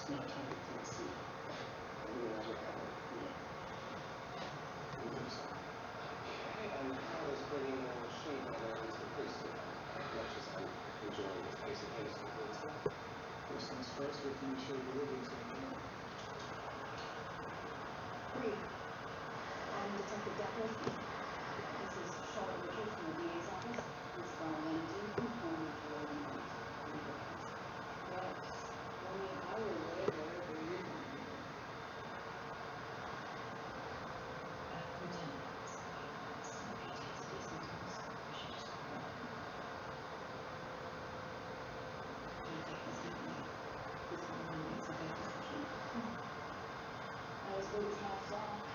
sweet cherry Tennessee. Okay, and how is bringing your machine learning into the preschool as much as I'm enjoying this basic instinct? First things first, we can show you the videos. Great. Detective Deckler. This is Charlotte Richard from the DA's office. This is our Lindsay from Home Enrollment. Yes. Only an hour later, there you go. As good as half off.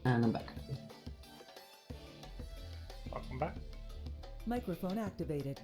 And I'm back. Welcome back. Microphone activated.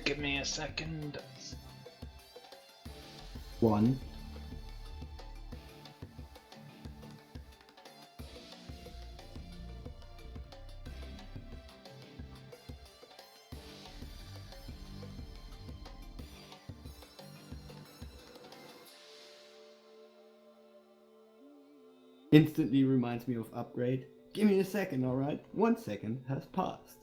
Give me a second. 1. Instantly reminds me of upgrade. Give me a second, alright? 1 second has passed.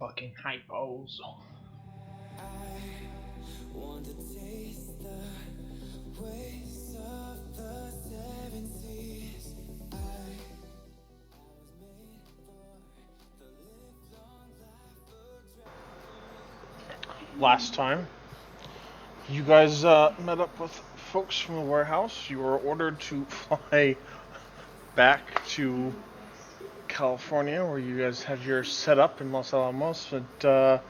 fucking hypos. Want to taste the waves of the seven seas. I was made for the livelong life of traveling. Last time, you guys met up with folks from the warehouse. You were ordered to fly back to California, where you guys have your setup in Los Alamos, but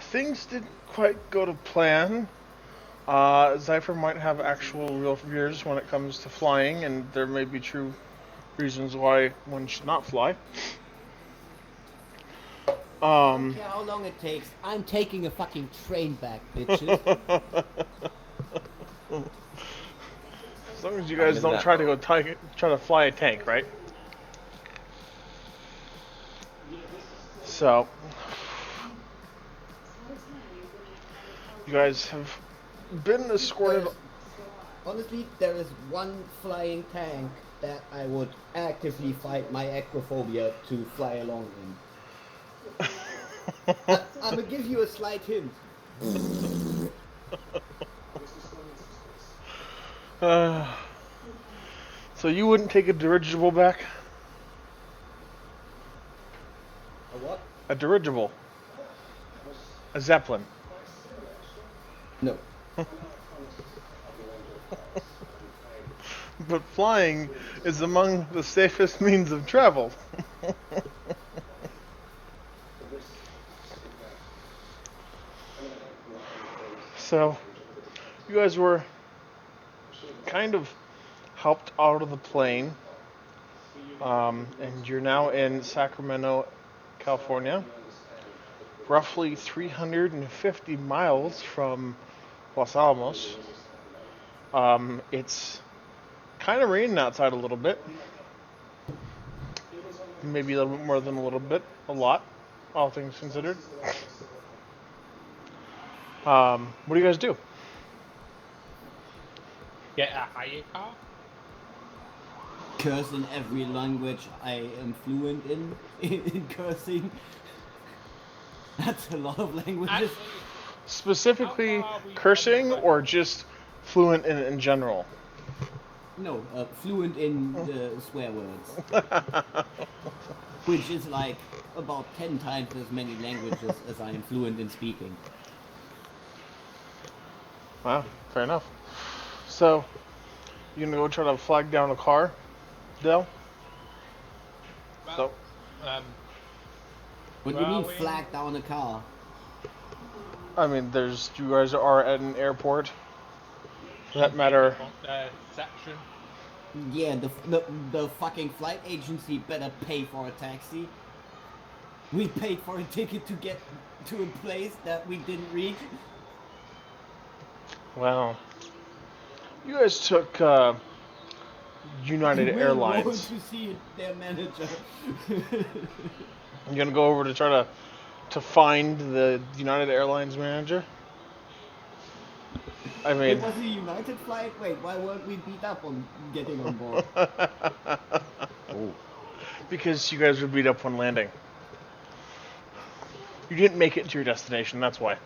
things didn't quite go to plan. Zypher might have actual real fears when it comes to flying, and there may be true reasons why one should not fly. I don't care how long it takes. I'm taking a fucking train back, bitches. As long as you guys don't try to fly a tank, right? So, you guys have been escorted. Honestly, there is one flying tank that I would actively fight my acrophobia to fly along in. I'm gonna give you a slight hint. So you wouldn't take a dirigible back? A what? A dirigible. A Zeppelin. No. But flying is among the safest means of travel. So, you guys were kind of helped out of the plane, and you're now in Sacramento, California, roughly 350 miles from Los Alamos. It's kind of raining outside a little bit. Maybe a little bit more than a little bit. A lot, all things considered. What do you guys do? Get a higher car? Curse in every language I am fluent in cursing. That's a lot of languages. Specifically cursing or just fluent in general? No, fluent in the swear words. Which is like about 10 times as many languages as I am fluent in speaking. Wow, fair enough. So, you gonna go try to flag down a car, Dell? Well, What do you mean flag down a car? I mean, you guys are at an airport. For that matter. Section. Yeah, the fucking flight agency better pay for a taxi. We paid for a ticket to get to a place that we didn't reach. Wow. You guys took United Airlines. Going to see their manager. You gonna go over to try to find the United Airlines manager? I mean, It was a United flight? Wait, why weren't we beat up on getting on board? Oh. Because you guys were beat up when landing. You didn't make it to your destination, that's why.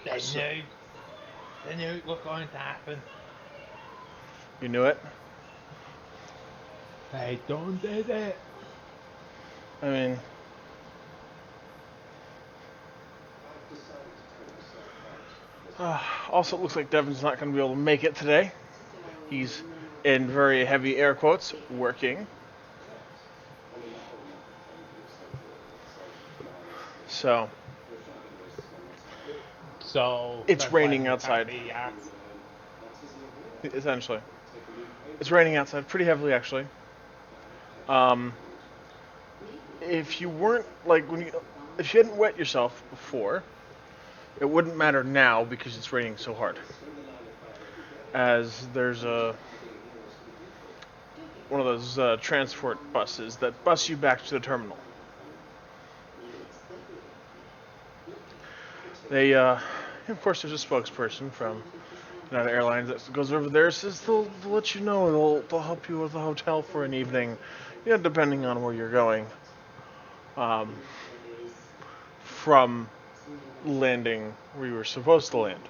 They knew it was going to happen. You knew it? They done did it. I mean, also, it looks like Devin's not going to be able to make it today. He's, in very heavy air quotes, working. So it's raining outside. Essentially, it's raining outside pretty heavily, actually. If you weren't if you hadn't wet yourself before, it wouldn't matter now because it's raining so hard. As there's one of those transport buses that bus you back to the terminal. They, of course, there's a spokesperson from United Airlines that goes over there says they'll let you know. They'll help you with a hotel for an evening, depending on where you're going. From landing where you were supposed to land.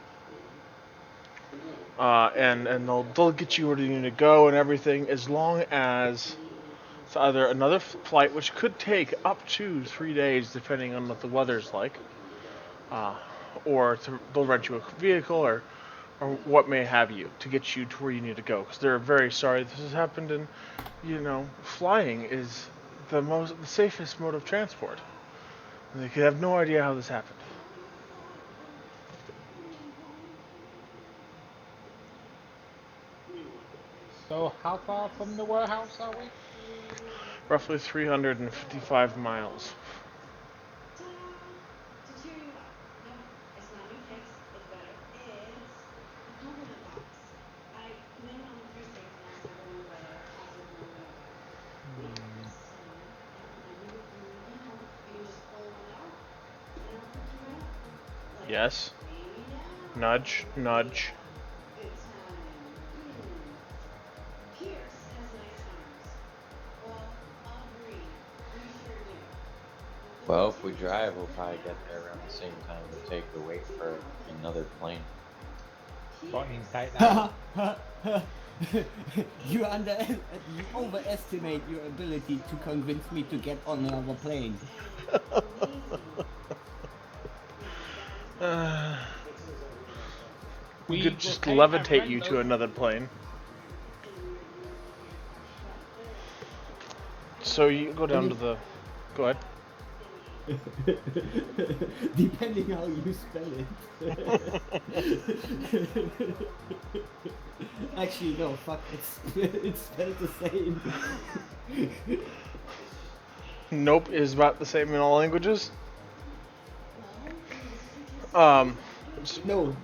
And they'll get you where you need to go and everything, as long as it's either another flight, which could take up to 3 days depending on what the weather's like, or they'll rent you a vehicle or what may have you to get you to where you need to go. Because they're very sorry this has happened, and flying is the safest mode of transport. And they could have no idea how this happened. So how far from the warehouse are we? Roughly 355 miles. Yes. Nudge, nudge. Well, if we drive, we'll probably get there around the same time it'll take to wait for another plane. You overestimate your ability to convince me to get on another plane. We could just levitate you to another plane. So you go down to the... Go ahead. Depending how you spell it. Actually, no, fuck, it's spelled the same. Nope is about the same in all languages. No,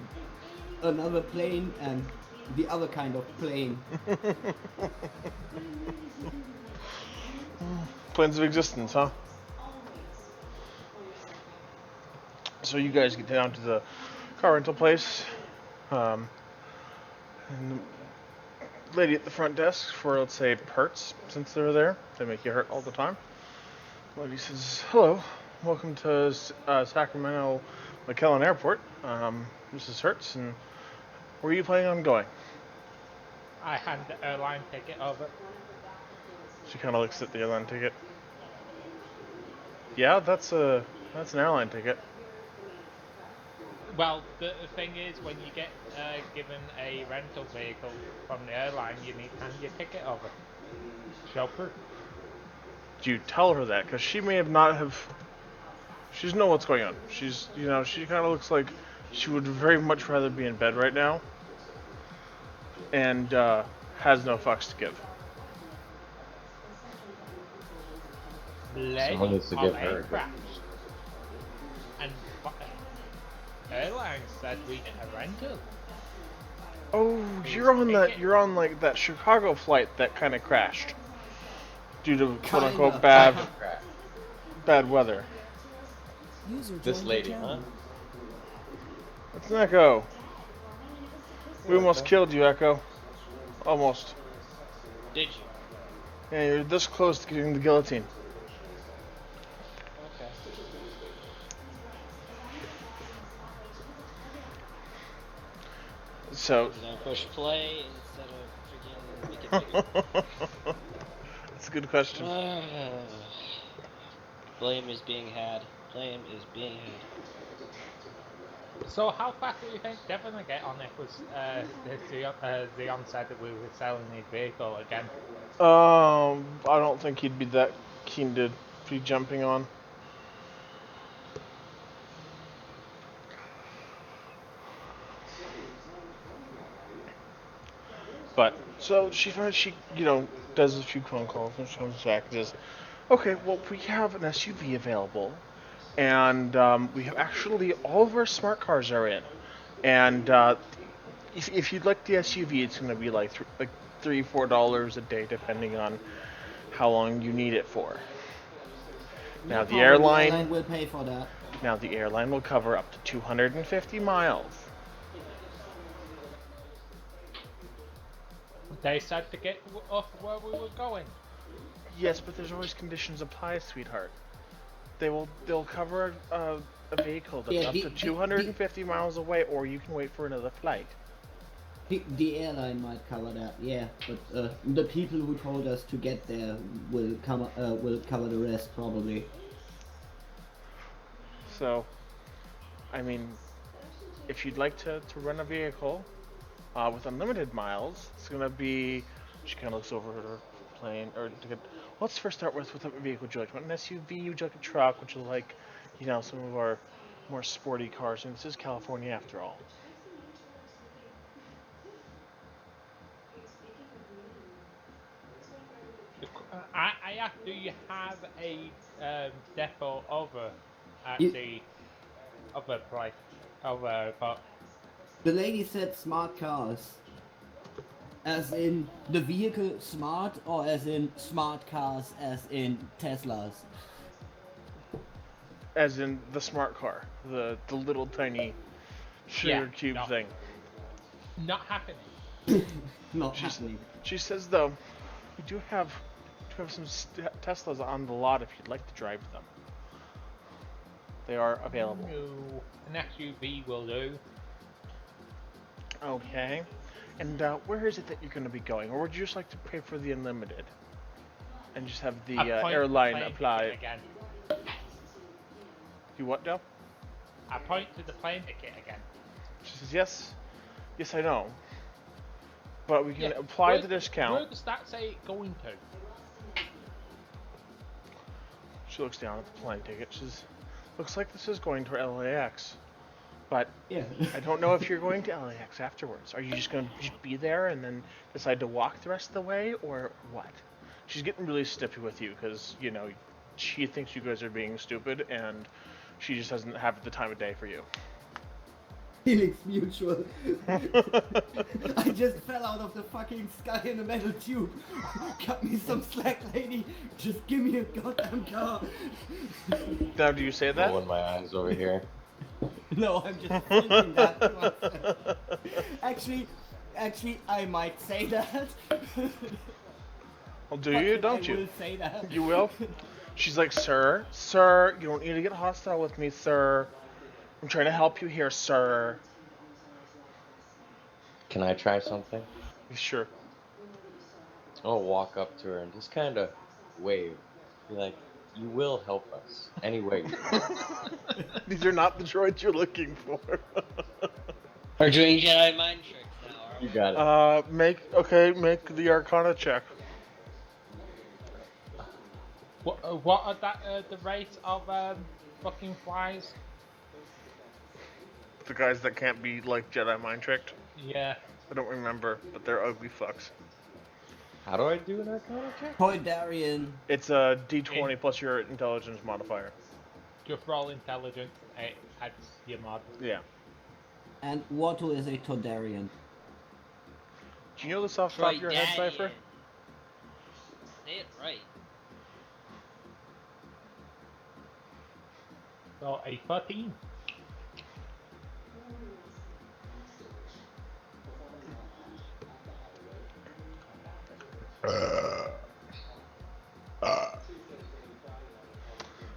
another plane and the other kind of plane. Planes of existence, huh? So you guys get down to the car rental place. And the lady at the front desk for, let's say, Hertz, since they're there. They make you hurt all the time. The lady says, "Hello, welcome to Sacramento McAllen Airport. This is Hertz, and where are you planning on going?" I hand the airline ticket over. She kind of looks at the airline ticket. Yeah, that's an airline ticket. Well, the thing is, when you get given a rental vehicle from the airline, you need to hand your ticket over. Show proof. Do you tell her that? Because she may have not have... She doesn't know what's going on. She's, she kind of looks like she would very much rather be in bed right now. And has no fucks to give. Someone needs to give her a crash. And airlines said we get a rental. Oh, you're on like that Chicago flight that kind of crashed due to quote unquote bad weather. This lady, huh? That's an Echo. We almost killed you, Echo. Almost. Did you? Yeah, you're this close to getting the guillotine. Okay. So. Did I push play instead of freaking make it bigger? That's a good question. Blame is being had. Blame is being had. So how fast do you think they're gonna get on it? Was Zion said that we were selling the vehicle again? I don't think he'd be that keen to be jumping on. But so she does a few phone calls and she comes back and says, "Okay, well we have an SUV available, and we have actually all of our smart cars are in, and if you'd like the SUV, it's going to be like $3-4 a day depending on how long you need it for. Now the airline will pay for that. Now the airline will cover up to 250 miles." They said to get us where we were going. Yes, but there's always conditions applied, sweetheart. They'll cover a vehicle that's Yeah, up to 250 miles away, or you can wait for another flight. The airline might cover that, yeah, but the people who told us to get there will cover the rest probably. So, I mean, if you'd like to run a vehicle with unlimited miles, it's gonna be. She kind of looks over at her plane, or to get. Let's first start with what vehicle would you like? Do you want an SUV? Would you like a truck? Would you like, some of our more sporty cars? And this is California after all. I asked, do you have a depot over at You- the other price? Over, but The lady said smart cars. As in the vehicle smart, or as in smart cars as in Teslas? As in the smart car, the little tiny sugar cube thing. not happening. Not happening. She says though, we do have some Teslas on the lot if you'd like to drive them. They are available. No, an SUV will do. Okay. And where is it that you're going to be going? Or would you just like to pay for the unlimited? And just have the airline apply? Again. You what, Del? I point to the plane ticket again. She says, yes. Yes, I know. But we can apply the discount. Where does that say going to? She looks down at the plane ticket. She says, looks like this is going to LAX. But yeah. I don't know if you're going to LAX afterwards. Are you just going to be there and then decide to walk the rest of the way, or what? She's getting really snippy with you because, she thinks you guys are being stupid and she just doesn't have the time of day for you. Feelings mutual. I just fell out of the fucking sky in a metal tube. Cut me some slack, lady. Just give me a goddamn car. Now, do you say that? Rolling my eyes over here. No, I'm just thinking that to myself. Actually, I might say that. Well, do you? Don't you? I will say that. You will? She's like, sir, you don't need to get hostile with me, sir. I'm trying to help you here, sir. Can I try something? Sure. I'll walk up to her and just kind of wave. Be like, you will help us. Anyway. These are not the droids you're looking for. We're doing Jedi mind tricks now, are we? You got it. Make the Arcana check. What are the rates of fucking flies? The guys that can't be like Jedi mind tricked. Yeah. I don't remember, but they're ugly fucks. How do I do an Arcana check? Poindarian. It's a D20 plus your intelligence modifier. Just roll intelligence. It adds your mod. Yeah. And Watto is a Todarian. Do you know this off the top of your head, Cypher? Say it right. So a 13.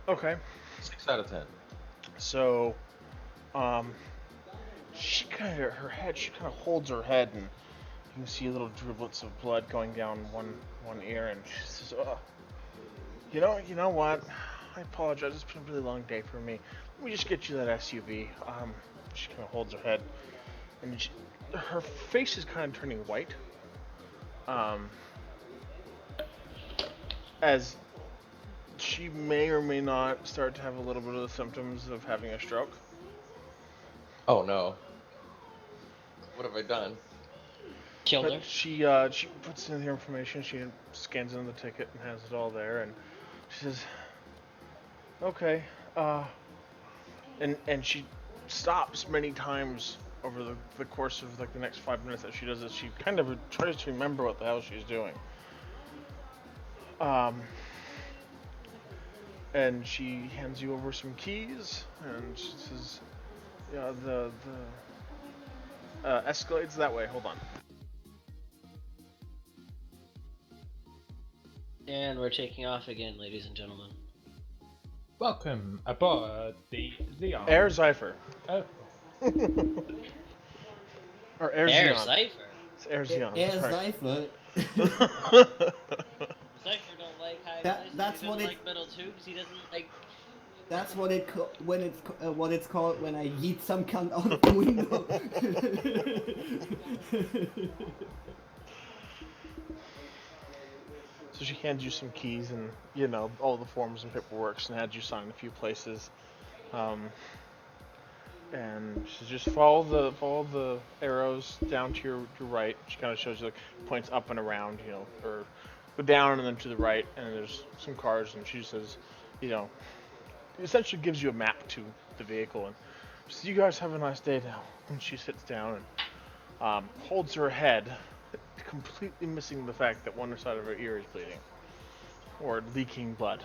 Okay. 6 out of 10. So, she kind of holds her head, and you can see little driblets of blood going down one ear, and she says, "Oh, you know what? I apologize. It's been a really long day for me. Let me just get you that SUV." She kind of holds her head, and her face is kind of turning white. As she may or may not start to have a little bit of the symptoms of having a stroke. Oh no. What have I done? Killed her. She puts in the information, she scans in the ticket and has it all there, and she says, okay, and she stops many times over the course of like the next 5 minutes that she does this. She kind of tries to remember what the hell she's doing. And she hands you over some keys, and she says, "Yeah, the Escalade's that way. Hold on." And we're taking off again, ladies and gentlemen. Welcome aboard the Xeon. Air Zypher. Oh. Or Air Air Xeon. Cypher. It's Air Xeon. Air sorry. Zypher. Cypher don't like high That- voices. that's He what doesn't it- like metal tubes. He doesn't like. That's what what it's called when I yeet some cunt out of the window. So she handed you some keys and, all the forms and paperwork and had you sign a few places. And she just follow the arrows down to your right. She kind of shows you, points up and around, or go down and then to the right, and there's some cars, and she says, essentially gives you a map to the vehicle, and says, "You guys have a nice day now." And she sits down and holds her head, completely missing the fact that one side of her ear is bleeding or leaking blood.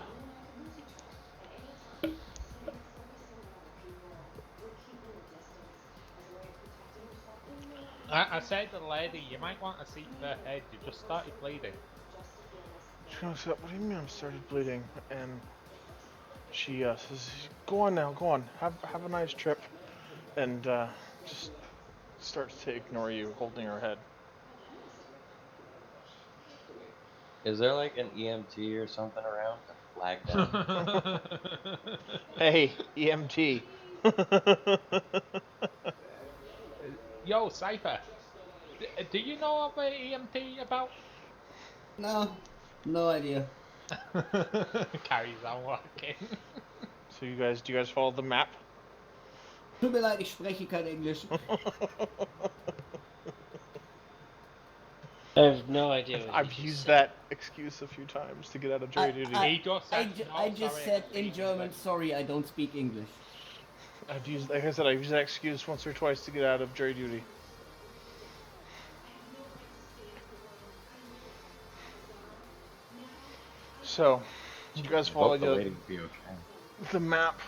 I said to the lady, you might want a seat for her head. You just started bleeding. She goes, "What do you mean I started bleeding?" And she says, "Go on now, go on. Have a nice trip." And just starts to ignore you, holding her head. Is there like an EMT or something around to flag down? Hey, EMT. Yo, Cypher. Do you know of an EMT about? No idea. Carries on walking. So do you guys follow the map? Tut mir leid, ich spreche kein Englisch. I have no idea what I've he used just that excuse a few times to get out of jury duty. He just said, I "No, just sorry, said I in speak German, English." sorry, I don't speak English. I've used that excuse once or twice to get out of jury duty. So, you guys follow Hope the lady will be okay. the map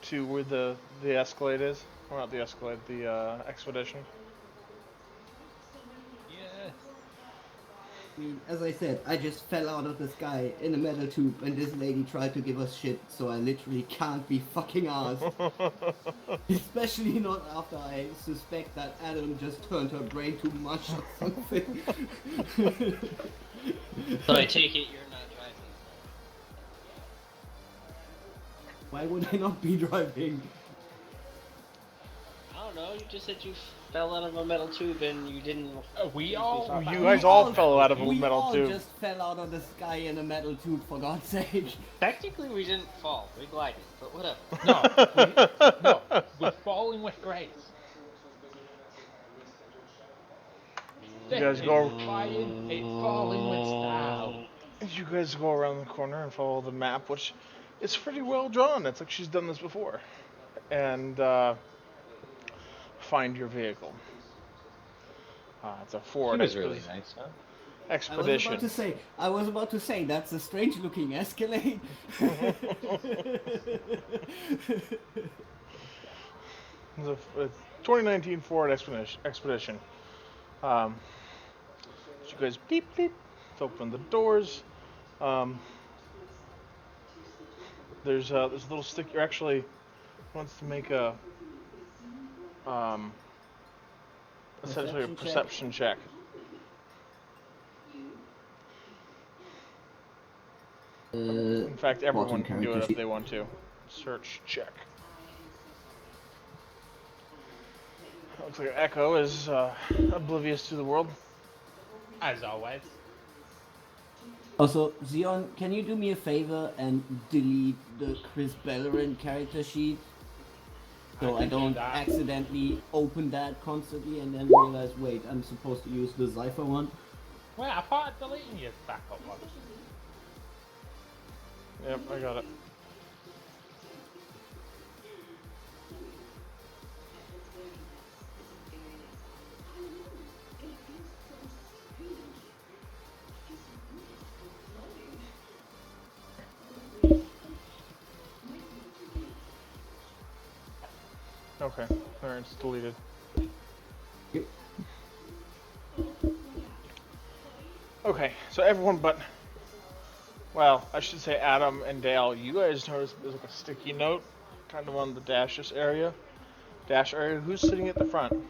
to where the Escalade is? Well, not the Escalade, the Expedition. Yeah. I mean, as I said, I just fell out of the sky in a metal tube and this lady tried to give us shit, so I literally can't be fucking asked. Especially not after I suspect that Adam just turned her brain to mush or something. So I take it you're not driving. Why would I not be driving? I don't know. You just said you fell out of a metal tube and you didn't. We all. You guys all fell out of a We metal all tube. just fell out of the sky in a metal tube, for God's sake. Technically, we didn't fall. We glided, but whatever. No, we're falling with grace. You guys go. Flying, it's falling with style. You guys go around the corner and follow the map, which is pretty well drawn. It's like she's done this before. And find your vehicle. It's a Ford She was really nice, huh? Expedition. I was about to say, that's a strange looking Escalade. It's a 2019 Ford Expedition. So you guys beep beep to open the doors. There's a little stick. You're actually wants to make a essentially a perception check. In fact, everyone can do it if they want to. Search check. Looks like Echo is oblivious to the world. As always. Also, Xeon, can you do me a favor and delete the Chris Bellerin character sheet? So I don't accidentally open that constantly and then realize, wait, I'm supposed to use the Zypher one. Wait, I thought I'd deleting your backup one. Yep, I got it. Okay, alright, it's deleted. Yep. Okay, so everyone but Well, I should say Adam and Dale, you guys noticed there's like a sticky note kind of on the dash area. Who's sitting at the front?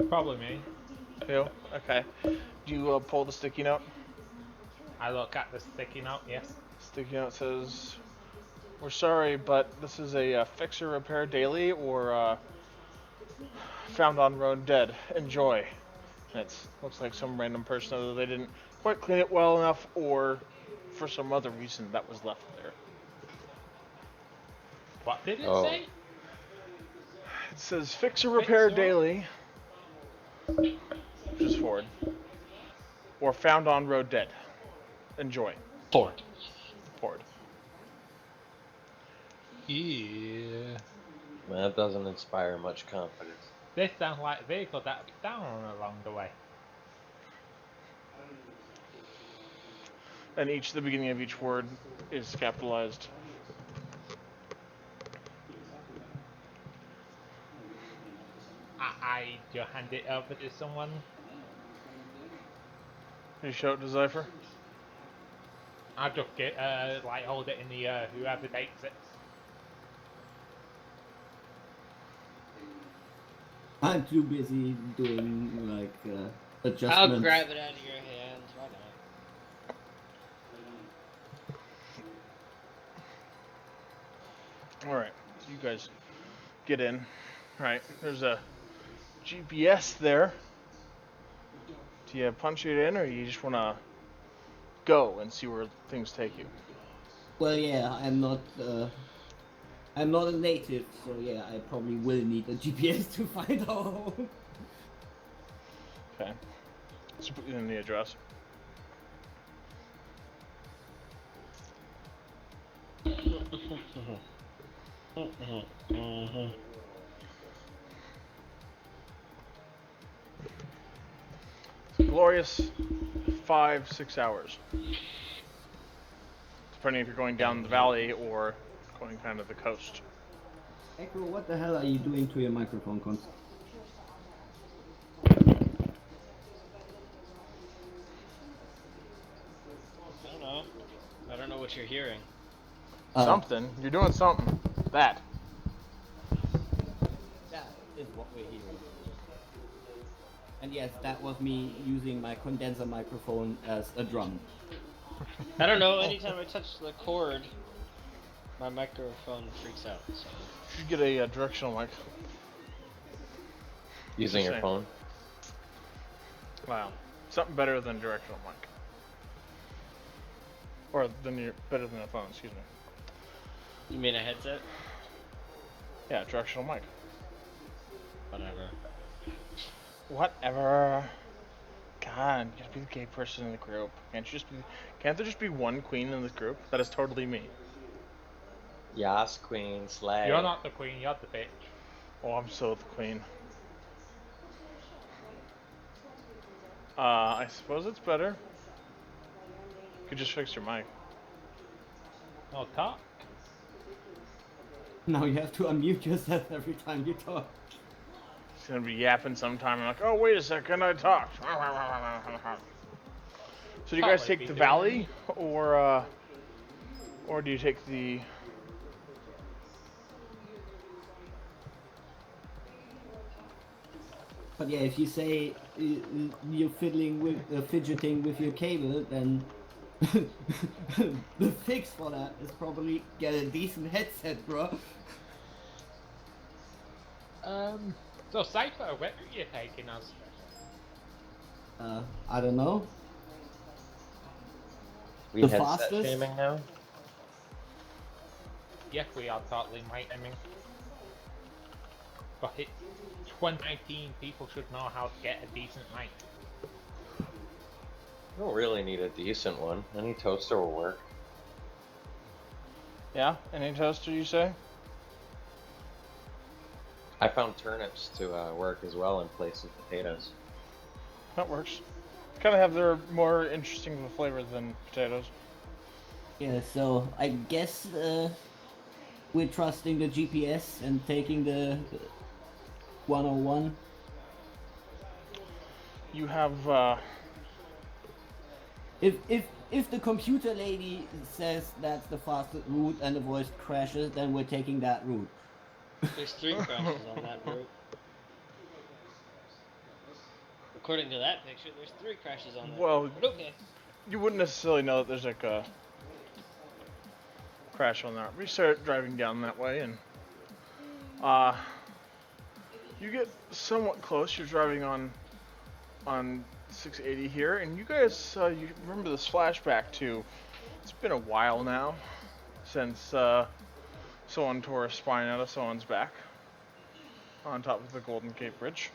Probably me. You? Okay. Do you pull the sticky note? I look at the sticky note, yes. Sticky note says, "We're sorry, but this is a fix or repair daily or found on road dead. Enjoy." And it looks like some random person, either they didn't quite clean it well enough or for some other reason that was left there. What did it Oh. say? It says fix or repair Fix or- daily, which is Ford, or found on road dead. Enjoy. Ford. Ford. Yeah. That doesn't inspire much confidence. This sounds like a vehicle that'll be down along the way. And the beginning of each word is capitalized. I do hand it over to someone. Can you show it to Zypher? I just get like hold it in the air. Whoever takes it. I'm too busy doing like adjustments. I'll grab it out of your hands. Why not? Alright, you guys get in. Alright, there's a GPS there. Do you punch it in or you just want to go and see where things take you? Well, yeah, I'm not a native, so yeah, I probably will need a GPS to find our home. Okay. Let's put in the address. Glorious 5-6 hours. Depending if you're going down the valley or going kind of the coast. Echo, what the hell are you doing to your microphone console? I don't know what you're hearing. Something. You're doing something. That. That is what we're hearing. And yes, that was me using my condenser microphone as a drum. I don't know, anytime I touch the cord, my microphone freaks out. So. You should get a directional mic. Using your Same. phone? Wow. Something better than directional mic. Or better than a phone, excuse me. You mean a headset? Yeah, directional mic. Whatever. Whatever. God, you gotta be the gay person in the group. Can't there just be one queen in this group? That is totally me. Yas, queen, slay. You're not the queen, you're the bitch. Oh, I'm so the queen. I suppose it's better. You could just fix your mic. No talk. Now you have to unmute yourself every time you talk. It's gonna be yapping sometime. I'm like, oh, wait a second, I talked. So do you guys take the valley, or do you take the... But yeah, if you say you're fidgeting with your cable, then the fix for that is probably get a decent headset, bro. So Cypher, where are you taking us? I don't know. We The headset fastest? shaming now? Yes, we are totally might. I mean, but it's 2019. People should know how to get a decent mic. You don't really need a decent one. Any toaster will work. Yeah? Any toaster, you say? I found turnips to work as well in place of potatoes. That works. Kind of have their more interesting of a flavor than potatoes. Yeah, so I guess we're trusting the GPS and taking the 101. You have, If if the computer lady says that's the fastest route and the voice crashes, then we're taking that route. There's 3 crashes on that route. According to that picture, there's 3 crashes on that Well, route. But okay. you wouldn't necessarily know that there's like a crash on that. We start driving down that way, and you get somewhat close. You're driving on 680 here, and you guys, you remember this flashback to, it's been a while now since someone tore a spine out of someone's back on top of the Golden Gate Bridge.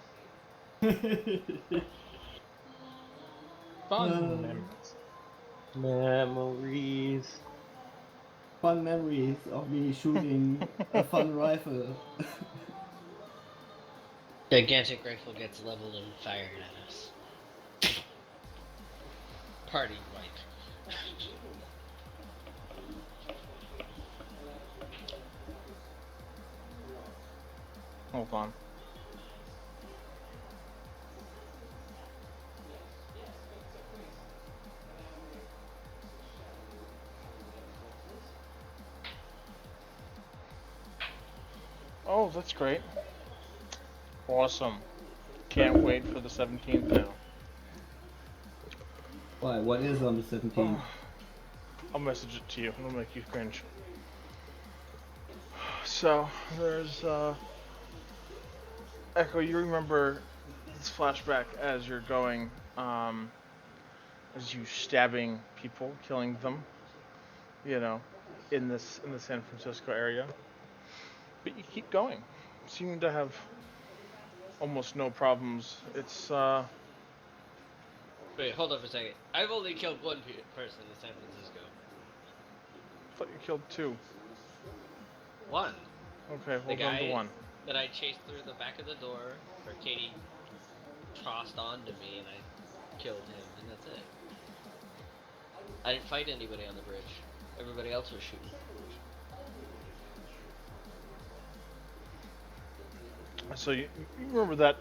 Fun memories. Fun memories of me shooting a fun rifle. Gigantic rifle gets leveled and fired at us. Party wipe. Hold on. Oh, that's great. Awesome. Can't wait for the 17th now. Why? What is on the 17th? I'll message it to you. It'll make you cringe. So, there's, Echo, you remember this flashback as you're going, as you stabbing people, killing them, you know, in the San Francisco area. But you keep going. Seem to have almost no problems. It's, Wait, hold on for a second. I've only killed 1 person in San Francisco. I thought you killed 2. 1. Okay, The hold on to guy 1. that I chased through the back of the door, where Katie tossed onto me and I killed him, and that's it. I didn't fight anybody on the bridge. Everybody else was shooting. So you remember that.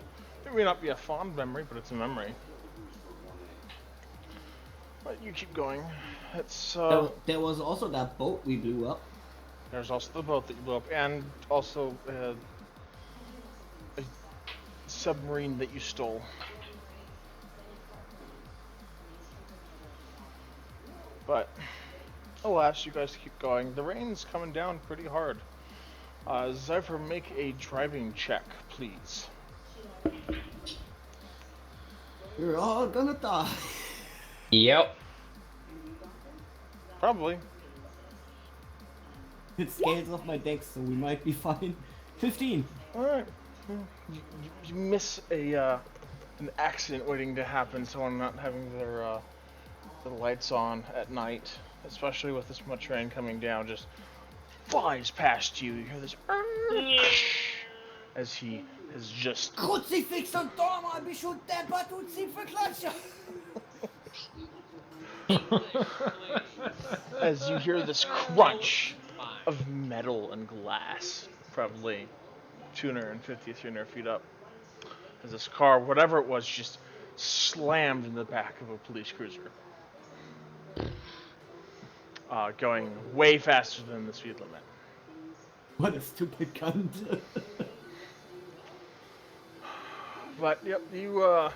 It may not be a fond memory, but it's a memory. But you keep going. It's There was also that boat we blew up. There's also the boat that you blew up, and also a submarine that you stole. But alas, you guys keep going. The rain's coming down pretty hard. Zypher, make a driving check, please. We're all gonna die. Yep. Probably. It scales off my dex, so we might be fine. 15. Alright. You miss an accident waiting to happen, someone not having their lights on at night, especially with this much rain coming down, just flies past you. You hear this as he has just Kruzifix und Dorma, mich und deppert und sie verklatscht. as you hear this crunch of metal and glass, probably 250, 300 feet up, as this car, whatever it was, just slammed in the back of a police cruiser. Going way faster than the speed limit. What a stupid cunt. But, yep, you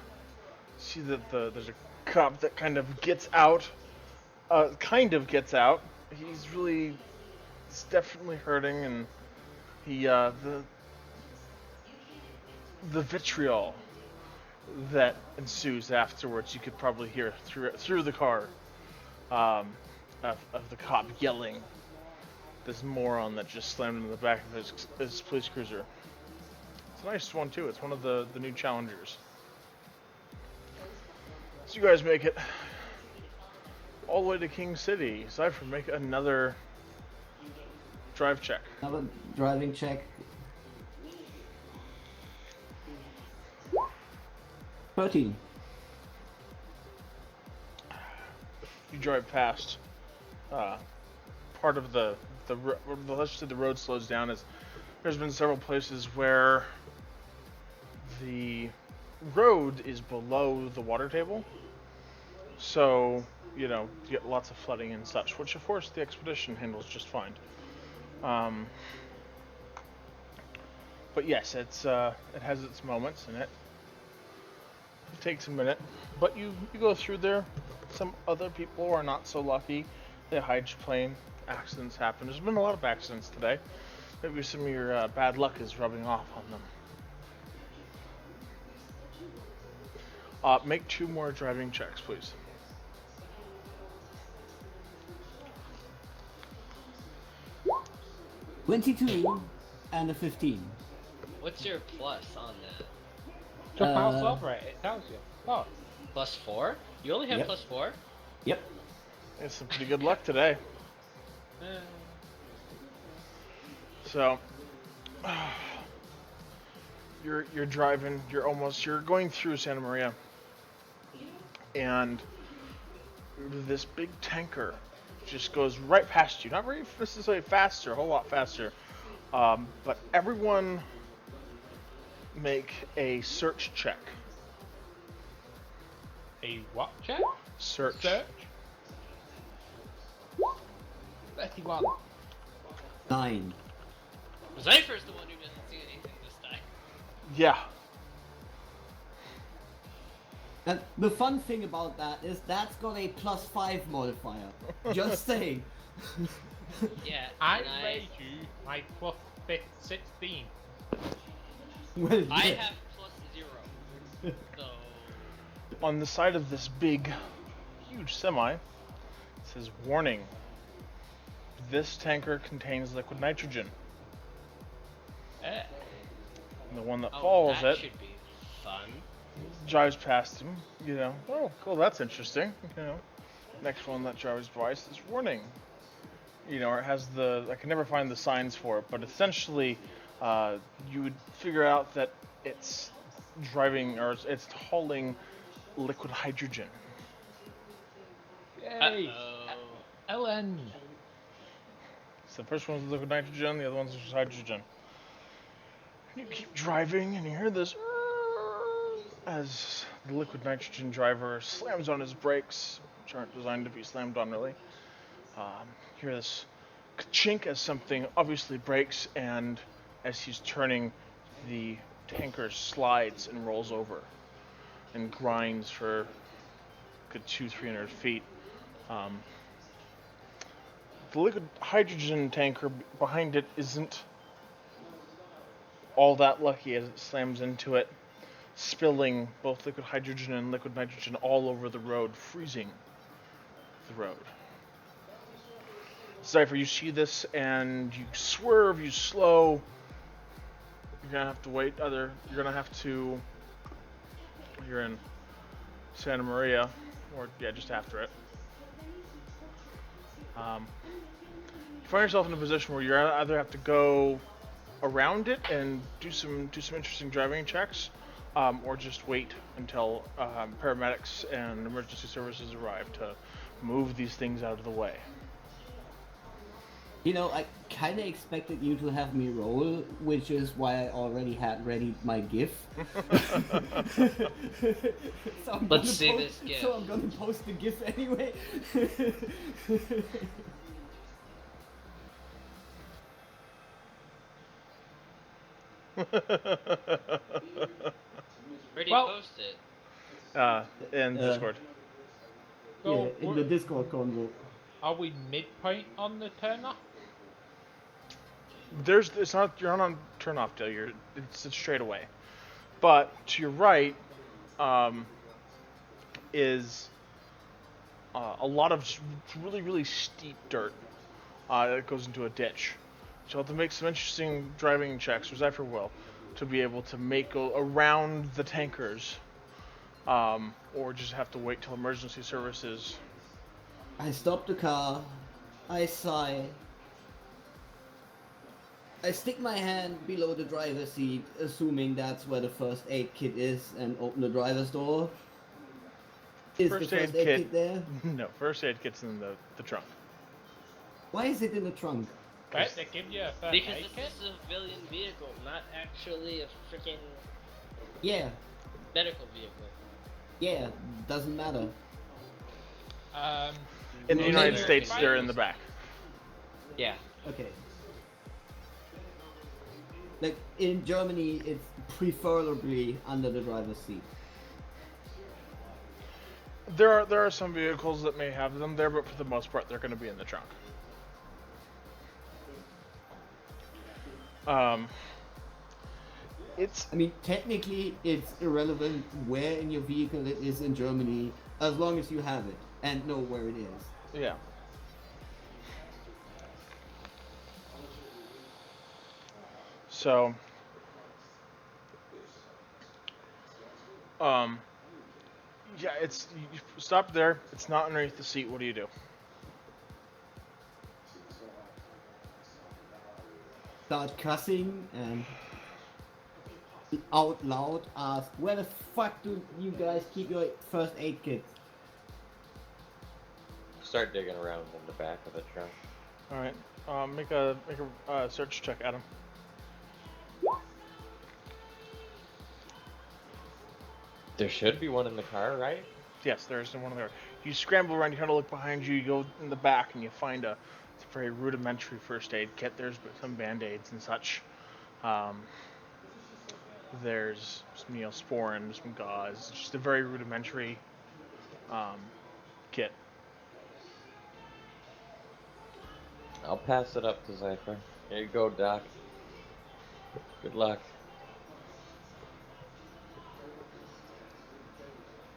see that there's a cop that kind of gets out. He's definitely hurting, and he, the vitriol that ensues afterwards, you could probably hear through the car, of the cop yelling this moron that just slammed into the back of his police cruiser. It's a nice one too. It's one of the new Challengers. So you guys make it all the way to King City. Cypher, make another drive check. Another driving check. 13. You drive past part of the let's just say the road slows down, as there's been several places where the road is below the water table, So, you know, you get lots of flooding and such, which of course the expedition handles just fine. But yes, it has its moments, and it takes a minute. But you go through there. Some other people are not so lucky. They hydroplane. Accidents happen. There's been a lot of accidents today. Maybe some of your bad luck is rubbing off on them. Make 2 more driving checks, please. $22 and a 15. What's your plus on that? Just mouse over it, it tells you. Oh. +4? You only have Yep. +4? Yep. It's some pretty good luck today. So, you're driving. You're going through Santa Maria, and this big tanker just goes right past you. Not very necessarily faster, a whole lot faster. But everyone make a search check. A what check? Search. 31. 9. Zypher's the one who doesn't see anything this time. Yeah. And the fun thing about that is that's got a +5 modifier. Just saying. Yeah, I and raise you my +16. Well, I yeah. have +0. So On the side of this big, huge semi, it says, "Warning. This tanker contains liquid nitrogen." And the one that follows that it should be fun. drives past him. You know, oh, cool, that's interesting. You know, next one that drives by says, "Warning." You know, or it has I can never find the signs for it, but essentially, you would figure out that it's driving or it's hauling liquid hydrogen. Yay! Uh-oh. Ellen! So the first one's liquid nitrogen, the other one's just hydrogen. You keep driving, and you hear this as the liquid nitrogen driver slams on his brakes, which aren't designed to be slammed on, really. You hear this chink as something obviously breaks, and as he's turning, the tanker slides and rolls over and grinds for a good 200-300 feet. The liquid hydrogen tanker behind it isn't all that lucky as it slams into it, spilling both liquid hydrogen and liquid nitrogen all over the road, freezing the road. Cypher, you see this and you swerve, you slow. You're gonna have to wait. You're gonna have to. You're in Santa Maria, or yeah, just after it. You find yourself in a position where you either have to go around it and do some interesting driving checks, or just wait until paramedics and emergency services arrive to move these things out of the way. You know, I kind of expected you to have me roll, which is why I already had ready my GIF. So Let's see this GIF. So I'm gonna post the GIF anyway. Where do you post it? In Discord. So, Yeah, in the Discord convo. are we midpoint on the turn-off? You're not on turn off till it's straight away. But to your right, is a lot of really, really steep dirt that goes into a ditch. So you'll have to make some interesting driving checks, or Zephyr will, to be able to go around the tankers, or just have to wait till emergency services. I stop the car. I sigh. I stick my hand below the driver's seat, assuming that's where the first aid kit is, and open the driver's door. Is the first aid kit there? No, first aid kit's in the trunk. Why is it in the trunk? Right, they give you a first Because aid it's kit? a civilian vehicle, not actually a freaking Yeah, medical vehicle. yeah, doesn't matter. In the Most United American States, they're in the vehicles. back. Yeah. Okay. Like in Germany, it's preferably under the driver's seat. There are some vehicles that may have them there, but for the most part, they're going to be in the trunk. It's. I mean, technically, it's irrelevant where in your vehicle it is in Germany, as long as you have it and know where it is. Yeah. So. Yeah, it's. You stop there. It's not underneath the seat. What do you do? Start cussing and out loud ask, where the fuck do you guys keep your first aid kit? Start digging around in the back of the trunk. All right. Make a search check, Adam. There should be one in the car, right? Yes, there is one there. You scramble around, you kind of look behind you, you go in the back, and you find it's a very rudimentary first aid kit. There's some band-aids and such. There's some Neosporin, some gauze. It's just a very rudimentary kit. I'll pass it up to Zypher. Here you go, Doc. Good luck.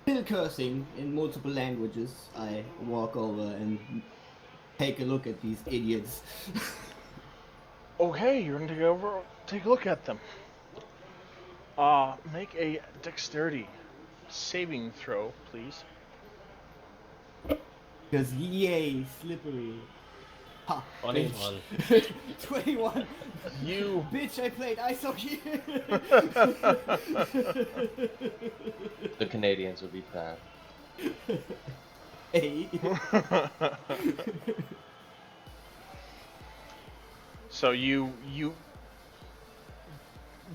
Still cursing in multiple languages, I walk over and take a look at these idiots. Okay, you're gonna take a look at them. Make a dexterity saving throw, please. Because yay, slippery. Ha, 21. 21. You. Bitch, I played ice hockey. The Canadians would be proud. Hey. So you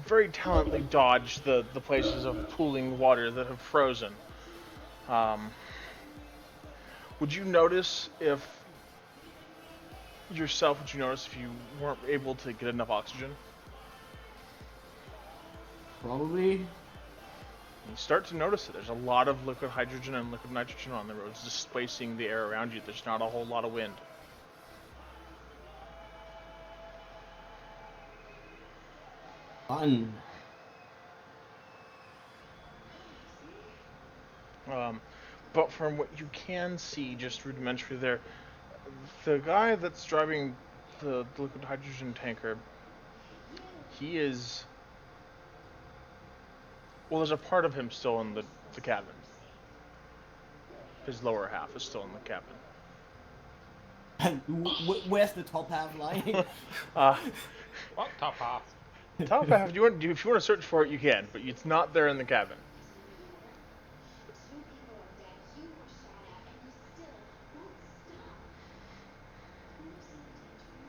very talently dodge the places of pooling water that have frozen. Would you notice if you weren't able to get enough oxygen? Probably. You start to notice it. There's a lot of liquid hydrogen and liquid nitrogen on the roads, displacing the air around you. There's not a whole lot of wind. Fun. But from what you can see, just rudimentary there, the guy that's driving the liquid hydrogen tanker, he is... Well, there's a part of him still in the cabin. His lower half is still in the cabin. And where's the top half lying? What top half? Top half, if you want to search for it, you can, but it's not there in the cabin.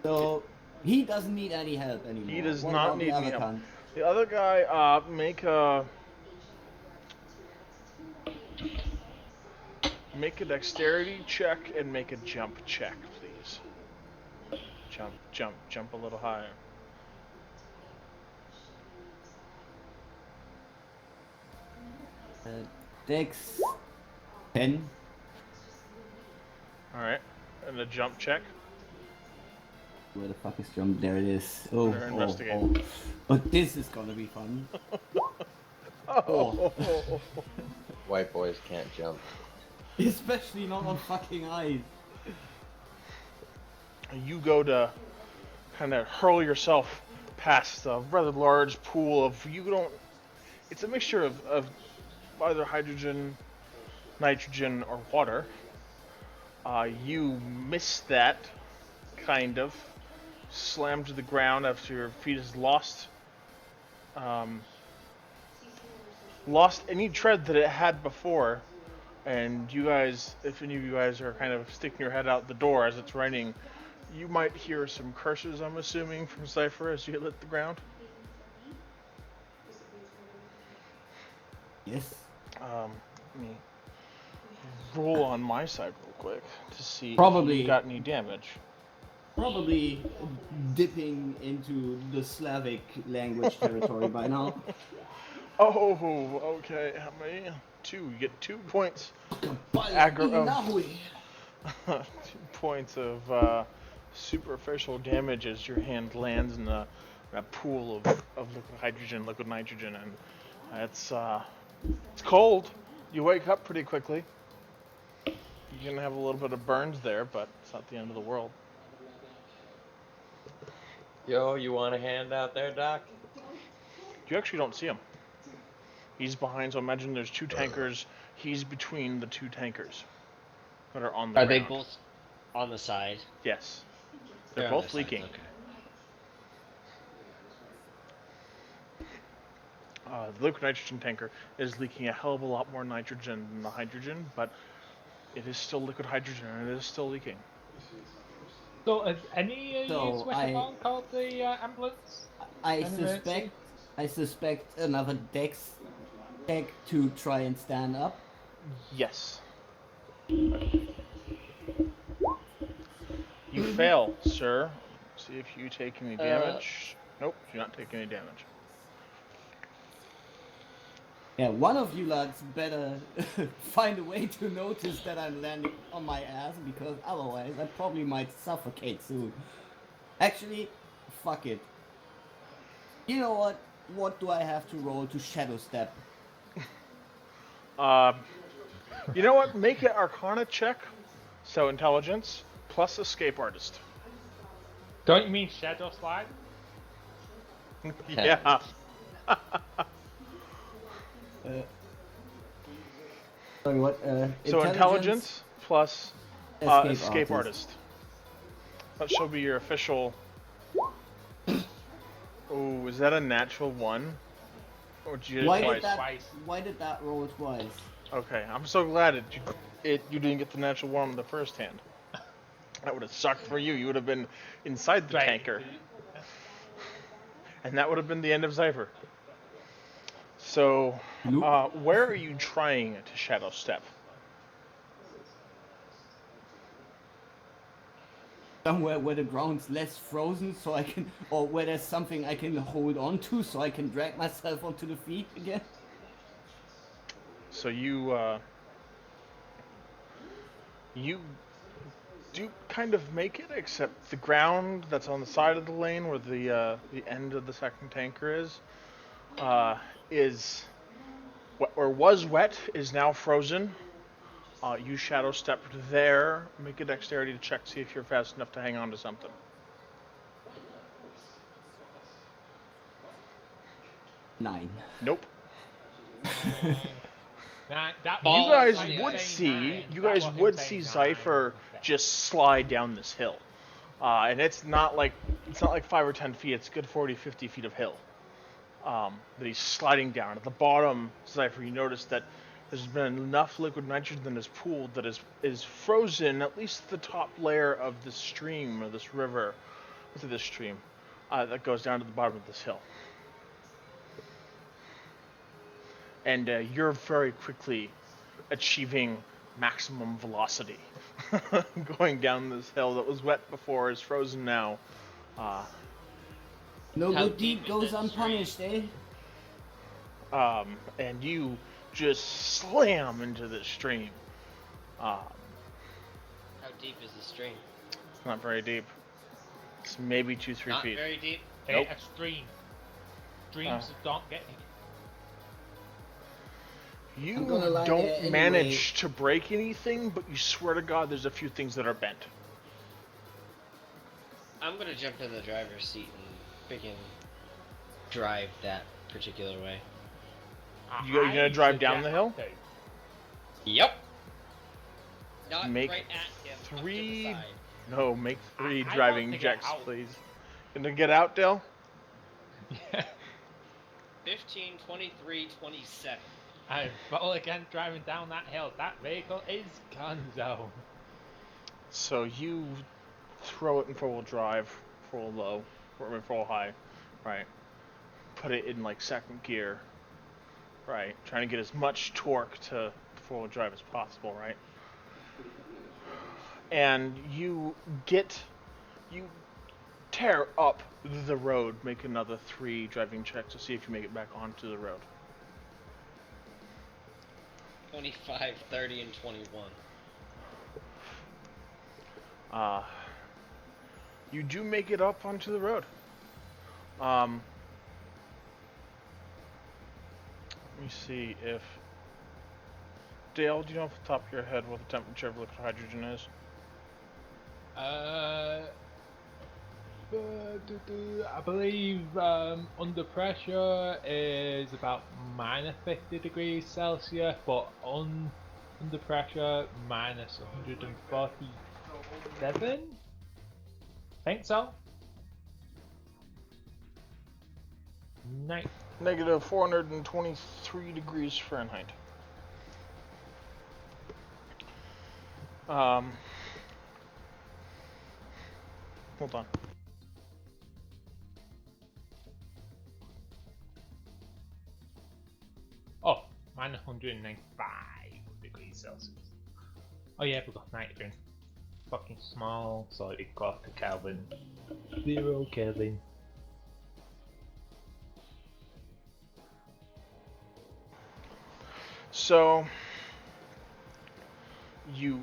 So he doesn't need any help anymore. He does What not about need the any other help. cunt? The other guy, make a dexterity check and make a jump check, please. Jump a little higher. Dex 10. Alright, and a jump check. Where the fuck is jump? There it is. Oh, Investigate. oh, this is gonna be fun. Oh. White boys can't jump. Especially not on fucking ice. You go to kind of hurl yourself past a rather large pool of, it's a mixture of either hydrogen, nitrogen, or water. You miss that, kind of. Slam to the ground after your feet has lost any tread that it had before. And you guys, if any of you guys are kind of sticking your head out the door as it's raining, you might hear some curses, I'm assuming, from Cypher as you hit the ground. Yes. Let me roll on my side real quick to see if Probably. you got any damage. Probably dipping into the Slavic language territory by now. Oh, okay. How many? 2. You get 2 points. Aggro. 2 points of superficial damage as your hand lands in a pool of liquid hydrogen, liquid nitrogen, and it's cold. You wake up pretty quickly. You're gonna have a little bit of burns there, but it's not the end of the world. Yo, you want a hand out there, Doc? You actually don't see him. He's behind, so imagine there's 2 tankers. He's between the 2 tankers that are on the Are ground. they both on the side? Yes. They're on both their sides, leaking. okay. The liquid nitrogen tanker is leaking a hell of a lot more nitrogen than the hydrogen, but it is still liquid hydrogen and it is still leaking. So, has any of So, you Switchbone called the ambulance? I suspect another dex check to try and stand up. Yes. You fail, sir. See if you take any damage. Nope, you're not taking any damage. Yeah, one of you lads better find a way to notice that I'm landing on my ass, because otherwise I probably might suffocate soon. Actually, fuck it. You know what? What do I have to roll to shadow step? You know what? Make an Arcana check. So intelligence plus escape artist. Don't you mean shadow slide? Yeah. Sorry, what? So intelligence plus escape artist. That shall be your official. Oh, is that a natural 1? Or did you Why twice? did that? Why did that roll twice? Okay, I'm so glad you didn't get the natural 1 on the first hand. That would have sucked for you. You would have been inside the tanker, and that would have been the end of Zypher. So, where are you trying to shadow step? Somewhere where the ground's less frozen, so I can, or where there's something I can hold on to, so I can drag myself onto the feet again. So you do kind of make it, except the ground that's on the side of the lane where the end of the second tanker is or was wet, is now frozen. You shadow stepped there. Make a dexterity check, see if you're fast enough to hang on to something. Nine. Nope. You You guys would see Zypher just slide down this hill. And it's not like 5 or 10 feet, it's a good 40, 50 feet of hill. That he's sliding down. At the bottom, Zypher, you notice that there's been enough liquid nitrogen that is pooled that is frozen, at least the top layer of this stream, or this river, what's this stream, that goes down to the bottom of this hill. And you're very quickly achieving maximum velocity. Going down this hill that was wet before is frozen now. No good deed goes unpunished, eh? And you just slam into the stream. How deep is the stream? It's not very deep. It's maybe 2-3 feet. Not very deep? Nope. A stream. Streams don't get You lie don't there anyway. manage to break anything, but you swear to God there's a few things that are bent. I'm gonna jump in the driver's seat and freaking drive that particular way. You're gonna drive down the hill? Yep. Not Make right at him. 3. Up to the side. No, make 3 I driving want to get checks, out. please. Gonna get out, Dale? 15, 23, 27. I roll again driving down that hill. That vehicle is gonzo. So you throw it in 4-wheel drive, 4-wheel low, or 4-wheel high, right? Put it in like second gear, right? Trying to get as much torque to 4-wheel drive as possible, right? And you tear up the road, make another 3 driving checks to see if you make it back onto the road. 25, 30, and 21. You do make it up onto the road. Let me see if... Dale, do you know off the top of your head what the temperature of liquid hydrogen is? I believe under pressure is about minus 50 degrees Celsius, but under pressure minus 147? Think so? Negative 423 degrees Fahrenheit. Hold on. Oh, minus 195 degrees Celsius. Oh yeah, we got nitrogen. Fucking small, so it got to Kelvin. 0 Kelvin. So you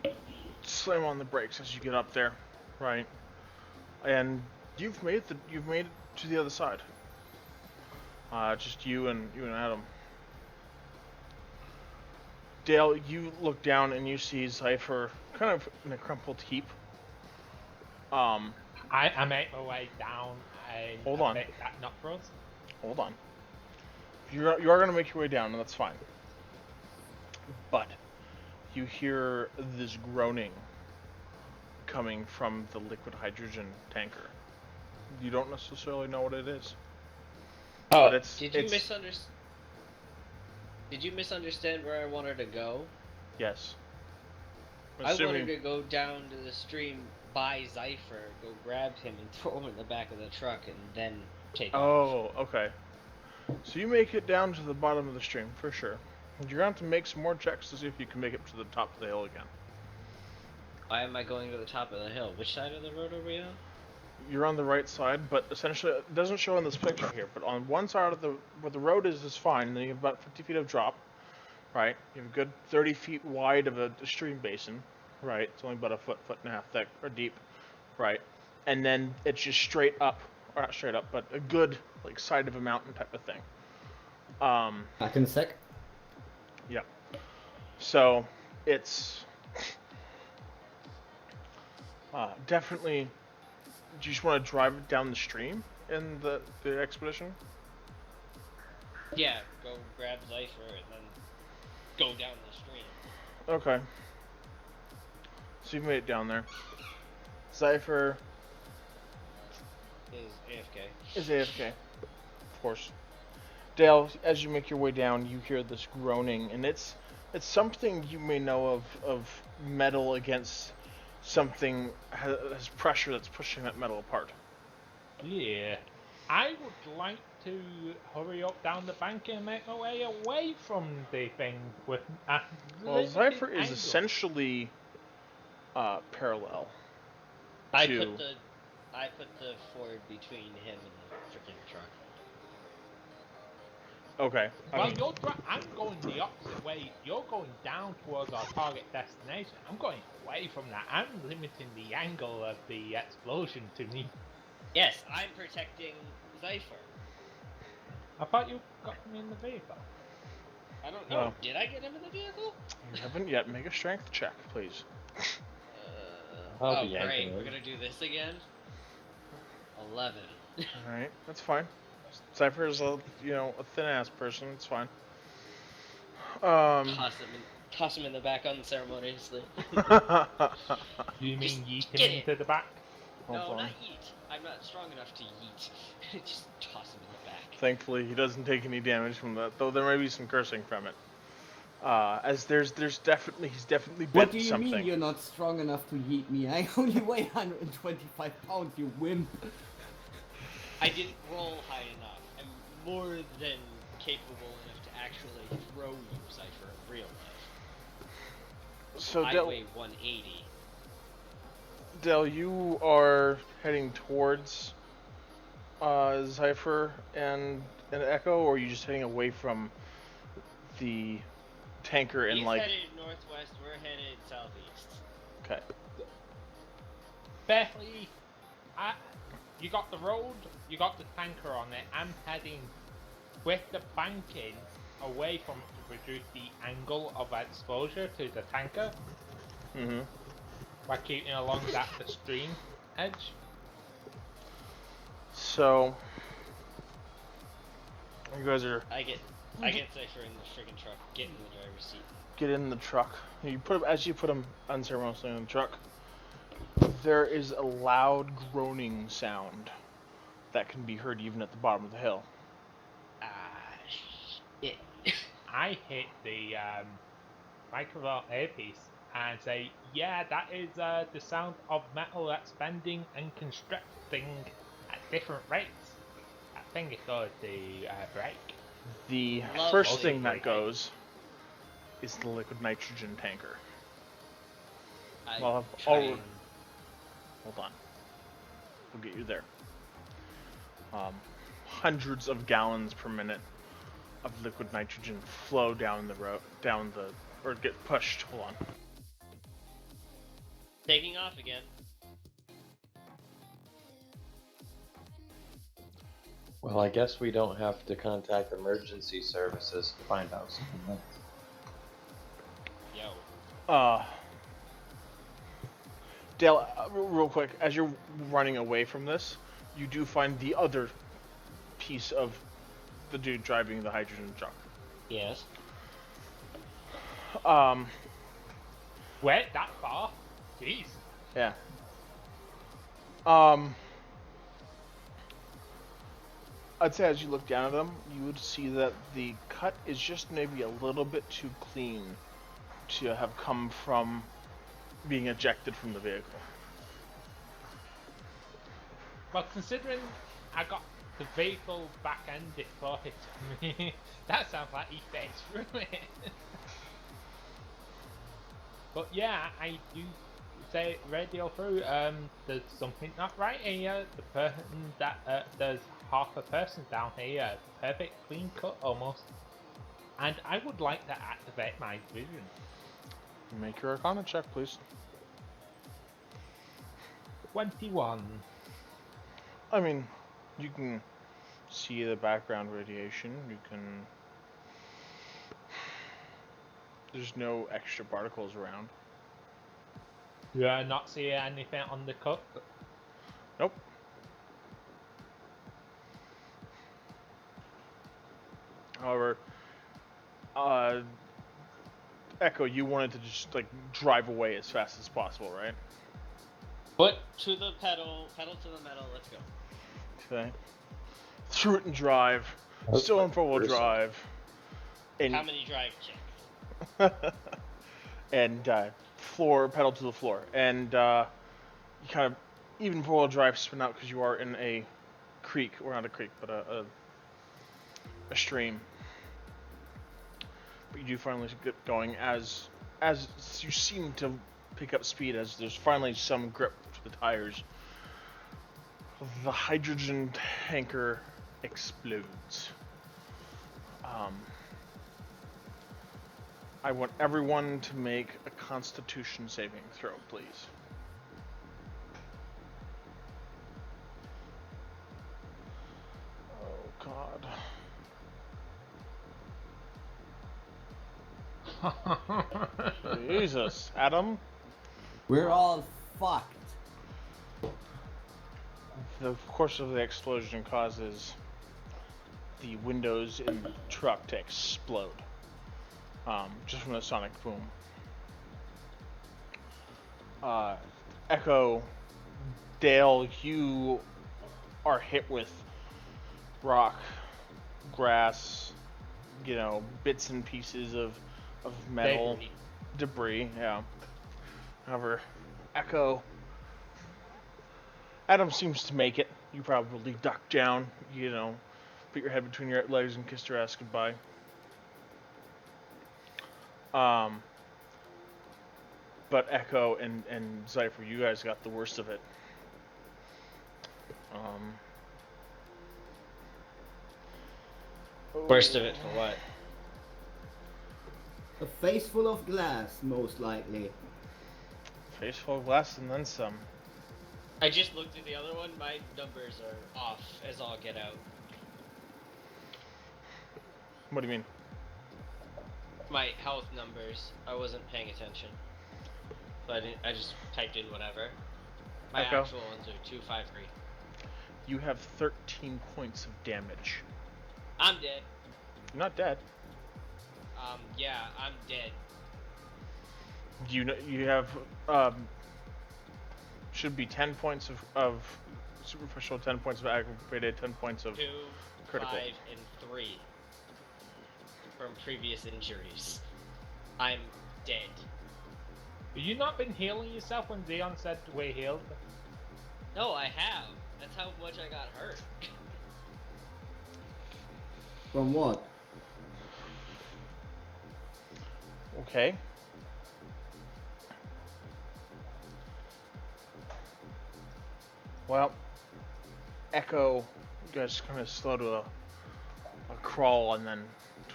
slam on the brakes as you get up there, right? And you've made it to the other side. Just you and Adam. Dale, you look down and you see Zypher kind of in a crumpled heap. I make my way down. Hold on. Not for us. Hold on. You are going to make your way down, and that's fine. But you hear this groaning coming from the liquid hydrogen tanker. You don't necessarily know what it is. Oh, but did you misunderstand where I wanted to go? Yes. I wanted to go down to the stream, buy Zypher, go grab him and throw him in the back of the truck, and then take off. Oh, okay. So you make it down to the bottom of the stream, for sure. You're going to have to make some more checks to see if you can make it to the top of the hill again. Why am I going to the top of the hill? Which side of the road are we on? You're on the right side, but essentially it doesn't show in this picture here, but on one side of where the road is fine, and then you have about 50 feet of drop, right? You have a good 30 feet wide of a stream basin, right? It's only about a foot and a half thick, or deep, right? And then it's just straight up, or not straight up, but a good, like, side of a mountain type of thing. Back in a sec. Yeah. So, it's definitely... Do you just want to drive down the stream in the expedition? Yeah, go grab Zypher and then go down the stream. Okay. So you've made it down there. Zypher is AFK. Of course. Dale, as you make your way down, you hear this groaning, and it's something you may know of metal against something has pressure that's pushing that metal apart. Yeah. I would like to hurry up down the bank and make my way away from the thing with well, Zypher is essentially parallel I to... put the Ford between him and the freaking truck. Okay. Well, I'm going the opposite way. You're going down towards our target destination. I'm going away from that. I'm limiting the angle of the explosion to me. Yes, I'm protecting Zypher. I thought you got me in the vehicle. I don't know. Did I get him in the vehicle? You haven't yet. Make a strength check, please. Oh, great. We're gonna do this again? 11. Alright, that's fine. Zypher is a thin-ass person. It's fine. Toss him in the back unceremoniously. You mean yeet him into the back? No, not yeet. I'm not strong enough to yeet. Just toss him in the back. Thankfully, he doesn't take any damage from that, though there may be some cursing from it. As he's definitely bit What do you something. mean you're not strong enough to yeet me? I only weigh 125 pounds, you wimp. I didn't roll high enough. I'm more than capable enough to actually throw you, Zypher, in real life. So I Del, weigh 180. You are heading towards Zypher and Echo, or are you just heading away from the tanker and He's like? headed northwest, we're headed southeast. Okay. Fairly, you got the road, you got the tanker on it. I'm heading with the banking away from it to reduce the angle of exposure to the tanker Mm-hmm. by keeping along that stream edge. So you guys are I get Cypher in the friggin' truck. Get in the driver's seat. get in the truck. You put him as you put him unceremoniously in the truck. There is a loud groaning sound that can be heard even at the bottom of the hill. Shit. I hit the microphone earpiece and say, yeah, that is the sound of metal expanding and constricting at different rates. I think it goes to break. The Lovely. first thing that goes is the liquid nitrogen tanker. Hold on. We'll get you there. Hundreds of gallons per minute of liquid nitrogen flow down the road, or get pushed. Hold on. Taking off again. Well, I guess we don't have to contact emergency services to find out something. Yo. Dale, real quick, as you're running away from this, you do find the other piece of the dude driving the hydrogen truck. Yes. Wait, that far? Jeez. Yeah. I'd say as you look down at them, you would see that the cut is just maybe a little bit too clean to have come from being ejected from the vehicle. Well, considering I got the vehicle back end deployed to me, that sounds like he faced through it. But yeah, I do say radio through, there's something not right here. The person that, there's half a person down here, perfect clean cut almost. And I would like to activate my vision. Make your Arcana check, please. 21. I mean, you can see the background radiation. You can. There's no extra particles around. Do I not see anything on the cut? Nope. However, Echo, you wanted to just like drive away as fast as possible, right? Foot to the pedal to the metal, let's go. Okay. Through it and drive. That's Still in like four-wheel gruesome. drive. And How many drive check? and pedal to the floor, and you kind of even four-wheel drive spin out because you are in a creek, or not a creek, but a stream. But you do finally get going as you seem to pick up speed as there's finally some grip to the tires. The hydrogen tanker explodes. I want everyone to make a Constitution saving throw, please. Oh, God. Jesus, Adam. We're all fucked. The course of the explosion causes the windows in the truck to explode. Just from the sonic boom. Echo, Dale, you are hit with rock, grass, bits and pieces of metal, debris, yeah. However, Echo, Adam seems to make it. You probably duck down, put your head between your legs and kiss your ass goodbye. But Echo and Zypher, you guys got the worst of it. Worst of it for what? A face full of glass, most likely. Face full of glass and then some. I just looked at the other one. My numbers are off as all get out. What do you mean? My health numbers. I wasn't paying attention. So I just typed in whatever. My Echo. actual ones are 253. You have 13 points of damage. I'm dead. You're not dead. Yeah, I'm dead. You have should be 10 points of superficial, 10 points of aggravated, 10 points of 2, critical. 5, and 3 from previous injuries. I'm dead. Have you not been healing yourself when Zeon said we're healed? No, I have. That's how much I got hurt. From what? Okay. Well, Echo, you guys kind of slow to a crawl and then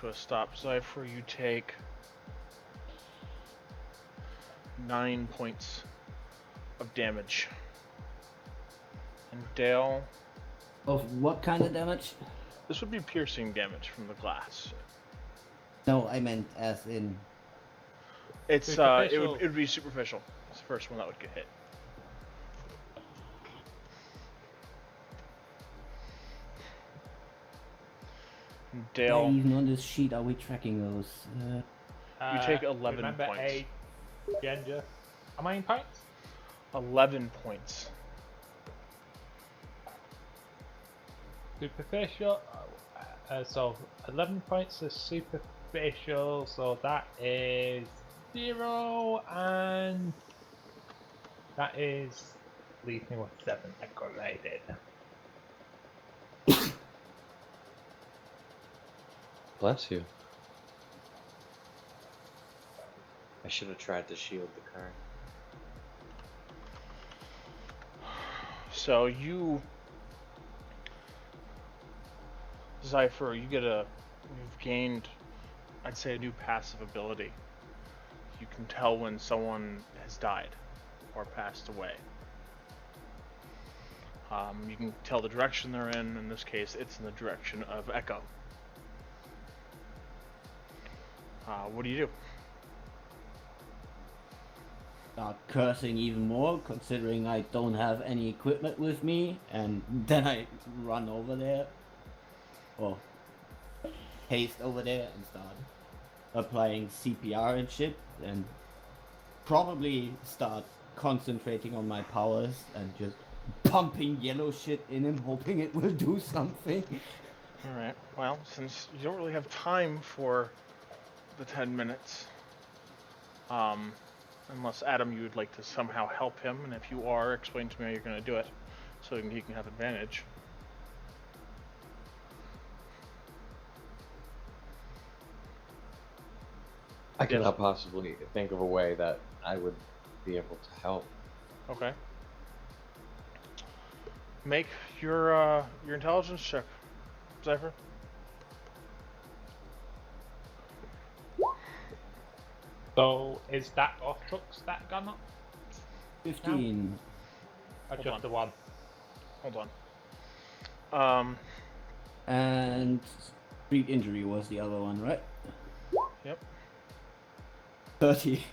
to a stop. Zypher, you take 9 points of damage. And Dale, Of what kind of damage? this would be piercing damage from the glass. No, I meant as in... It's it Superficial. would be superficial. It's the first one that would get hit. Dale, Even on this sheet, are we tracking those? you take 11 remember points. A gender. How many points? 11 points. Superficial. So 11 points of superficial. So that is 0, and that is leaves me with 7 decorated. Bless you. I should have tried to shield the car. So you, Zypher, you've gained, I'd say, a new passive ability. You can tell when someone has died or passed away. You can tell the direction they're in. In this case, it's in the direction of Echo. What do you do? Start cursing even more, considering I don't have any equipment with me, and then I run over there, or haste over there and start applying CPR and shit, and probably start concentrating on my powers and just pumping yellow shit in him, hoping it will do something. Alright, well, since you don't really have time for the 10 minutes, unless Adam, you would like to somehow help him, and if you are, explain to me how you're going to do it, so he can have advantage. I cannot possibly think of a way that I would be able to help. Okay. Make your intelligence check, Zypher. So is that off truck stat gone up? 15. Or Hold just on. the one? Hold on. And street injury was the other one, right? Yep. 30.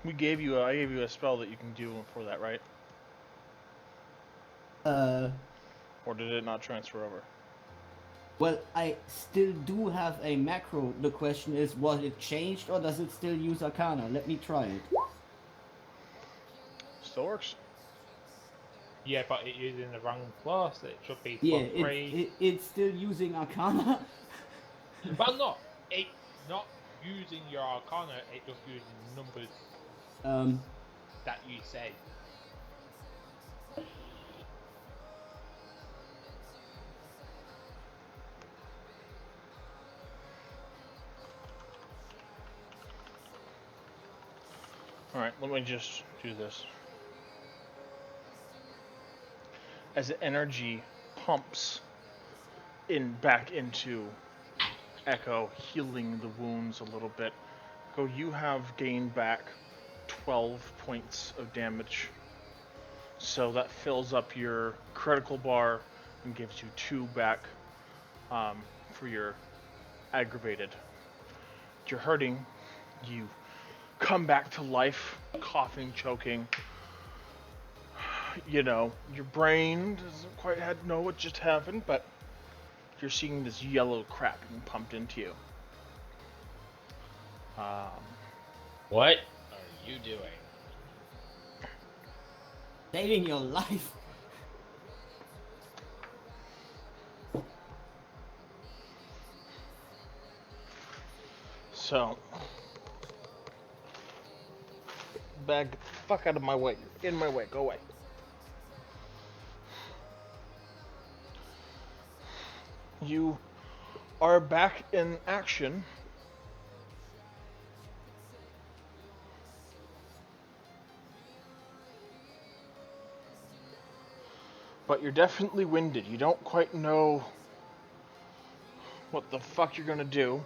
I gave you a spell that you can do for that, right? Or did it not transfer over? Well, I still do have a macro. The question is, was it changed or does it still use Arcana? Let me try it. Still works. Yeah, but it's using the wrong class. It should be Yeah, for 3. it's still using Arcana. Well, no, it's not using your Arcana. It's just using numbers that you say. Alright, let me just do this. As the energy pumps back into Echo, healing the wounds a little bit. Echo, you have gained back 12 points of damage. So that fills up your critical bar and gives you 2 back for your aggravated. If you're hurting, you come back to life, coughing, choking. You know, your brain doesn't quite know what just happened, but you're seeing this yellow crap being pumped into you. What are you doing? Saving your life. So, bag the fuck out of my way. You're in my way. Go away. You are back in action. But you're definitely winded. You don't quite know what the fuck you're gonna do.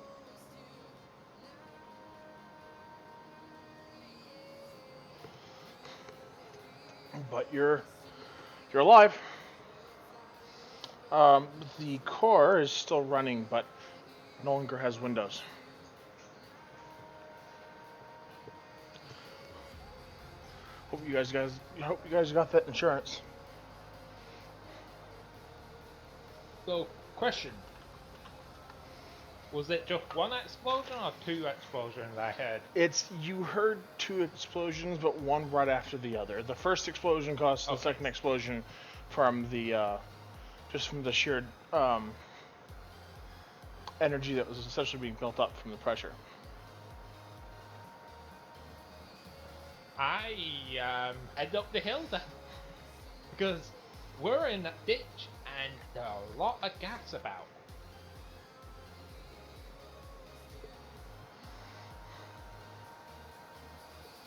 But you're alive. The core is still running, but no longer has windows. Hope you guys got that insurance. So, question. Was it just one explosion or 2 explosions I heard? You heard 2 explosions, but one right after the other. The first explosion caused the second explosion from the from the sheer energy that was essentially being built up from the pressure. I head up the hill then, because we're in that ditch and there are a lot of gas about.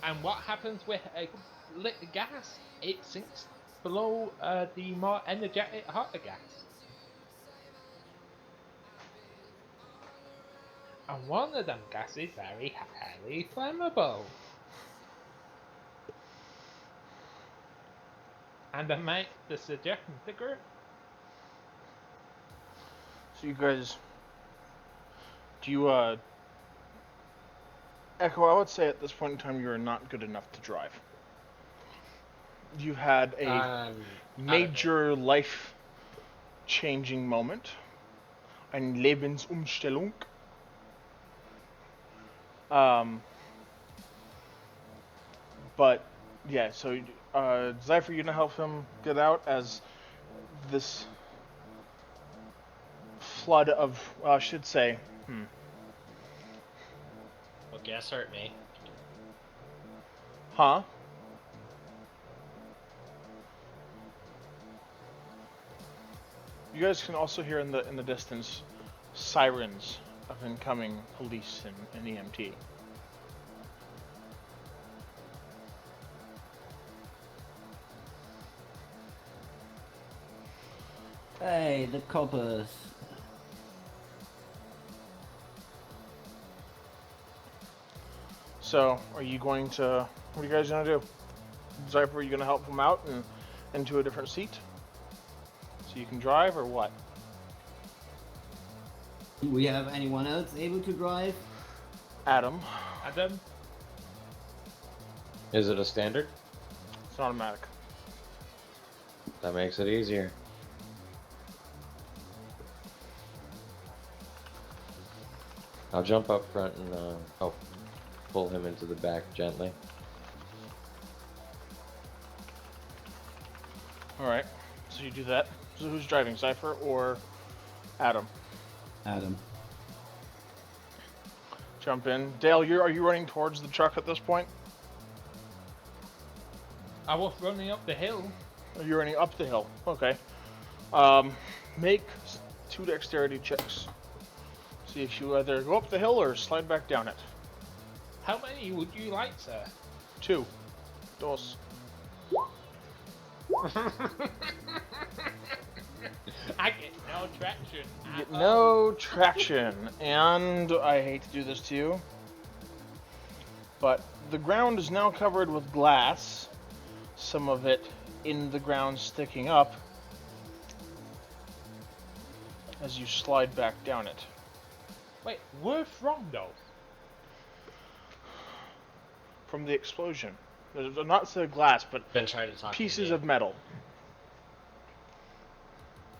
And what happens with lit gas? It sinks below the more energetic hotter gas. And one of them gases is very highly flammable. And I make the suggestion to group. So you guys, Echo, I would say at this point in time you are not good enough to drive. You had a major life-changing moment. Eine Lebensumstellung. But, yeah, so, Zypher, you gonna help him get out as this flood of, I should say, Well, gas hurt me. Huh? You guys can also hear in the distance sirens of incoming police and EMT. Hey, the coppers. So, are you going to... What are you guys going to do? Zypher, are you going to help him out and into a different seat? So you can drive, or what? Do we have anyone else able to drive? Adam. Adam? Is it a standard? It's automatic. That makes it easier. I'll jump up front and help pull him into the back gently. Alright, so you do that. So who's driving, Zypher or Adam? Adam. Jump in. Dale, are you running towards the truck at this point? I was running up the hill. You're running up the hill. Okay. Make 2 dexterity checks. See if you either go up the hill or slide back down it. How many would you like, sir? 2. Dos. I get no traction. You get no traction, and I hate to do this to you, but the ground is now covered with glass, some of it in the ground sticking up as you slide back down it. Wait, where from though? From the explosion. There's not so glass, but Been trying to talk pieces to me. of metal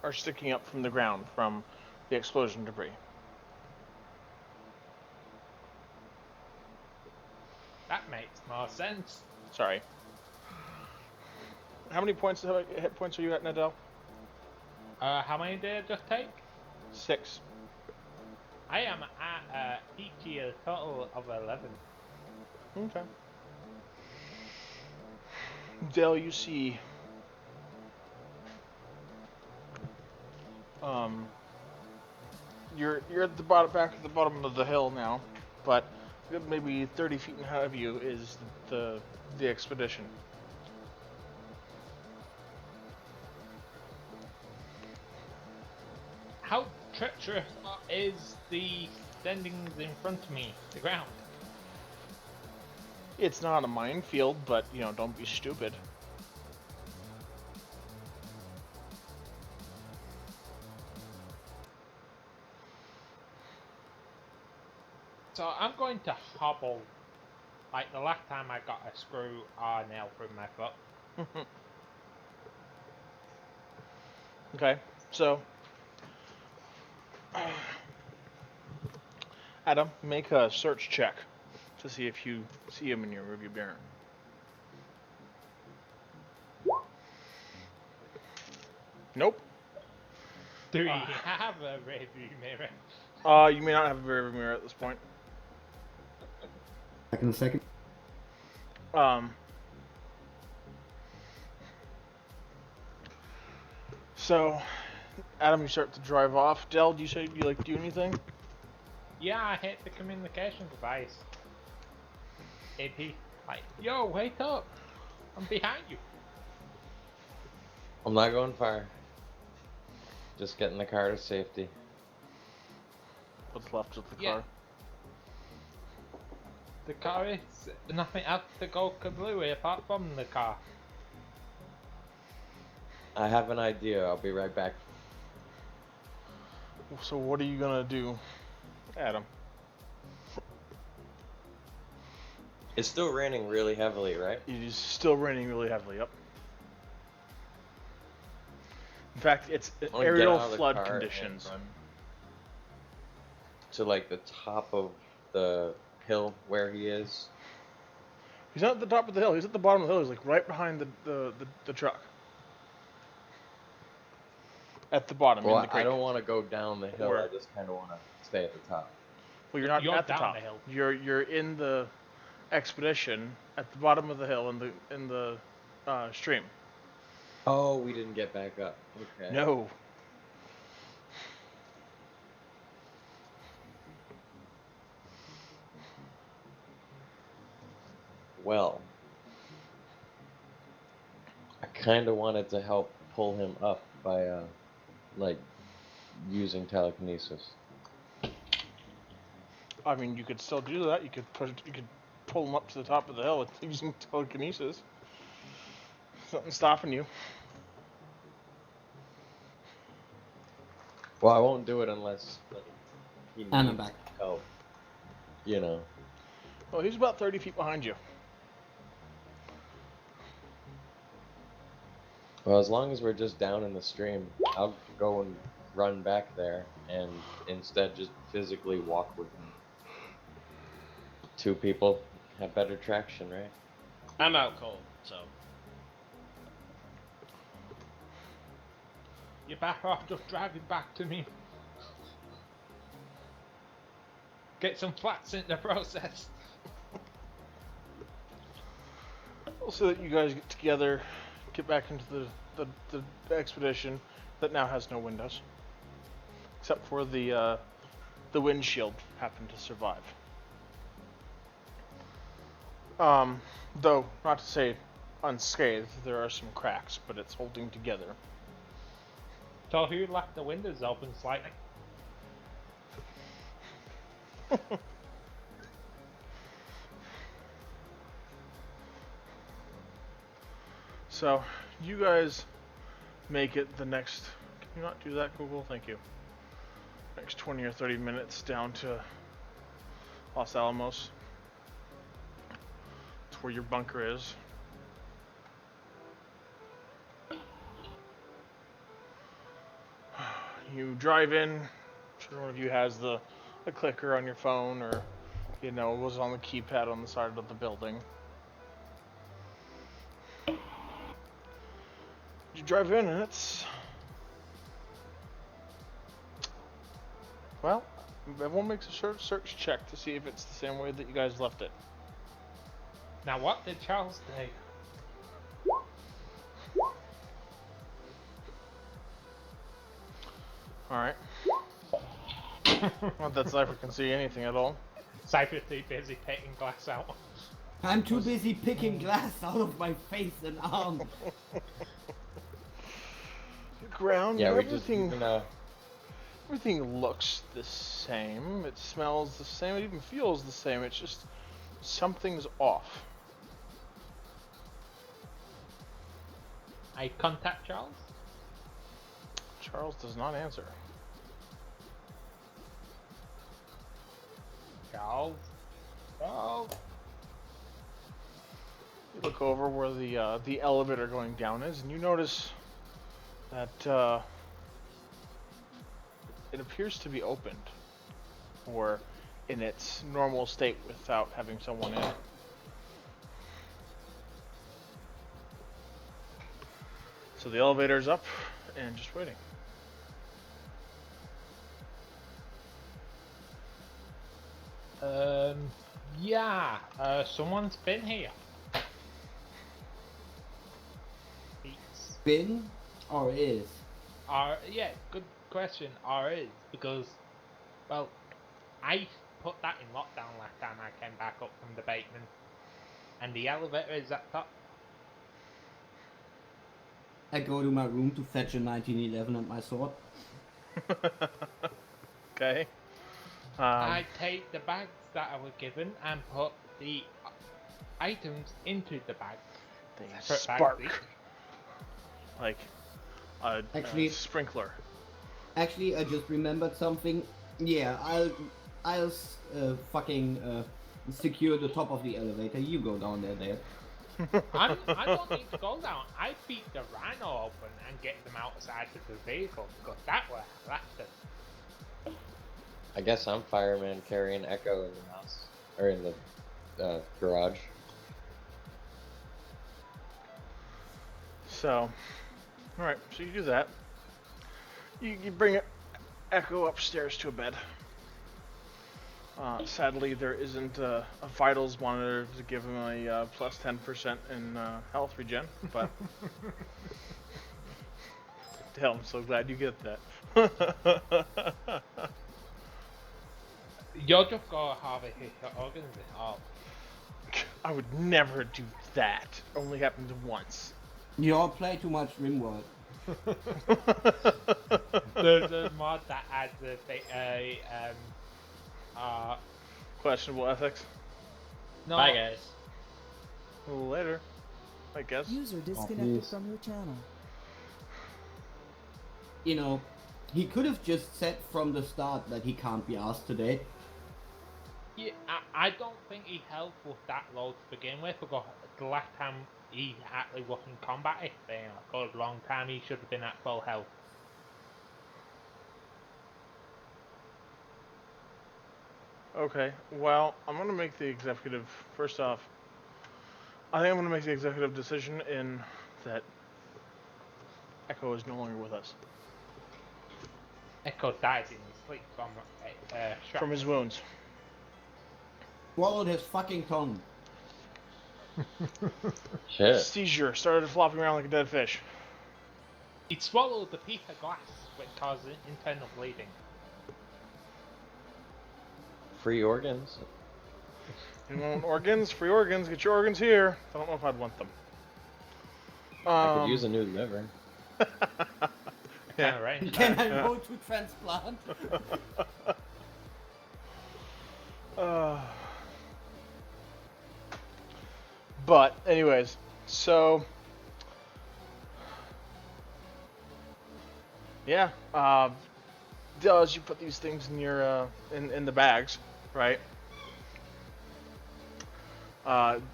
are sticking up from the ground from the explosion debris. That makes more sense. Sorry. How many hit points are you at, Nadal? How many did I just take? 6. I am at each a total of 11. Okay. Dale, you see you're at the back at the bottom of the hill now, but maybe 30 feet ahead of you is the expedition. How treacherous is the standings in front of me, the ground? It's not a minefield, but don't be stupid. So I'm going to hobble, like the last time I got a screw or nail through my foot. Okay, so Adam, make a search check to see if you see him in your rearview mirror. Nope. Do we have a rearview mirror? You may not have a rearview mirror at this point. Back in a second. So, Adam, you start to drive off. Del, do you say you do anything? Yeah, I hit the communication device. It'd be like, yo, wake up! I'm behind you. I'm not going far. Just getting the car to safety. What's left of the Yeah. car? The car is nothing else to go kablooey apart from the car. I have an idea. I'll be right back. So what are you gonna do, Adam? It's still raining really heavily, right? It is still raining really heavily. Yep. In fact, it's I wanna get aerial out of the flood car and conditions. run to the top of the hill where he is. He's not at the top of the hill. He's at the bottom of the hill. He's right behind the truck. At the bottom. Well, in the creek. I don't want to go down the hill. Where? I just kind of want to stay at the top. Well, you're not You're at the down top. the hill. You're in the expedition at the bottom of the hill in the stream. Oh, we didn't get back up. Okay. No. Well, I kind of wanted to help pull him up by, using telekinesis. I mean, you could still do that. You could pull him up to the top of the hill using telekinesis. Nothing stopping you. Well, I won't do it unless he And I'm needs back. help. Well, he's about 30 feet behind you. Well, as long as we're just down in the stream, I'll go and run back there and instead just physically walk with him. 2 people have better traction, right? I'm out cold, so. You're better off just driving back to me. Get some flats in the process. So that you guys get together, get back into the expedition that now has no windows, except for the windshield happened to survive. Though, not to say unscathed, there are some cracks, but it's holding together. So who left the windows open slightly? So, you guys make it the next... Can you not do that, Google? Thank you. Next 20 or 30 minutes down to Los Alamos. It's where your bunker is. You drive in. I'm sure one of you has the clicker on your phone, or it was on the keypad on the side of the building. You drive in and it's... Well, everyone makes a search check to see if it's the same way that you guys left it. Now what did Charles do? Alright. Not that Cypher can see anything at all. Cypher's too busy picking glass out. I'm too busy picking glass out of my face and arm. The ground, Yeah, we everything... just Everything looks the same, it smells the same, it even feels the same, it's just something's off. I contact Charles. Charles does not answer. Charles. Charles. You look over where the elevator going down is, and you notice that it appears to be opened, or in its normal state without having someone in it. So the elevator's up and just waiting. Yeah, someone's been here. It's... Been or is? Yeah, good question. Or is, because, well, I put that in lockdown last time I came back up from the basement, and the elevator is at top. I go to my room to fetch a 1911 and my sword. Okay. I take the bags that I was given and put the items into the bags. They Separate spark. bags each. Like a sprinkler. Actually, I just remembered something. Yeah, I'll fucking secure the top of the elevator. You go down there. I don't need to go down. I beat the rhino open and get them outside of the vehicle, because that way I left them. I guess I'm fireman carrying Echo in the house, or in the garage. So, alright, so you do that. You bring Echo upstairs to a bed. Sadly, there isn't a vitals monitor to give him a plus 10% in health regen, but... Hell, I'm so glad you get that. You're just gonna have a hit your organs up. I would never do that. Only happened once. You all play too much RimWorld. There's a mod that adds Questionable ethics. no. Bye, guys. A little later, I guess. User disconnected please. from your channel. You know, he could have just said from the start that he can't be asked today. Yeah, I don't think he held with that low to begin with, because the last time he actually was in combat, it's been a good long time, he should have been at full health. Okay, well, I'm going to make the executive, first off, I think I'm going to make the executive decision in that Echo is no longer with us. Echo died in his sleep from shock. From his wounds. Swallowed his fucking tongue. Shit. Seizure, started flopping around like a dead fish. He swallowed the piece of glass, which caused internal bleeding. Free organs. You want organs? Free organs. Get your organs here. I don't know if I'd want them. I could use a new liver. Yeah. Right. Can I go to transplant? But anyways, so yeah, does you put these things in your in the bags, right?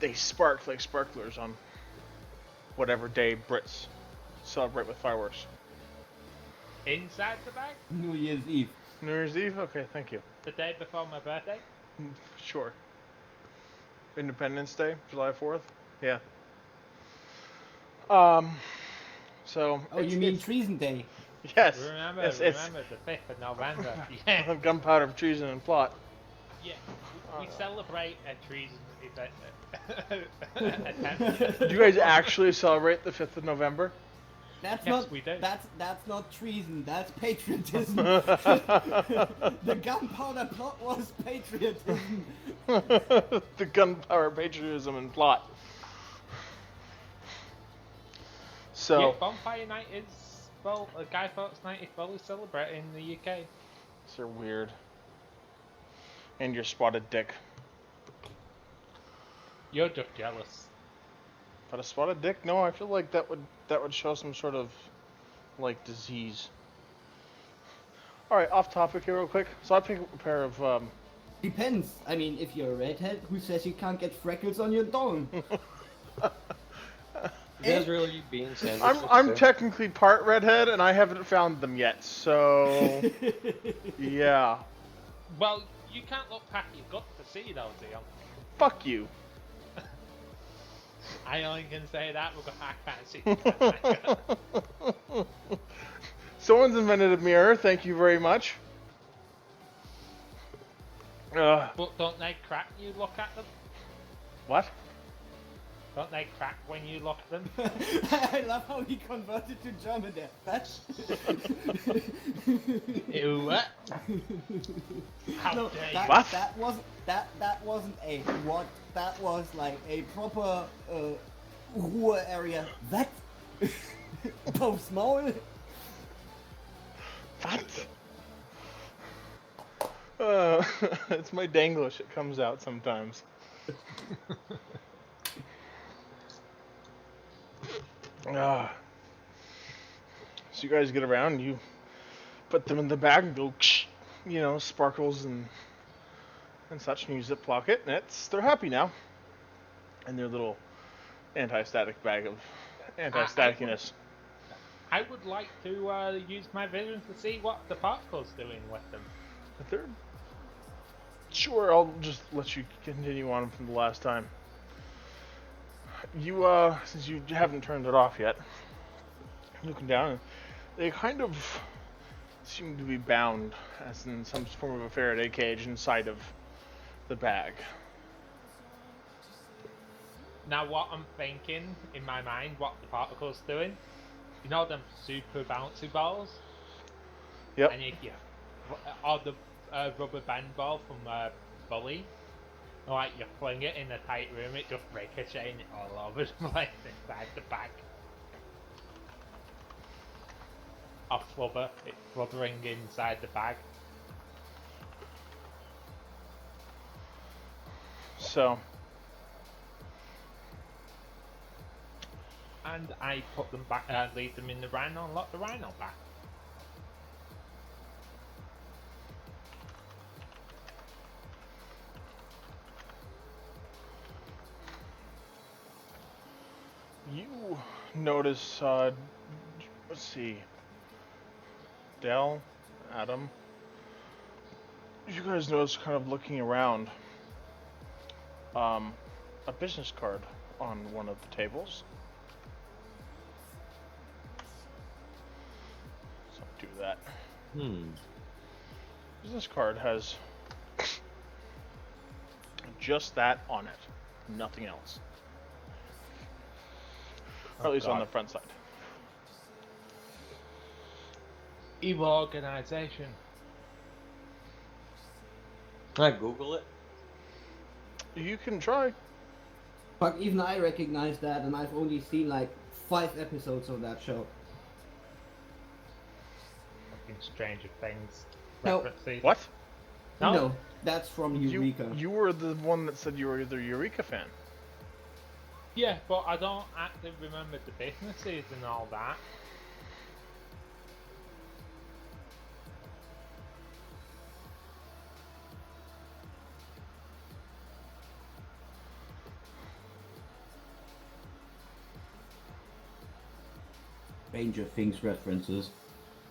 They spark like sparklers on whatever day Brits celebrate with fireworks. Inside the bag? New Year's Eve. New Year's Eve? Okay, thank you. The day before my birthday? Sure. Independence Day, July 4th? Yeah. So... Oh, you mean Treason Day? Yes. Remember, it's remember the 5th of November. Yeah. Gunpowder, treason, and plot. Yeah. We celebrate a treason attempt. Do you guys actually celebrate the 5th of November? That's Yes, not. we do. That's not treason. That's patriotism. The gunpowder plot was patriotism. The gunpowder, patriotism, and plot. So... Yeah, Bonfire Night is... Well, Guy Fawkes Night is fully celebrated in the UK. They're weird. And your spotted dick. You're just jealous. But a spotted dick? No, I feel like that would show some sort of like disease. All right, off topic here real quick. So I picked up a pair of. Depends. I mean, if you're a redhead, who says you can't get freckles on your dong? You guys really being sandwiched? I'm technically part redhead, and I haven't found them yet. So yeah. Well, you can't look past your gut to see those, Dion. Fuck you. I only can say that because I can't see. Someone's invented a mirror. Thank you very much. But don't they crack when you look at them? What? Don't they crack when you look at them? I love how he converted to German there. That's... Ew, what? How No, dare that, you? What? that wasn't a what. That was like a proper Ruhr area. That Aufs Maul. What? It's my Danglish. It comes out sometimes. So you guys get around, you put them in the bag and go, you know, sparkles and such, and you ziplock it, and they're happy now. And their little anti-static bag of anti-staticness. I would like to use my vision to see what the particle's doing with them. But they're... Sure, I'll just let you continue on from the last time. You, since you haven't turned it off yet, looking down, and they kind of seem to be bound, as in some form of a Faraday cage inside of the bag. Now what I'm thinking, in my mind, what the particle's doing, you know them super bouncy balls? Yep. And or the rubber band ball from Bully, like you fling it in a tight room, it just ricocheting all over the place inside the bag. Or flubber, it's flubbering inside the bag. So... And I put them back, leave them in the rhino and lock the rhino back. You notice, let's see, Dell, Adam, you guys notice kind of looking around, a business card on one of the tables. So do that. Business card has just that on it, nothing else. Or at least on the front side. Evil organization. Can I Google it? You can try. But even I recognize that, and I've only seen like 5 episodes of that show. Fucking Stranger Things No. references. What? No? That's from Eureka. You were the one that said you were the Eureka fan. Yeah, but I don't actually remember the businesses and all that. Stranger Things references.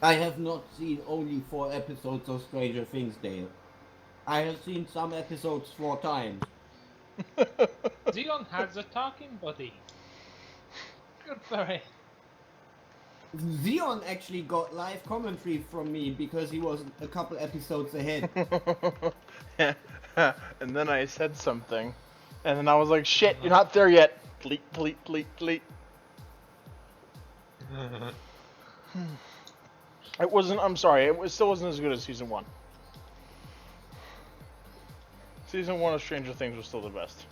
I have not seen only 4 episodes of Stranger Things, Dale. I have seen some episodes 4 times. Zeon has a talking buddy. Good for him. Zeon actually got live commentary from me because he was a couple episodes ahead. And then I said something, and then I was like, "Shit, you're not there yet." Bleep, bleep, bleep, bleep. It wasn't. I'm sorry. It still wasn't as good as season 1. Season 1 of Stranger Things was still the best.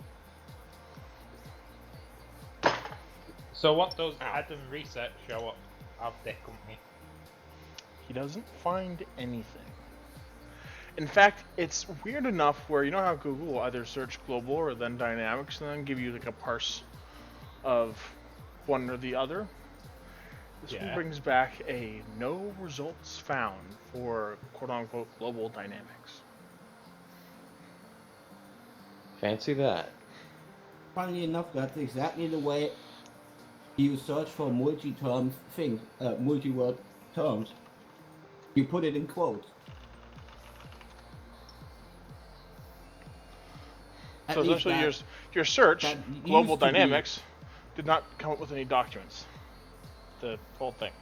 So what does Adam Research show up of their company? He doesn't find anything. In fact, it's weird enough where you know how Google will either search global or then dynamics and then give you like a parse of one or the other. This one brings back a no results found for quote-unquote global dynamics. Fancy that. Funnily enough, that's exactly the way you search for multi-word terms. You put it in quotes. So essentially your search, global dynamics, did not come up with any documents. The whole thing.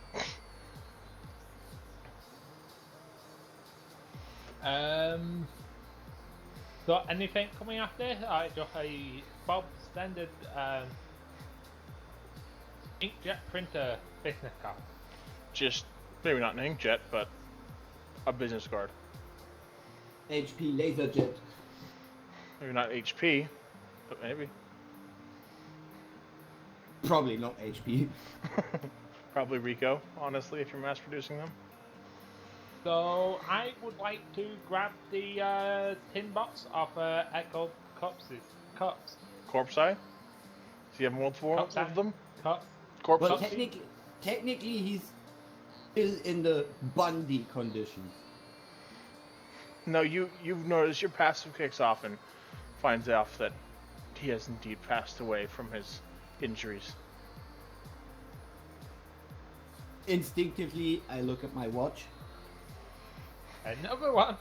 So anything coming after? Just a Bob standard inkjet printer business card. Just maybe not an inkjet, but a business card. HP LaserJet. Maybe not HP, but maybe. Probably not HP. Probably Rico, honestly, if you're mass producing them. So I would like to grab the tin box of Echo Corpses. Corpse Eye? Do you have multiple of them? Corpse Well, technically he's still in the Bundy condition. No, you've noticed your passive kicks off and finds out that he has indeed passed away from his injuries. Instinctively, I look at my watch. Another one.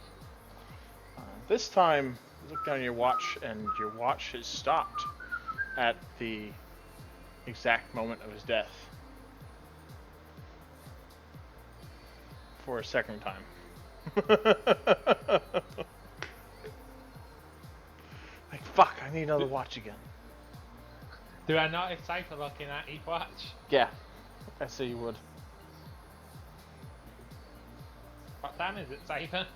This time, you look down at your watch, and your watch has stopped at the exact moment of his death. For a second time. Like, fuck, I need another watch again. Do I not excite for looking at each watch? Yeah, I say you would. What time is it, Cypher?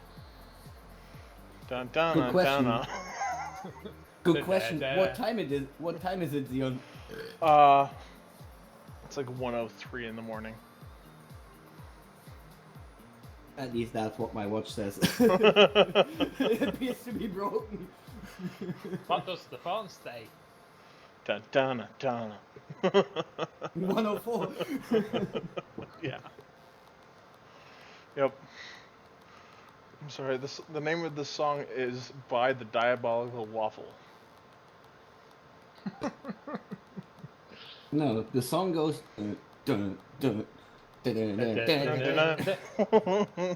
Dun dun Good question. dun. Good question. What time it is? What time is it, Zeon? It's like 1:03 in the morning. At least that's what my watch says. It appears to be broken. What does the phone say? Dun dun dun. 104. Yeah. Yep. I'm sorry. The name of this song is "By the Diabolical Waffle." No, the song goes. Dun, dun, dun, dun, dun, dun, dun.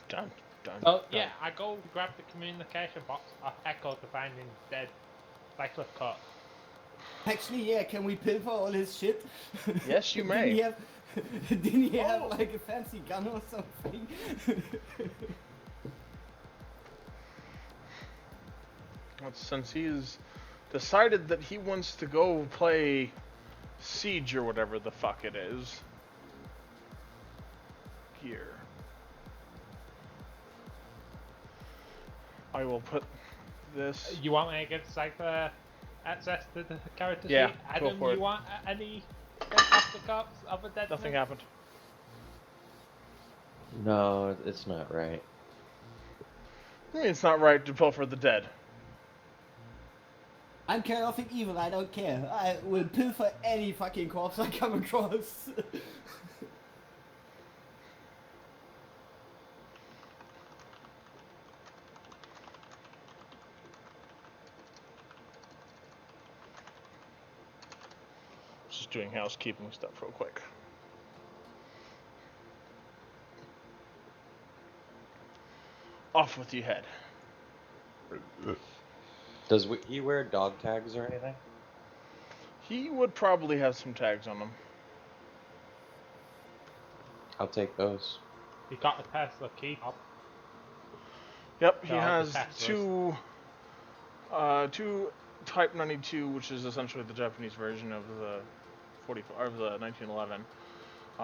Dun, dun, Oh yeah, I go grab the communication box of Echo to find him dead. Cycler cut. Actually, yeah. Can we pilfer all his shit? Yes, you may. Didn't he have like a fancy gun or something? Well, since he's decided that he wants to go play Siege or whatever the fuck it is. Here. I will put this. You want me to give Cypher access to the character Yeah, sheet? go Adam, for you it. want any fantastic ops other than Nothing happened. No, it's not right. I mean, it's not right to pilfer the dead. I'm chaotic evil, I don't care. I will pilfer any fucking corpse I come across. Just doing housekeeping stuff real quick. Off with your head. Does he wear dog tags or anything? He would probably have some tags on him. I'll take those. You got a Tesla key fob. Yep, he No, the has Teslas. two Type 92, which is essentially the Japanese version of the 1911.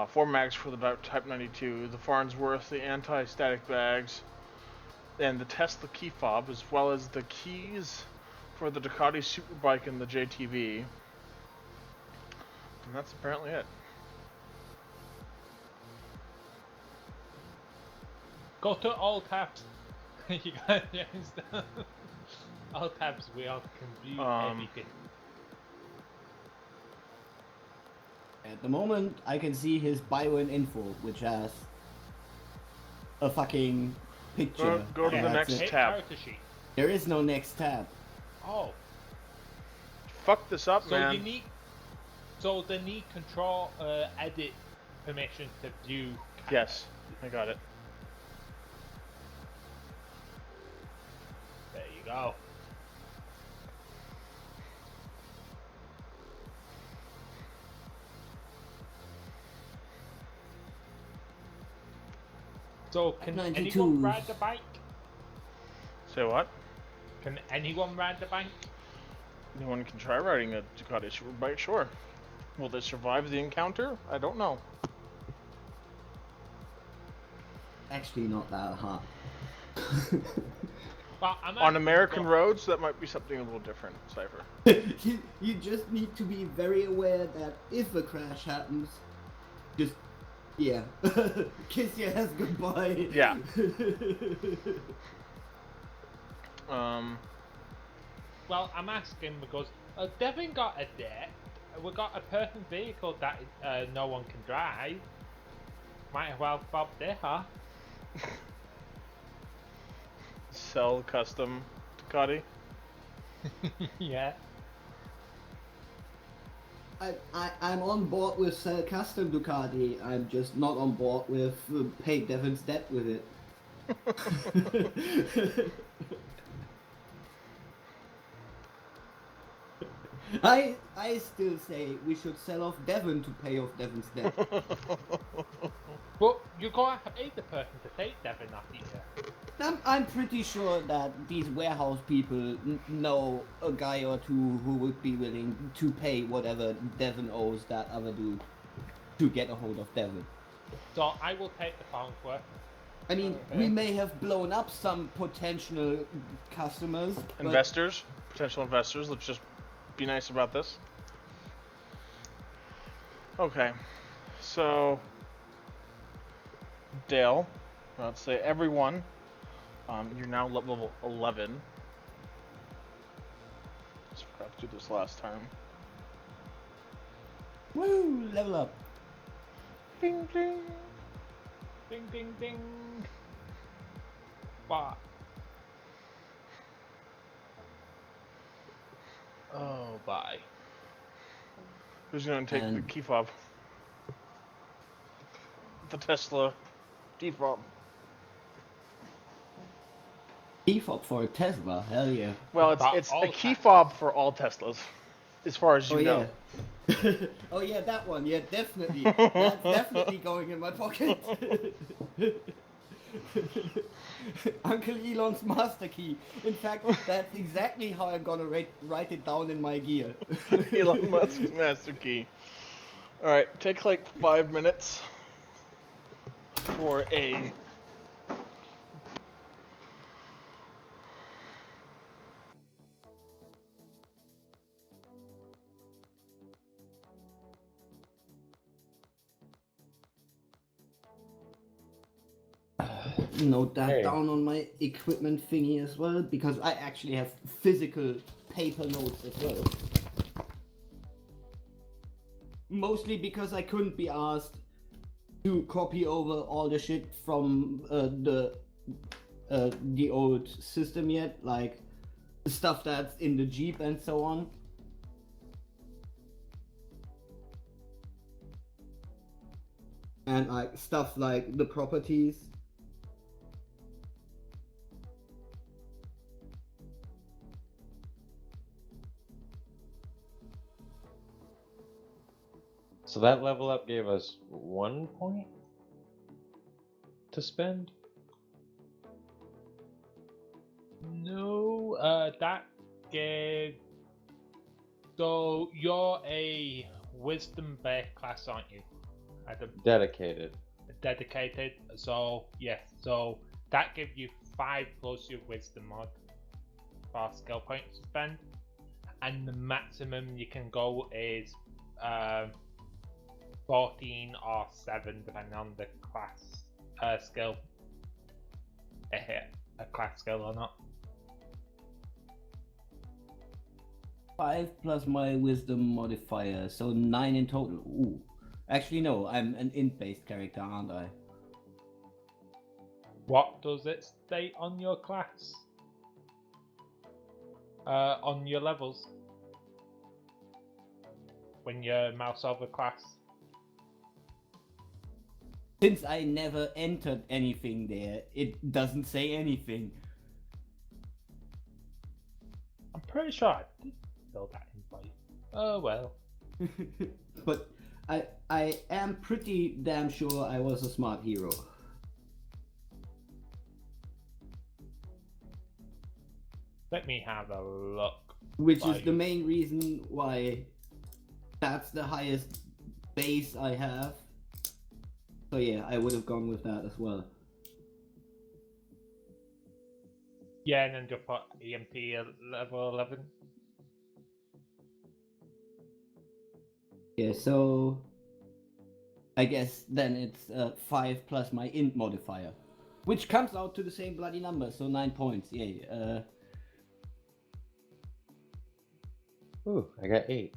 4 mags for the Type 92, the Farnsworth, the anti-static bags, and the Tesla key fob, as well as the keys for the Ducati Superbike and the JTV. And that's apparently it. Go to all tabs. You got the stuff. All tabs, we all can view everything. At the moment, I can see his bio and info, which has a fucking picture. Go to the next tab. Character sheet. There is no next tab. Oh. Fuck this up, So man. you need. So they need control edit permission to view. Yes, I got it. There you go. So can 92. anyone ride the bike? Say what? Can anyone ride the bike? Anyone can try riding a Ducati Superbike, sure. Will they survive the encounter? I don't know. Actually, not that hard. Well, I'm On American roads, that might be something a little different, Cypher. you just need to be very aware that if a crash happens, just, yeah, kiss your ass goodbye. Yeah. Well, I'm asking because Devin got a debt. We got a person vehicle that no one can drive. Might as well fob there, huh? Sell custom Ducati. Yeah. I'm on board with custom Ducati. I'm just not on board with pay Devin's debt with it. I still say we should sell off Devin to pay off Devin's debt. But you're going to pay the person to take Devin off you. I'm pretty sure that these warehouse people know a guy or two who would be willing to pay whatever Devin owes that other dude to get a hold of Devin. So I will take the Farnsworth. I mean, we may have blown up some potential customers. Investors, potential investors, let's just be nice about this. Okay, so Dale, let's say everyone, you're now level 11. Just forgot to do this last time. Woo! Level up. Ding ding. Ding ding ding. Bah. Oh, bye. Who's gonna take the And- key fob? The Tesla key fob. Key fob for a Tesla, hell yeah. Well, About it's all a key Teslas. fob for all Teslas, as far as you Oh know. yeah. Oh yeah, that one. Yeah, definitely. That's definitely going in my pocket. Uncle Elon's master key. In fact, that's exactly how I'm gonna write it down in my gear. Elon Musk's master key. Alright, take like 5 minutes for a note that Hey. down on my equipment thingy as well, because I actually have physical paper notes as well. Mostly because I couldn't be asked to copy over all the shit from the old system yet, like stuff that's in the Jeep and so on. And like stuff like the properties. So that level up gave us 1 point to spend? No, that gave. So you're a wisdom based class, aren't you? Adam? Dedicated. Dedicated. So yes, so that gives you 5 plus your wisdom mod for skill points to spend, and the maximum you can go is 14 or 7 depending on the class skill. A class skill or not. 5 plus my wisdom modifier, so 9 in total. Ooh. Actually, no, I'm an int-based character, aren't I? What does it state on your class? On your levels? When you mouse over class? Since I never entered anything there, it doesn't say anything. I'm pretty sure I did fill that in for you. Oh well. But I am pretty damn sure I was a smart hero. Let me have a look. Which is the main reason why that's the highest base I have. So yeah, I would have gone with that as well. Yeah, and then just put EMP at level 11. Yeah, so I guess then it's 5 plus my int modifier, which comes out to the same bloody number, so 9 points. Yeah. Ooh, I got 8.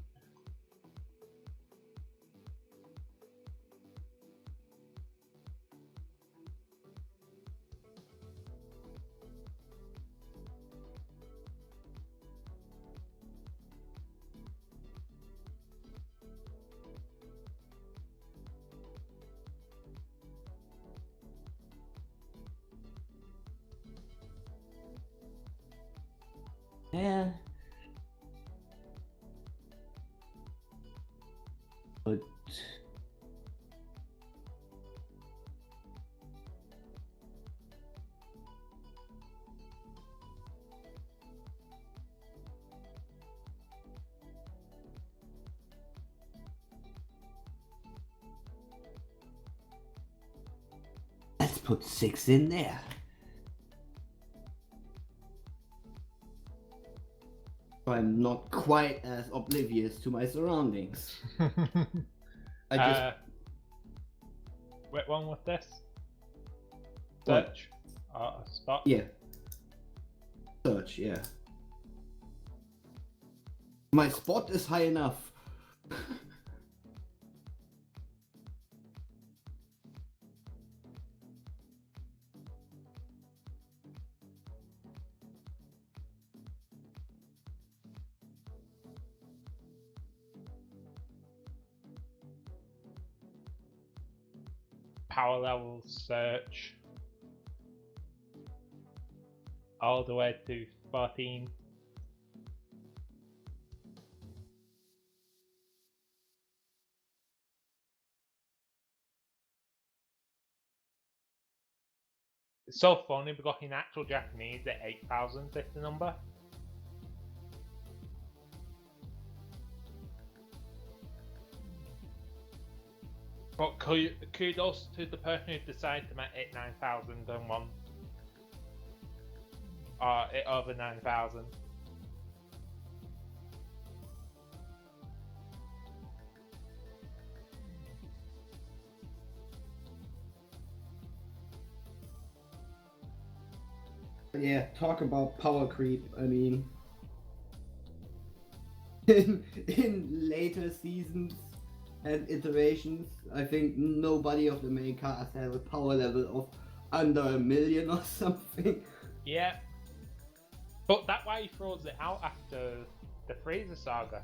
Yeah. But let's put 6 in there. I'm not quite as oblivious to my surroundings. I just Which one with this? What? Search? Spot? Yeah. Search, yeah. My spot is high enough. Power level search. All the way to 14. It's so funny because in actual Japanese, the 8,000 is the number. But kudos to the person who decided to make it 9,001. Or it over 9,000. Yeah, talk about power creep. I mean, in later seasons and iterations, I think nobody of the main cast has a power level of under 1 million or something. Yeah. But that's why he throws it out after the Fraser saga.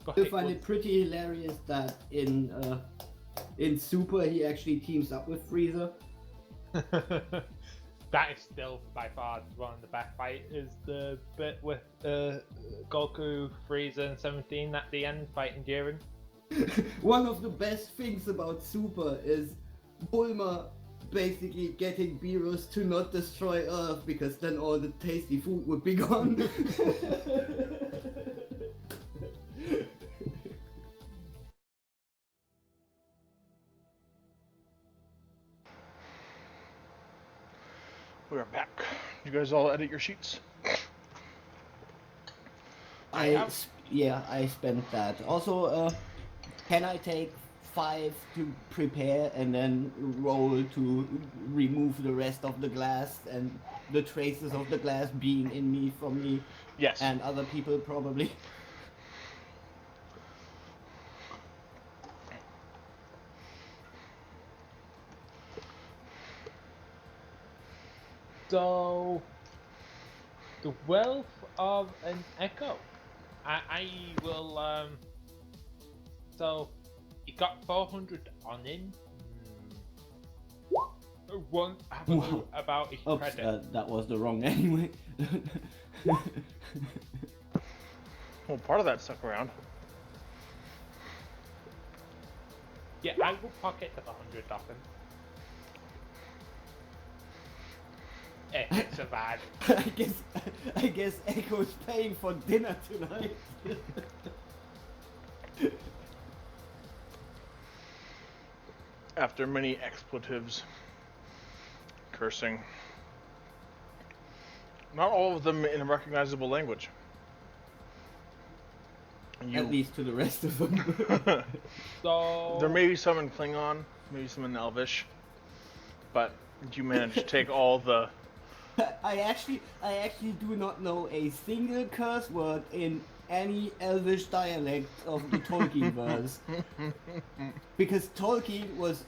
But I find it pretty hilarious that in Super he actually teams up with Freezer. That is still by far one of the best fight is the bit with Goku, Frieza, and 17 at the end fighting Jiren. One of the best things about Super is Bulma basically getting Beerus to not destroy Earth because then all the tasty food would be gone. We are back. You guys all edit your sheets? I spent that. Also, can I take 5 to prepare and then roll to remove the rest of the glass and the traces of the glass being in me from me? Yes. And other people probably. So, the wealth of an echo. I will. So, you got 400 on him. One have a look about his Oops, credit. that was the wrong anyway. Well, part of that stuck around. Yeah, I will pocket the 100 off him. It's a bad. I guess Echo's paying for dinner tonight. After many expletives, cursing, not all of them in a recognizable language. At least to the rest of them. So there may be some in Klingon, maybe some in Elvish, but you managed to take all the. I actually do not know a single curse word in any Elvish dialect of the Tolkien verse. Because Tolkien was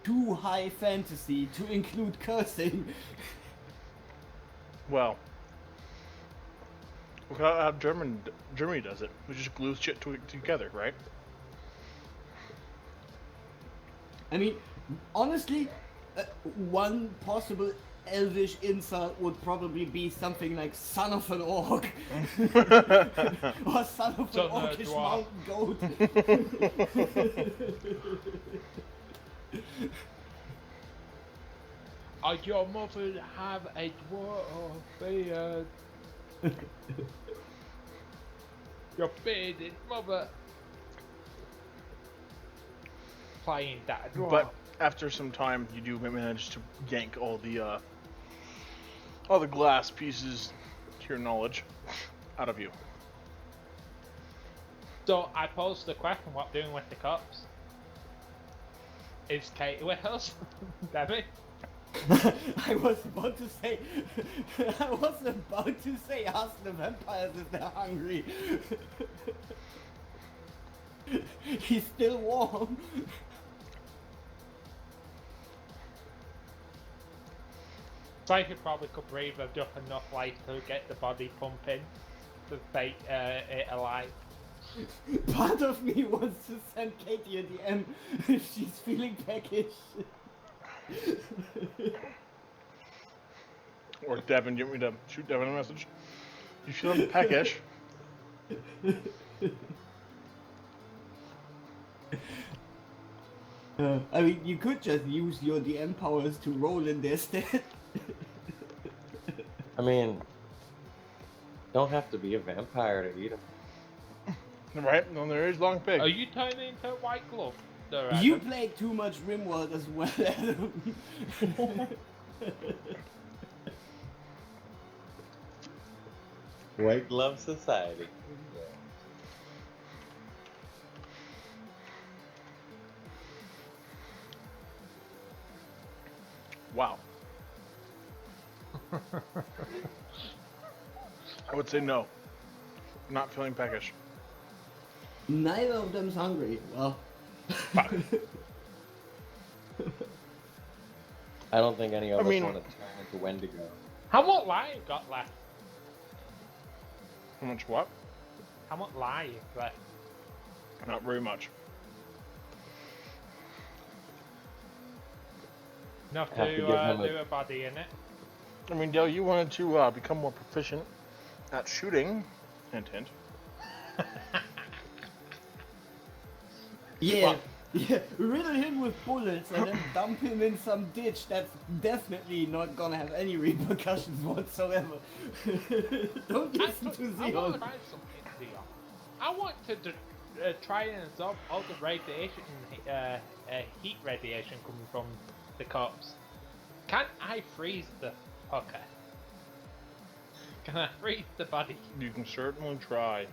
too high fantasy to include cursing. Well, look how Germany does it. We just glue shit together, right? I mean, honestly, one possible Elvish insult would probably be something like son of an orc. Or son of an orcish mountain goat. Your mother have a dwarf beard. Your bearded mother. Playing that dwarf. But after some time, you do manage to yank all the glass pieces, to your knowledge, out of you. So I posed the question: what doing with the cups? Is Kate with us? Debbie? I was about to say, ask the vampires if they're hungry. He's still warm. So I could breathe up enough light to get the body pumping to stay it alive. Part of me wants to send Katie a DM if she's feeling peckish. Or Devin, get me to shoot Devin a message. You feeling peckish? I mean, you could just use your DM powers to roll in their stead. I mean, don't have to be a vampire to eat them. Right? No, there is long pig. Are you turning into a white glove? You played too much RimWorld as well, Adam. White Glove Society. Wow. I would say no. Not feeling peckish. Neither of them's hungry. Well. Fuck. I don't think any of I mean- us want to turn into Wendigo. How much lie you got left? How much what? How much lie you left? Not very much. Enough Have to to give him do a body in it. I mean, Dale, you wanted to become more proficient at shooting. Hint, hint. Yeah, yeah, riddle him with bullets and then dump him in some ditch. That's definitely not gonna have any repercussions whatsoever. Don't listen to I want to Zeon. try something, Zeon. I want to try and absorb all the radiation, heat radiation coming from the corpse. Can I freeze the fucker? Can I freeze the body? You can certainly try.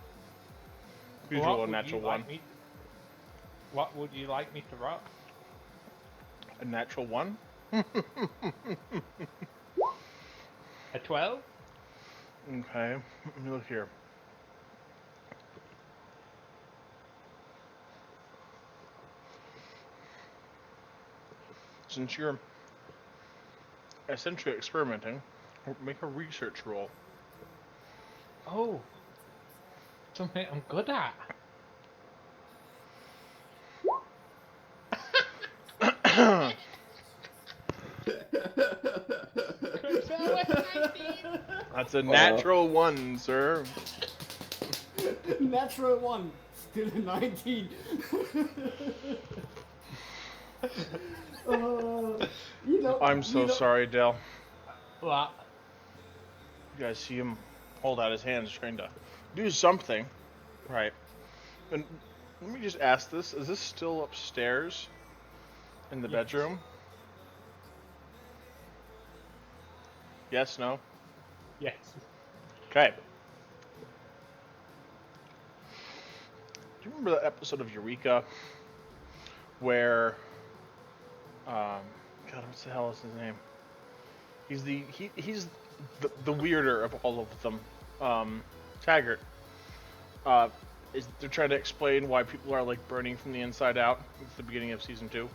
Please What roll a would natural you one. like me- What would you like me to rock? A natural one? A 12? Okay, let me look here. Since you're essentially experimenting, make a research roll. Oh, something I'm good at. That's a natural one, sir. Natural one, still a 19. You know, I'm so sorry, Dale. What? You guys see him hold out his hands trying to do something. Right. And let me just ask this. Is this still upstairs in the bedroom? Yes, no? Yes. Okay. Do you remember that episode of Eureka where God, what the hell is his name? He's the weirder of all of them. Taggart. They're trying to explain why people are like burning from the inside out. It's the beginning of season 2.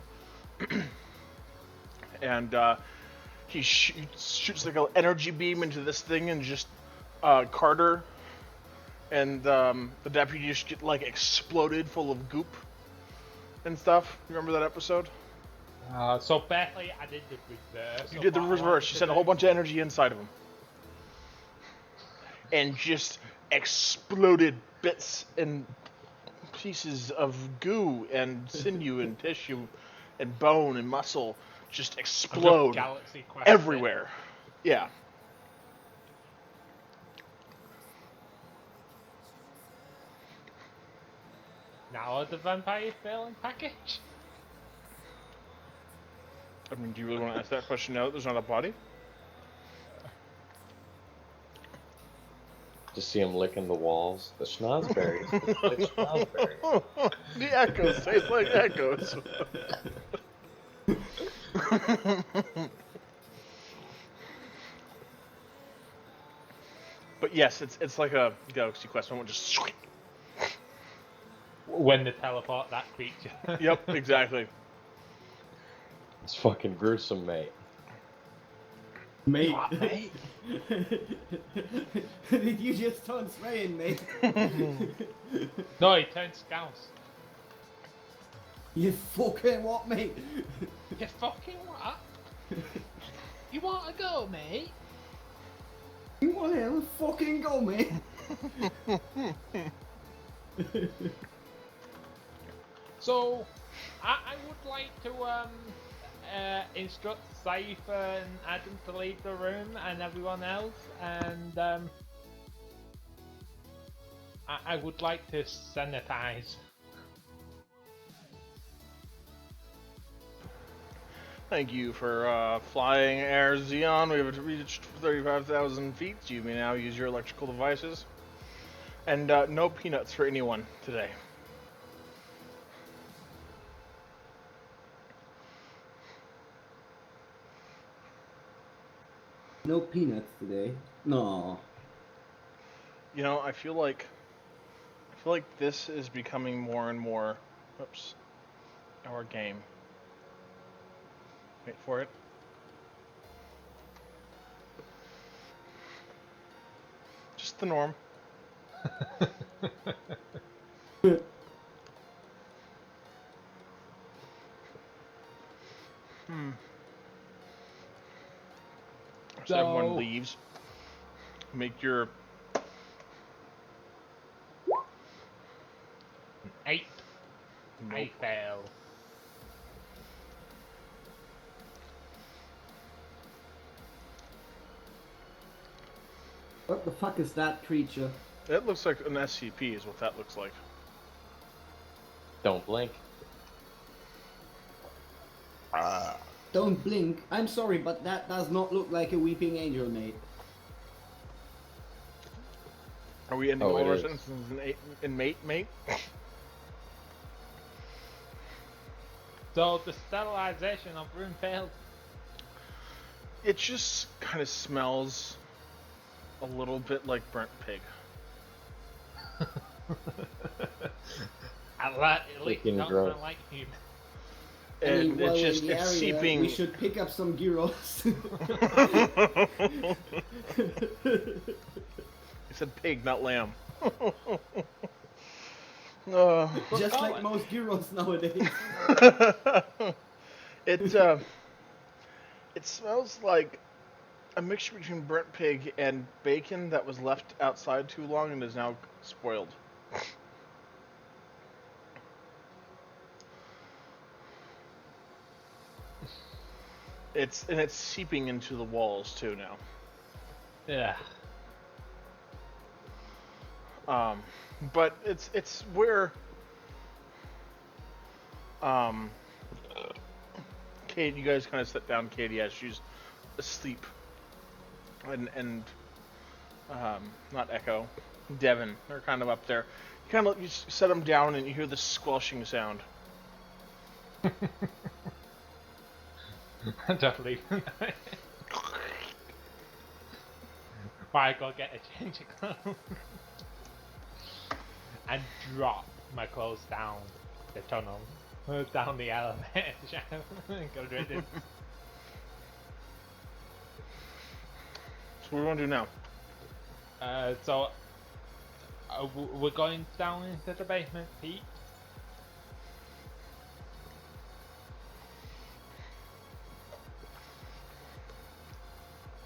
And he shoots like an energy beam into this thing, and just Carter and the deputy just get like exploded full of goop and stuff. You remember that episode? So basically, I did the reverse. You did the reverse. You sent a whole bunch of energy inside of him. And just exploded bits and pieces of goo and sinew and tissue and bone and muscle just explode Galaxy Quest everywhere. Yeah. Now are the vampires failing package? I mean, do you really want to ask that question now that there's not a body? Just see him licking the walls. The schnozberries. The schnozberries. The echoes taste like echoes. But yes, it's like a Galaxy Quest. I won't just. When they teleport that creature. Yep, exactly. It's fucking gruesome, mate. Mate. What, mate? Did you just turn Swain, mate? No, he turned scouse. You fucking what, mate? You fucking what? You want to go, mate? You want to have a fucking go, mate? So, I would like to instruct Cypher and Adam to leave the room, and everyone else, and I would like to sanitize. Thank you for flying Air Xeon. We have reached 35,000 feet. You may now use your electrical devices. And no peanuts for anyone today. No peanuts today. No. You know, I feel like this is becoming more and more, oops, our game. Wait for it. Just the norm. So everyone leaves. Make your 8. Nope. I fail. What the fuck is that creature? It looks like an SCP is what that looks like. Don't blink. Don't blink. I'm sorry, but that does not look like a weeping angel, mate. Are we ending Oh, all it our is. sentences in mate? So the sterilization of room failed. It just kind of smells a little bit like burnt pig. At least Freaking don't gross. smell like human. And while it's we're just in the it's area, seeping. we should pick up some gyros. I said pig, not lamb. Just like most gyros nowadays. It smells like a mixture between burnt pig and bacon that was left outside too long and is now spoiled. It's seeping into the walls too now. Yeah. But it's where Kate, you guys kind of sit down Katie as she's asleep, and not Echo, Devin, they're kind of up there. You set them down and you hear this squelching sound. Definitely. I go get a change of clothes and drop my clothes down the tunnel, down the elevator shaft, and go straight in. So what do we want to do now? We're going down into the basement, Pete.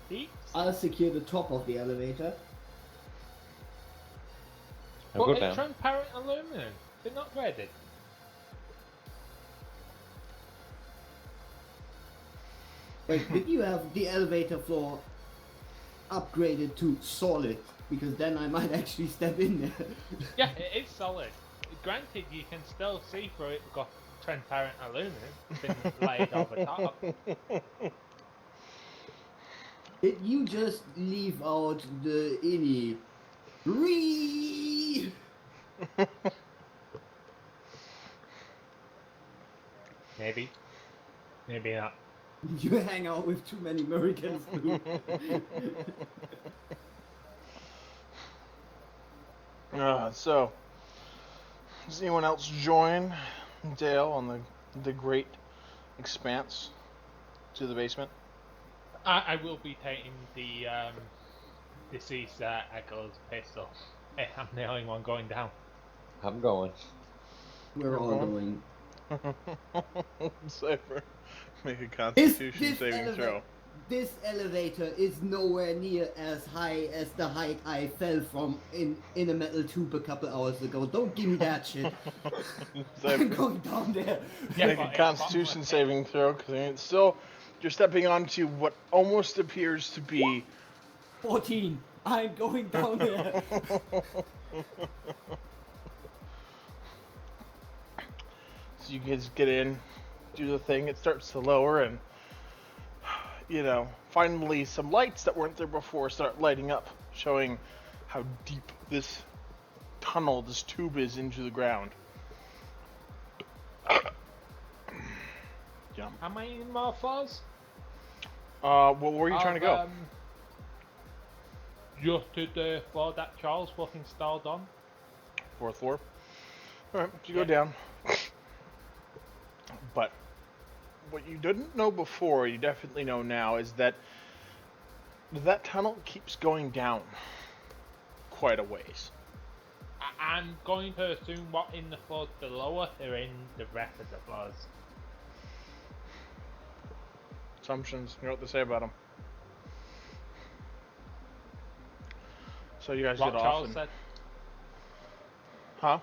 Pete? I'll secure the top of the elevator. I'll go But it's down. transparent aluminum. They're not ready. Wait, did you have the elevator floor upgraded to solid? Because then I might actually step in there. Yeah, it is solid. Granted, you can still see through it. Got transparent aluminum been laid over top. Did you just leave out the any? Maybe. Maybe not. You hang out with too many Americans. So, does anyone else join Dale on the great expanse to the basement? I will be taking the deceased Echo's pistol. Hey, I'm the only one going down. I'm going. We're all going. Cypher, make a Constitution saving throw. This elevator is nowhere near as high as the height I fell from in a metal tube a couple hours ago. Don't give me that shit. I'm going down there. Make a Constitution saving throw, because it's still, you're stepping onto what almost appears to be 14. I'm going down there. So you guys get in, do the thing, it starts to lower, and you know, finally some lights that weren't there before start lighting up, showing how deep this tunnel, this tube is into the ground. Yeah. How many more floors? Well, where are you trying to go? Just to the floor that Charles fucking stalled on. 4th floor. Alright, so you go down. But what you didn't know before, you definitely know now, is that that tunnel keeps going down quite a ways. I'm going to assume what in the floors below us are in the rest of the floors. Assumptions, you know what they say about them. So you guys What get off Charles and... said. Huh?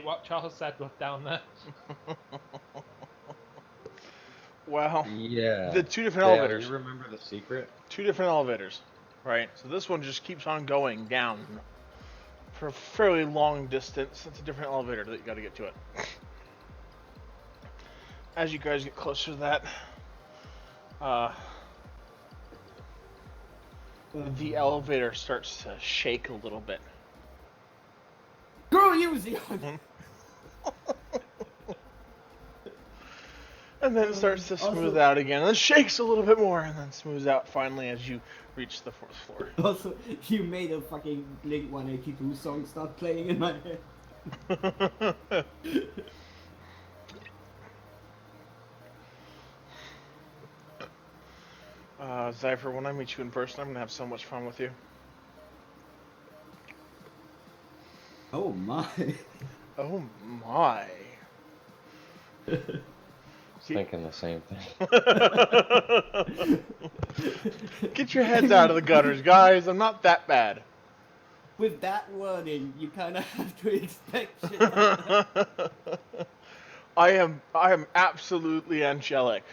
What Charles said was down there. Well, Yeah. the 2 different JR, elevators. you remember the secret? 2 different elevators, right? So this one just keeps on going down for a fairly long distance. It's a different elevator that you got to get to it. As you guys get closer to that, the elevator starts to shake a little bit. Screw you, Xeon! And then it starts to smooth out again, and then shakes a little bit more, and then smooths out finally as you reach the 4th floor. Also, you made a fucking Blink 182 song start playing in my head. Zypher, when I meet you in person, I'm gonna have so much fun with you. Oh my. Oh my. Thinking the same thing. Get your heads out of the gutters, guys. I'm not that bad. With that wording, you kind of have to expect shit like that. I am absolutely angelic.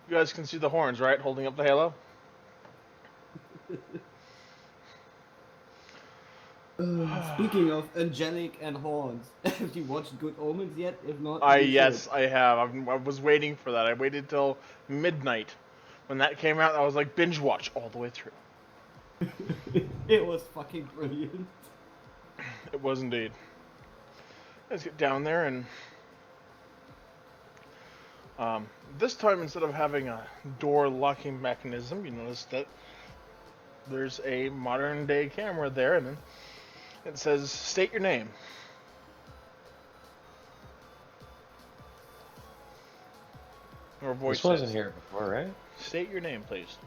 You guys can see the horns, right? Holding up the halo. Speaking of angelic and horns, have you watched Good Omens yet? If not, Yes, I have. I was waiting for that. I waited till midnight. When that came out, I was like, binge watch all the way through. It was fucking brilliant. It was indeed. Let's get down there and... this time, instead of having a door locking mechanism, you notice that there's a modern day camera there, and then it says, state your name. Or voice This wasn't says, here before, right? state your name, please.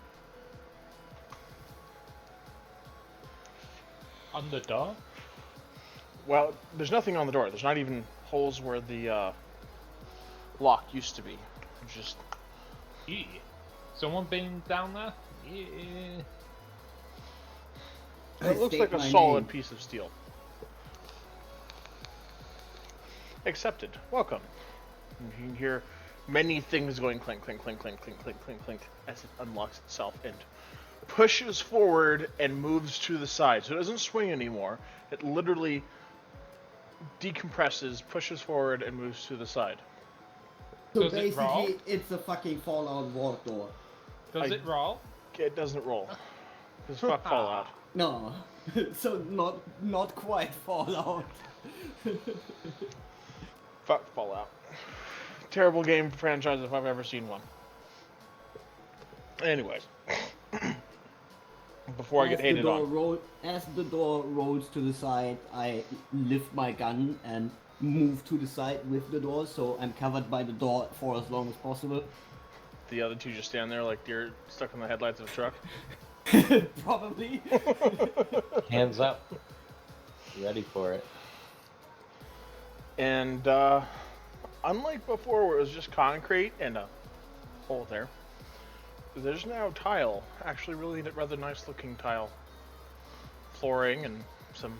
On the door? Well, there's nothing on the door. There's not even holes where the lock used to be. Just... Yeah. Someone been down there? Yeah. It looks like a solid piece of steel. Accepted. Welcome. And you can hear many things going clink, clink, clink, clink, clink, clink, clink, clink as it unlocks itself and pushes forward and moves to the side. So it doesn't swing anymore. It literally decompresses, pushes forward, and moves to the side. So Does it roll? basically, it's a fucking Fallout War door. Does it roll? It doesn't roll. Because fuck Fallout. No, so not quite Fallout. Fuck Fallout. Terrible game franchise if I've ever seen one. Anyways. Before I get hated on. As the door rolls to the side, I lift my gun and move to the side with the door, so I'm covered by the door for as long as possible. The other two just stand there like deer stuck in the headlights of a truck. Probably. Hands up. Ready for it. And unlike before where it was just concrete and a hole there, there's now tile. Actually really rather nice looking tile. Flooring and some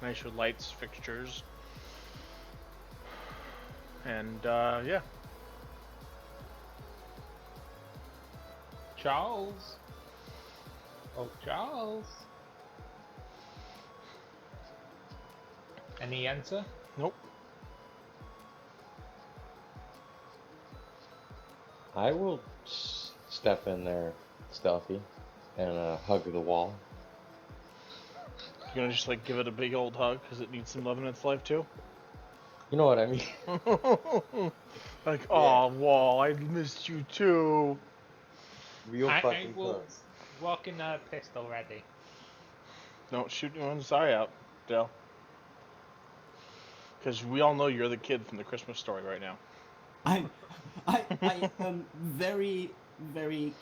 nicer lights, fixtures. And yeah. Charles? Oh, Charles? Any answer? Nope. I will step in there stealthy and hug the wall. You're gonna just like give it a big old hug because it needs some love in its life too? You know what I mean? Like, oh, wall, I missed you too. Real I fucking will close. walk in a pistol ready. Don't shoot anyone's eye out, Dale. Because we all know you're the kid from the Christmas Story right now. I am very, very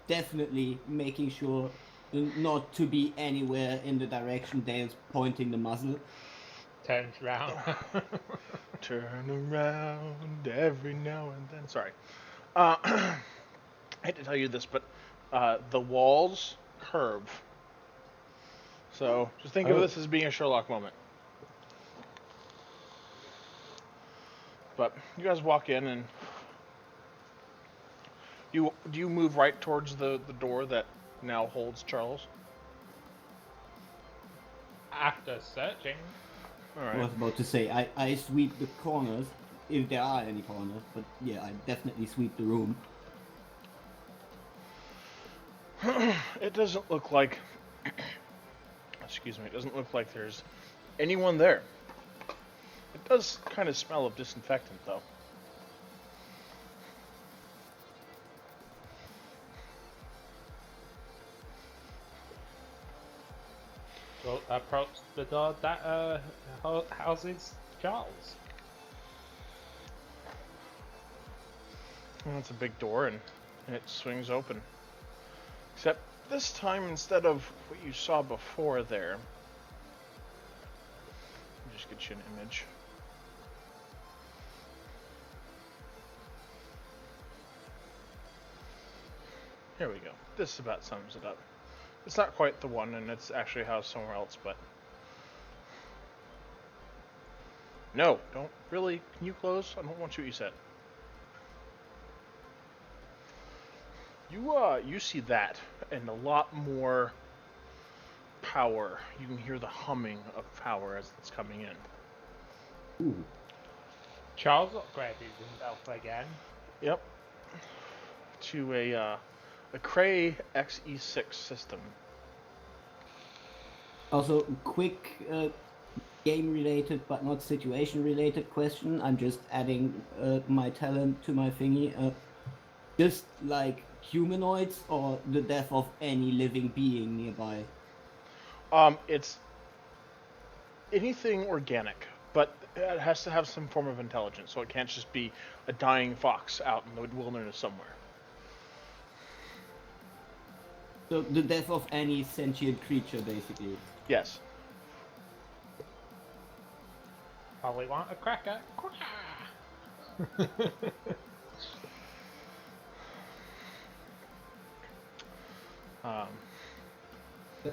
definitely making sure not to be anywhere in the direction Dale's pointing the muzzle. Turns round. Turn around every now and then. Sorry. I hate to tell you this, but the walls curve. So just think of this as being a Sherlock moment. But you guys walk in and do you move right towards the door that now holds Charles? After searching. All I right. was about to say, I sweep the corners, if there are any corners, but yeah, I definitely sweep the room. It doesn't look like, excuse me, it doesn't look like there's anyone there. It does kind of smell of disinfectant, though. Well, approach the door that houses Charles. And it's a big door, and it swings open. Except this time, instead of what you saw before there, I'll just get you an image. Here we go. This about sums it up. It's not quite the one, and it's actually housed somewhere else, but... No, don't really. Can you close? I don't want you said. You see that, and a lot more power. You can hear the humming of power as it's coming in. Ooh. Charles upgraded himself again. Yep. To a Cray XE6 system. Also, quick game-related but not situation-related question. I'm just adding my talent to my thingy. Just like humanoids or the death of any living being nearby? It's anything organic, but it has to have some form of intelligence, so it can't just be a dying fox out in the wilderness somewhere. So the death of any sentient creature, basically. Yes. Probably want a cracker.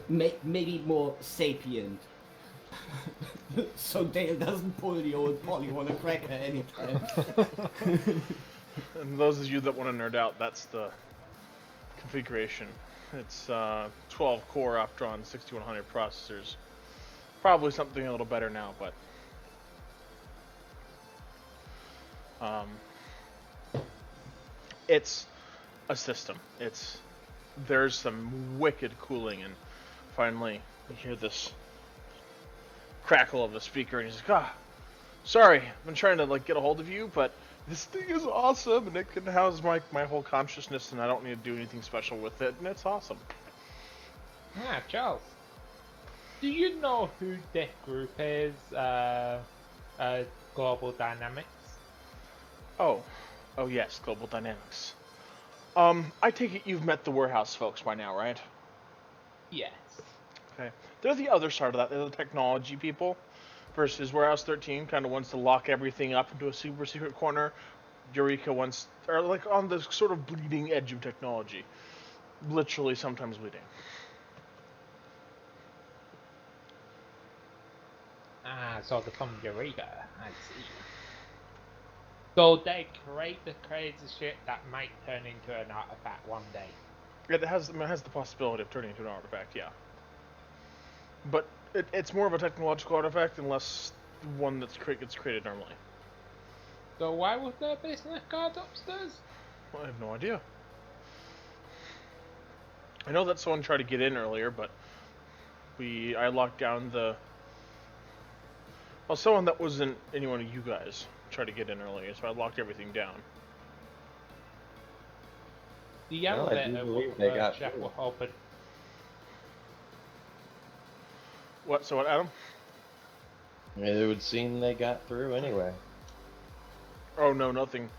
Maybe more sapient. So Dale doesn't pull the old Polly want a cracker anytime. And those of you that want to nerd out, that's the configuration. It's 12 core Optron 6100 processors. Probably something a little better now, but it's a system. There's some wicked cooling, and finally you hear this crackle of the speaker, and he's like, sorry, I've been trying to get a hold of you, but this thing is awesome, and it can house my whole consciousness, and I don't need to do anything special with it, and it's awesome. Ah, Charles. Do you know who this group is? Global Dynamics? Oh yes, Global Dynamics. I take it you've met the warehouse folks by now, right? Yes. Okay. They're the other side of that. They're the technology people. Versus Warehouse 13 kind of wants to lock everything up into a super secret corner. Eureka are on the sort of bleeding edge of technology. Literally, sometimes bleeding. Ah, so they're from Eureka, I see. So they create the crazy shit that might turn into an artifact one day. It has the possibility of turning into an artifact, yeah. But it's more of a technological artifact unless one that gets created normally. So why was there a business card upstairs? I have no idea. I know that someone tried to get in earlier, but I locked down the... Well, someone that wasn't any one of you guys tried to get in earlier, so I locked everything down. The No, I do elevator believe they got check through. will open. What? So what, Adam? It would seem they got through anyway. Oh no, nothing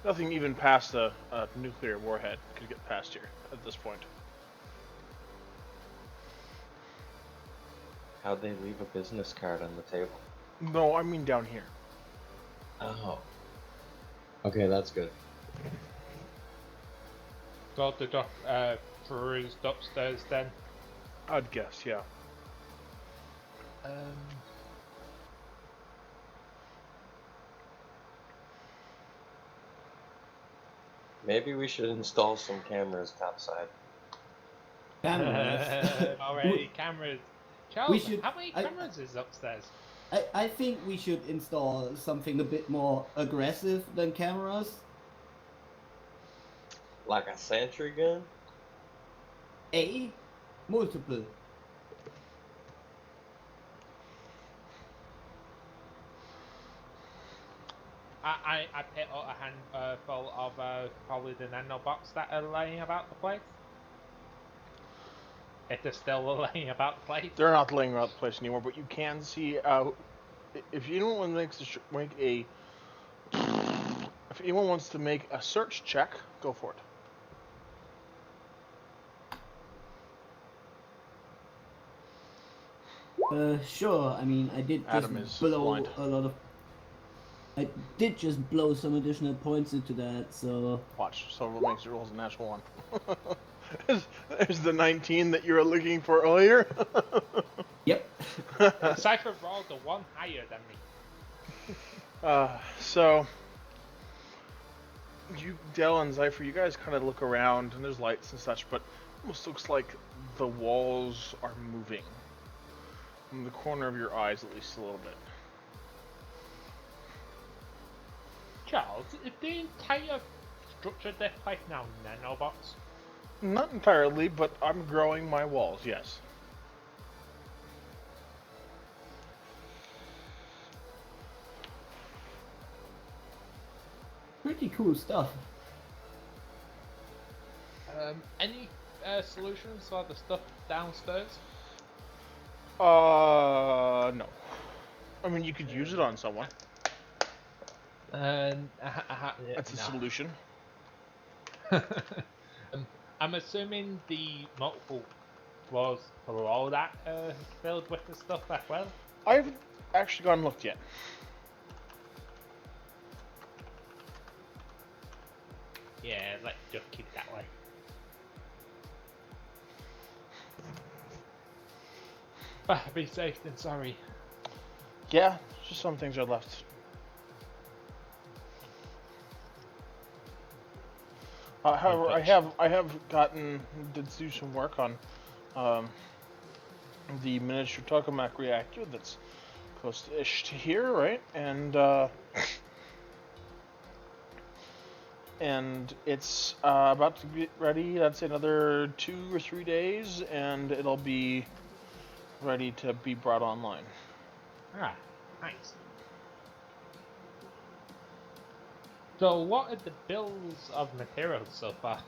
even past a nuclear warhead could get past here at this point. How'd they leave a business card on the table? No, I mean down here. Oh. Okay, that's good. So the cruised upstairs then. I'd guess, yeah. Maybe we should install some cameras topside. Cameras. Already cameras. Charles, should- how many cameras is upstairs? I think we should install something a bit more aggressive than cameras. Like a sentry gun? Multiple. I picked up a handful of probably the nanobots that are laying about the place. If they're still laying about the place. They're not laying around the place anymore, but you can see if anyone wants to make a search check, go for it. Sure. I mean, I did Adam just is blow blind. a lot of. I did just blow some additional points into that, so. Watch, so it makes it rolls a natural one. There's the 19 that you were looking for earlier. Yep. Cypher rolled the one higher than me. So you, Dell and Zypher, you guys kind of look around, and there's lights and such, but it almost looks like the walls are moving. In the corner of your eyes, at least a little bit. Charles, is the entire structure of this place now nanobots? Not entirely, but I'm growing my walls, yes. Pretty cool stuff. Any solutions for the stuff downstairs? No. I mean, you could use it on someone. That's a solution. I'm assuming the multiple floors below that filled with the stuff as well? I haven't actually gone and looked yet. Yeah, let's just keep it that way. Be safe than sorry. Yeah, just some things are left. However, I have did do some work on the miniature tokamak reactor that's close-ish to here, right? And it's about to get ready. That's another 2 or 3 days, and it'll be ready to be brought online. Ah, nice. So, what are the bills of materials so far?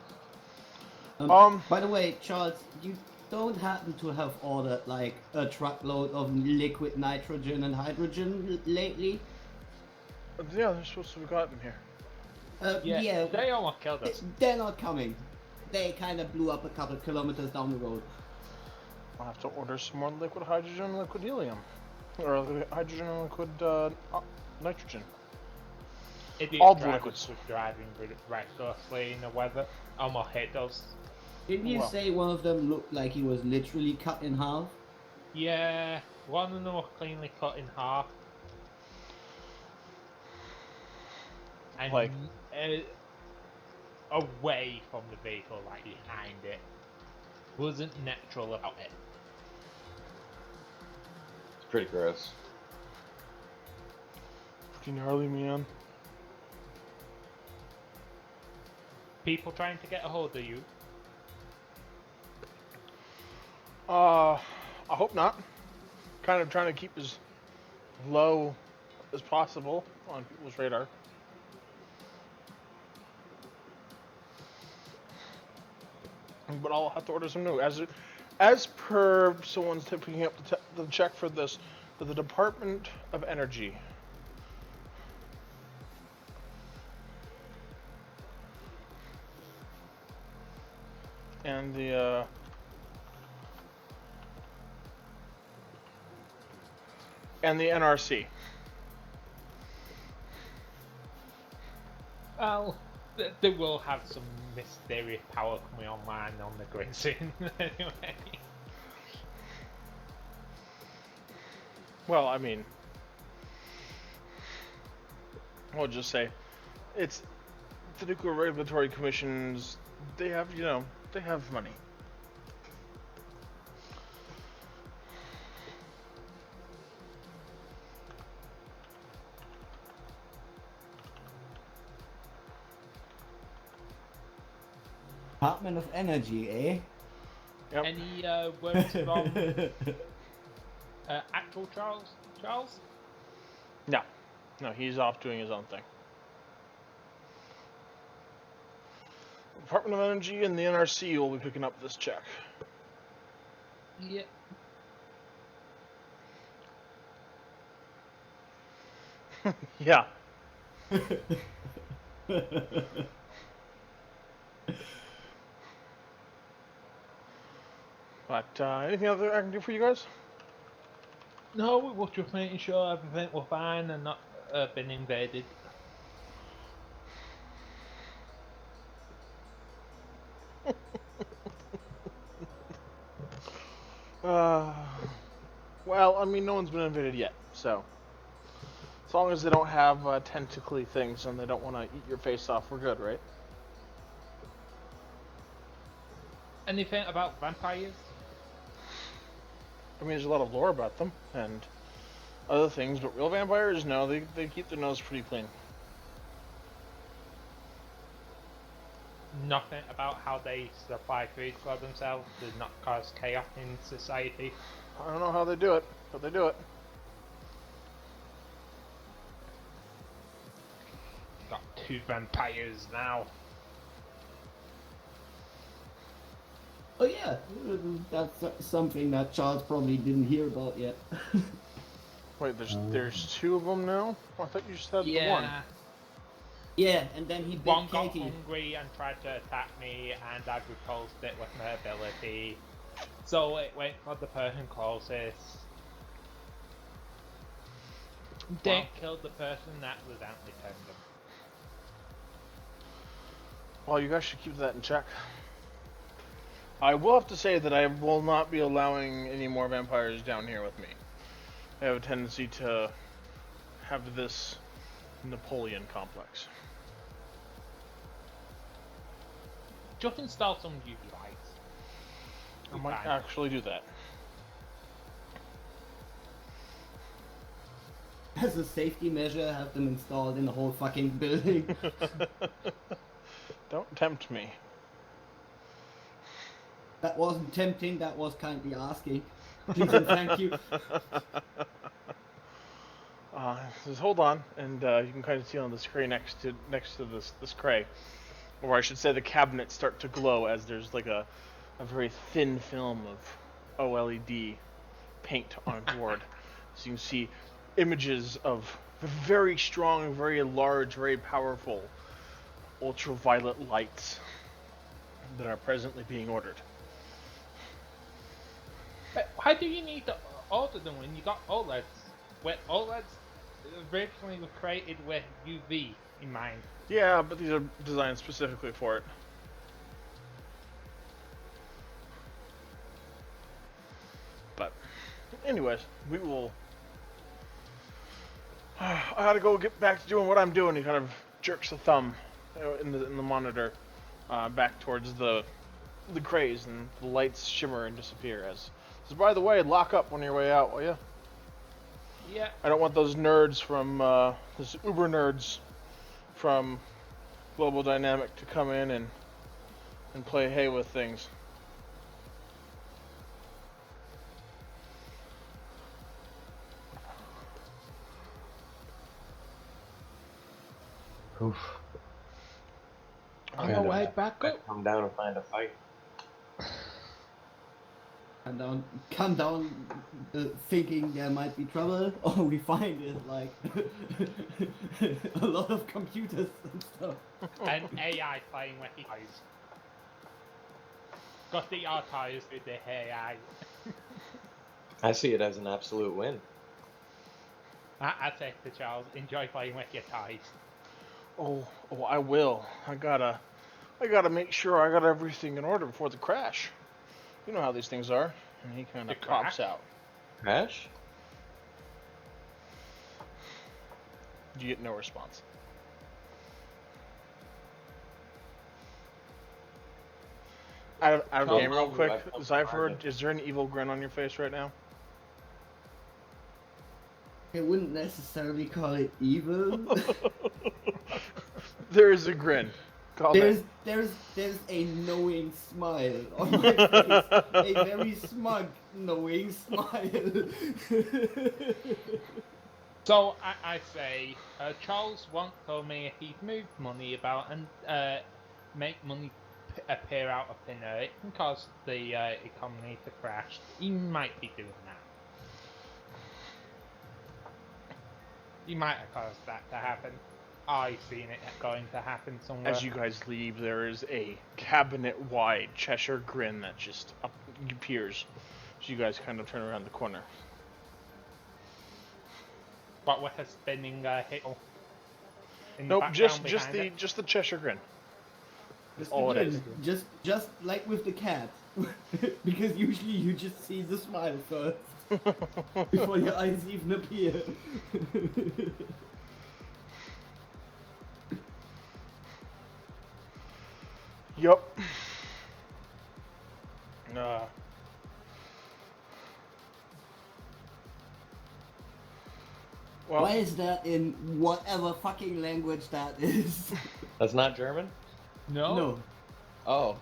By the way, Charles, you don't happen to have ordered like a truckload of liquid nitrogen and hydrogen lately? Yeah, they're supposed to have gotten here. Yeah, they almost killed us. They're not coming. They kind of blew up a couple of kilometers down the road. I'll have to order some more liquid hydrogen and liquid helium. Or hydrogen and liquid nitrogen. All the liquids. Driving recklessly in the weather. Almost hit us. Didn't you say one of them looked like he was literally cut in half? Yeah, one of them was cleanly cut in half. And like away from the vehicle, like behind it. Wasn't natural about it. It's pretty gross. Pretty gnarly, man. people trying to get a hold of you? I hope not. Kind of trying to keep as low as possible on people's radar. But I'll have to order some new. As per someone's picking up the check for this, for the Department of Energy. And the NRC. Well, they will have some mysterious power coming online on the grid soon, anyway. Well, I mean, I'll just say, it's the Nuclear Regulatory Commissions. They have, they have money. Department of Energy, eh? Yep. Any words from actual Charles? Charles? No, he's off doing his own thing. Department of Energy and the NRC will be picking up this check. Yeah. Yeah. But anything other I can do for you guys? No, we were just making sure everything was fine and not been invaded. Well, I mean, no one's been invaded yet, so as long as they don't have tentacly things and they don't want to eat your face off, we're good, right? Anything about vampires? I mean, there's a lot of lore about them and other things, but real vampires, no, they keep their nose pretty clean. Nothing about how they supply food for themselves does not cause chaos in society. I don't know how they do it, but they do it. Got 2 vampires now. Oh yeah, that's something that Charles probably didn't hear about yet. Wait, there's 2 of them now? I thought you just had the one. Yeah, and then he bit One got Katie. hungry and tried to attack me, and I repulsed it with my ability. So it went for the person closest. Didn't kill the person that was anti-turned them. Well, you guys should keep that in check. I will have to say that I will not be allowing any more vampires down here with me. I have a tendency to have this Napoleon complex. Just install some UV lights. I might actually do that. As a safety measure, have them installed in the whole fucking building. Don't tempt me. That wasn't tempting, that was kindly asking. Please and thank you. Just hold on, and you can kind of see on the tray next to this tray, or I should say the cabinets start to glow as there's like a very thin film of OLED paint on board. So you can see images of very strong, very large, very powerful ultraviolet lights that are presently being ordered. Why do you need to order them when you got OLEDs? When OLEDs originally were created with UV in mind. Yeah, but these are designed specifically for it. But, anyways, we will... I gotta go get back to doing what I'm doing. He kind of jerks the thumb in the monitor back towards the craze, and the lights shimmer and disappear as... So by the way, lock up on your way out, will you? Yeah. I don't want those nerds from, those uber nerds from global dynamic to come in and play hay with things. Oof. On the way back up. Come down and find a fight. Come down thinking there might be trouble. All we find is like a lot of computers and stuff. And AI playing with the eyes. Got the archives with the AI. I see it as an absolute win. I say to Charles, enjoy playing with your toys. Oh, I will. I gotta make sure I got everything in order before the crash. You know how these things are. And he kind of pops out. Crash? You get no response. Out of game real quick, Zypher, is there an evil grin on your face right now? I wouldn't necessarily call it evil. There is a grin. There's a knowing smile on my face. A very smug knowing smile. So I say, Charles won't tell me if he's moved money about and make money appear out of thin air. It can cause the economy to crash. He might be doing that. He might have caused that to happen. I've seen it going to happen somewhere. As you guys leave, there is a cabinet-wide Cheshire grin that just appears. So you guys kind of turn around the corner. But with a spinning hill. Nope, just the Cheshire grin. That's all it is. Just like with the cat, because usually you just see the smile first before your eyes even appear. Yup. Well, why is that in whatever fucking language that is? That's not German? No. Oh.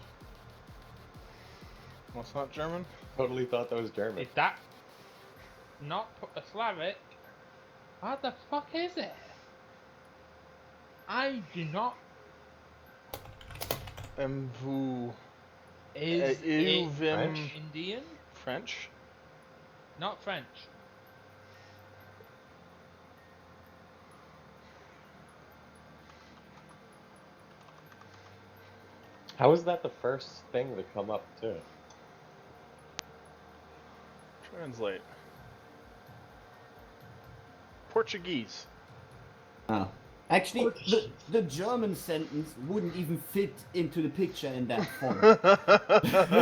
What's not German? Totally thought that was German. Is that not Slavic? What the fuck is it? I do not. Vous. Is it French? Indian? French? Not French. How is that the first thing to come up, too? Translate. Portuguese. Ah. Actually, the German sentence wouldn't even fit into the picture in that font.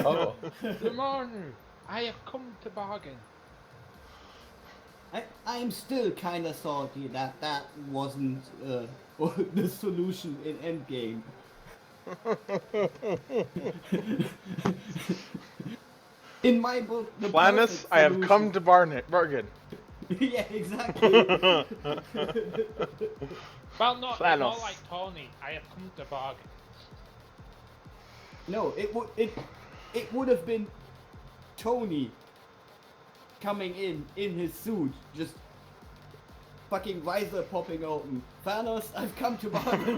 Oh. Good morning. I have come to bargain. I'm still kind of salty that wasn't the solution in Endgame. In my book, the Flanus, I have come to bargain. Yeah, exactly. Well, not Flanos. more like Tony. I have come to bargain. No, it would have been Tony coming in his suit, just fucking visor popping open. Thanos, I've come to bargain.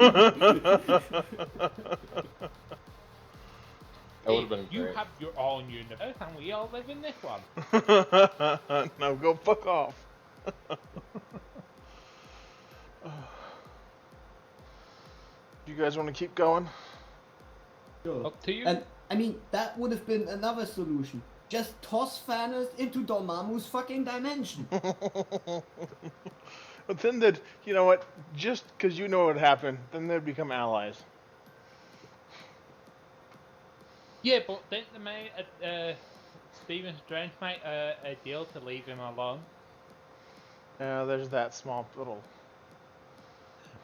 That would have been You great. have your own universe, and we all live in this one. No, go fuck off. Do you guys want to keep going? Sure. Up to you. And I mean, that would have been another solution. Just toss Thanos into Dormammu's fucking dimension. But then they'd, you know what? Just because you know what happened, then they'd become allies. Yeah, but didn't they make Stephen Strange make a deal to leave him alone? There's that small little.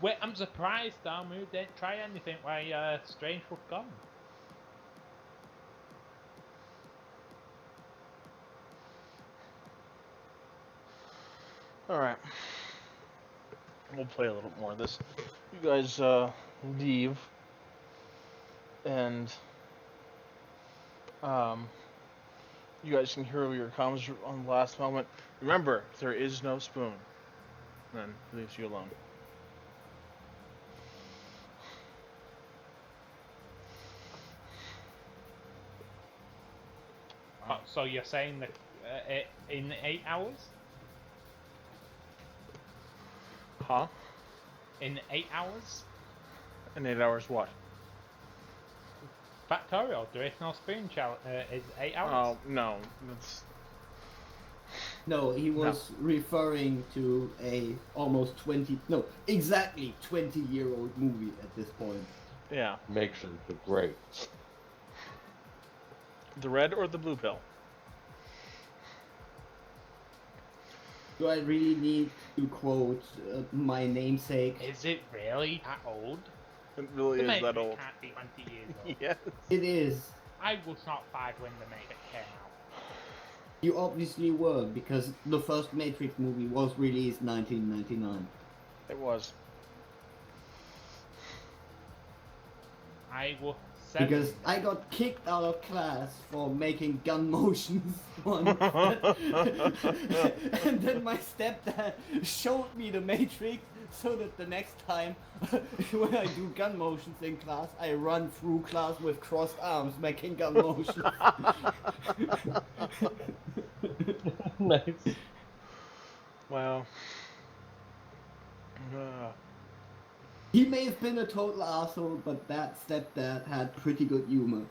Wait, I'm surprised Damu didn't try anything while Strange was gone. All right. We'll play a little more of this. You guys leave, and you guys can hear your comms on the last moment. Remember, there is no spoon. And then he leaves you alone. So you're saying that in 8 hours? Huh? In 8 hours? In 8 hours, what? Factorial, there is no spoon challenge. Is 8 hours? Oh, no. That's... No, he was referring to a almost 20, no, exactly 20-year-old movie at this point. Yeah. Makes it the great. The red or the blue pill? Do I really need to quote my namesake? Is it really that old? It really The is Matrix that old. can't be 20 years old. Yes. It is. I was not 5 when the Matrix came out. You obviously were, because the first Matrix movie was released 1999. It was. I was 7. Because I got kicked out of class for making gun motions once. And then my stepdad showed me the Matrix so that the next time when I do gun motions in class, I run through class with crossed arms making gun motions. Nice. Wow. He may have been a total asshole, but that stepdad had pretty good humor.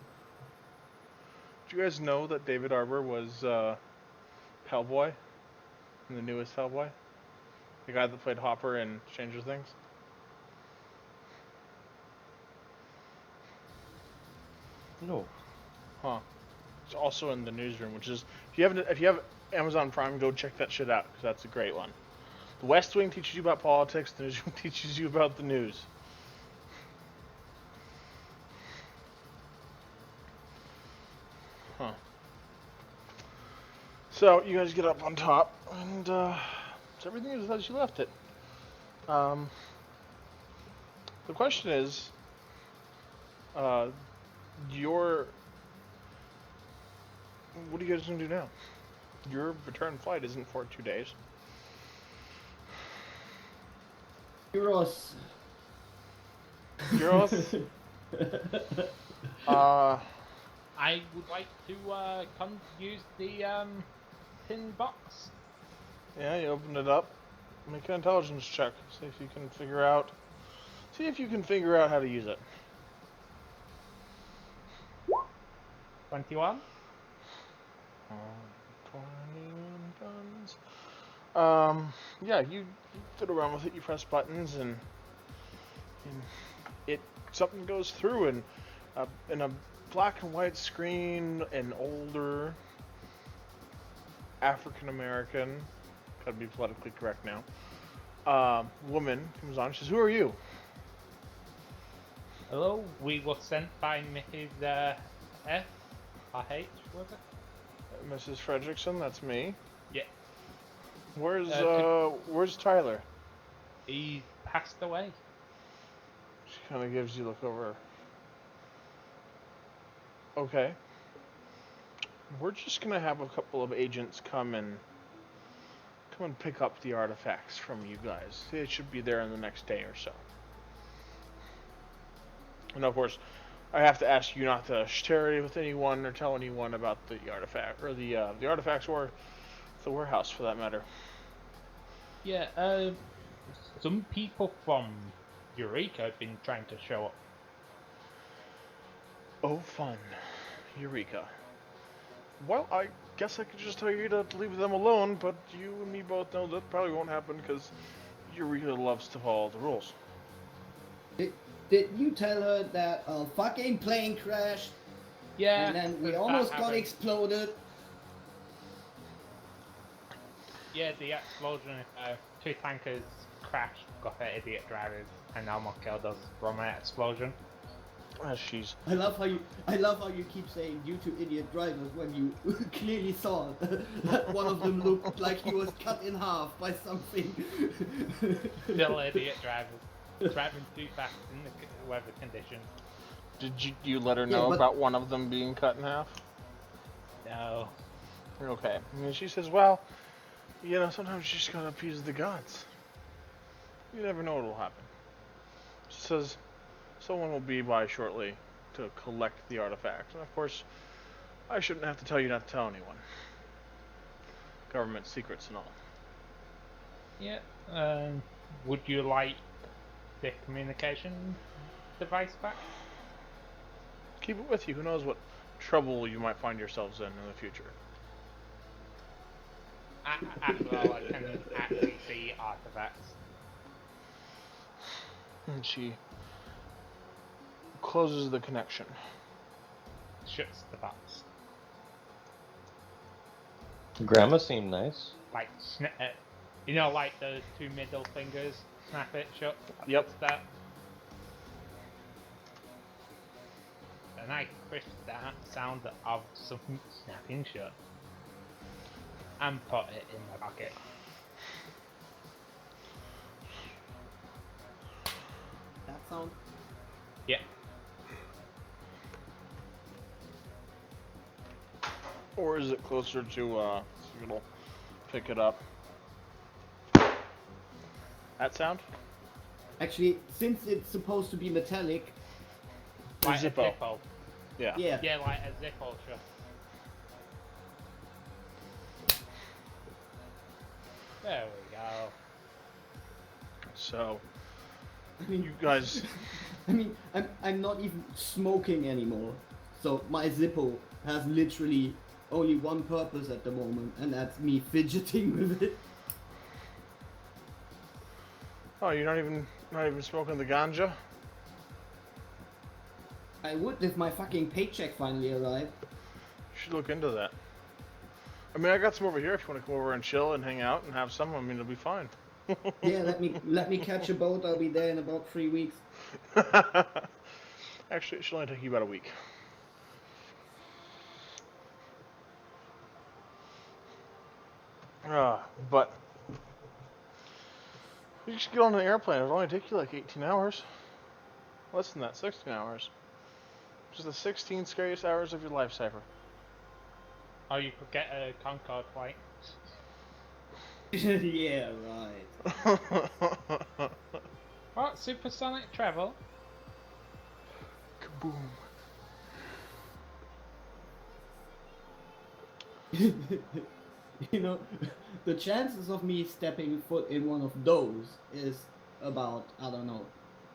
Did you guys know that David Arbor was Hellboy in the newest Hellboy? The guy that played Hopper in Stranger Things? No. Huh. It's also in the newsroom, which is if you have Amazon Prime, go check that shit out because that's a great one. The West Wing teaches you about politics. The newsroom teaches you about the news. Huh. So you guys get up on top, and everything is as you left it. The question is, what are you guys gonna do now? Your return flight isn't for 2 days. Euros. Euros? I would like to come use the tin box. Yeah, you open it up. Make an intelligence check. See if you can figure out how to use it. 21. 21 guns. Yeah, you fiddle around with it. You press buttons, and something goes through, and in a black and white screen, an older African American, gotta be politically correct now, woman comes on. She says, "Who are you?" Hello, we were sent by Mrs. F. or H, was it? Mrs. Fredrickson, that's me. Yeah. Where's Tyler? He passed away. She kind of gives you a look over. Okay. We're just gonna have a couple of agents come and pick up the artifacts from you guys. It should be there in the next day or so. And of course, I have to ask you not to share it with anyone or tell anyone about the artifact or the artifacts or the warehouse for that matter. Yeah, some people from Eureka have been trying to show up. Oh, fun. Eureka. Well, I guess I could just tell you to leave them alone, but you and me both know that probably won't happen because Eureka loves to follow the rules. Did you tell her that a fucking plane crashed? Yeah. And then we almost got happened. exploded. Yeah, the explosion, 2 tankers crashed, got hit idiot drivers, and almost killed us from an explosion. She's. I love how you keep saying due to idiot drivers when you clearly saw that one of them looked like he was cut in half by something. Still idiot drivers. driving too fast in the weather conditions. Did you let her know about one of them being cut in half? No. Okay. And she says, well, you know, sometimes you just gotta appease the gods. You never know what will happen. She says, someone will be by shortly to collect the artifacts. And of course, I shouldn't have to tell you not to tell anyone. Government secrets and all. Yeah. Would you like the communication device back? Keep it with you. Who knows what trouble you might find yourselves in the future. After all, I can actually see artifacts. And she closes the connection. Shuts the box. Grandma seemed nice. Like, you know, like the two middle fingers, snap it shut. Yep. That. A nice crisp sound of something snapping shut. And put it in my pocket. That sound? Yeah. Or is it closer to, so it'll pick it up? That sound? Actually, since it's supposed to be metallic... Like Zippo. a Zippo. Yeah. Yeah, like a Zippo shut. There we go. So, I mean, you guys... I mean, I'm not even smoking anymore. So my Zippo has literally only one purpose at the moment, and that's me fidgeting with it. Oh, you're not even smoking the ganja? I would if my fucking paycheck finally arrived. You should look into that. I mean, I got some over here if you want to come over and chill and hang out and have some. I mean, it'll be fine. Yeah, let me catch a boat. I'll be there in about 3 weeks. Actually, it should only take you about a week. But you should get on an airplane. It'll only take you like 18 hours. Less than that, 16 hours. Just the 16 scariest hours of your life, Cypher. Or you could get a Concorde flight. Yeah, right. What? Supersonic travel? Kaboom. You know, the chances of me stepping foot in one of those is about, I don't know,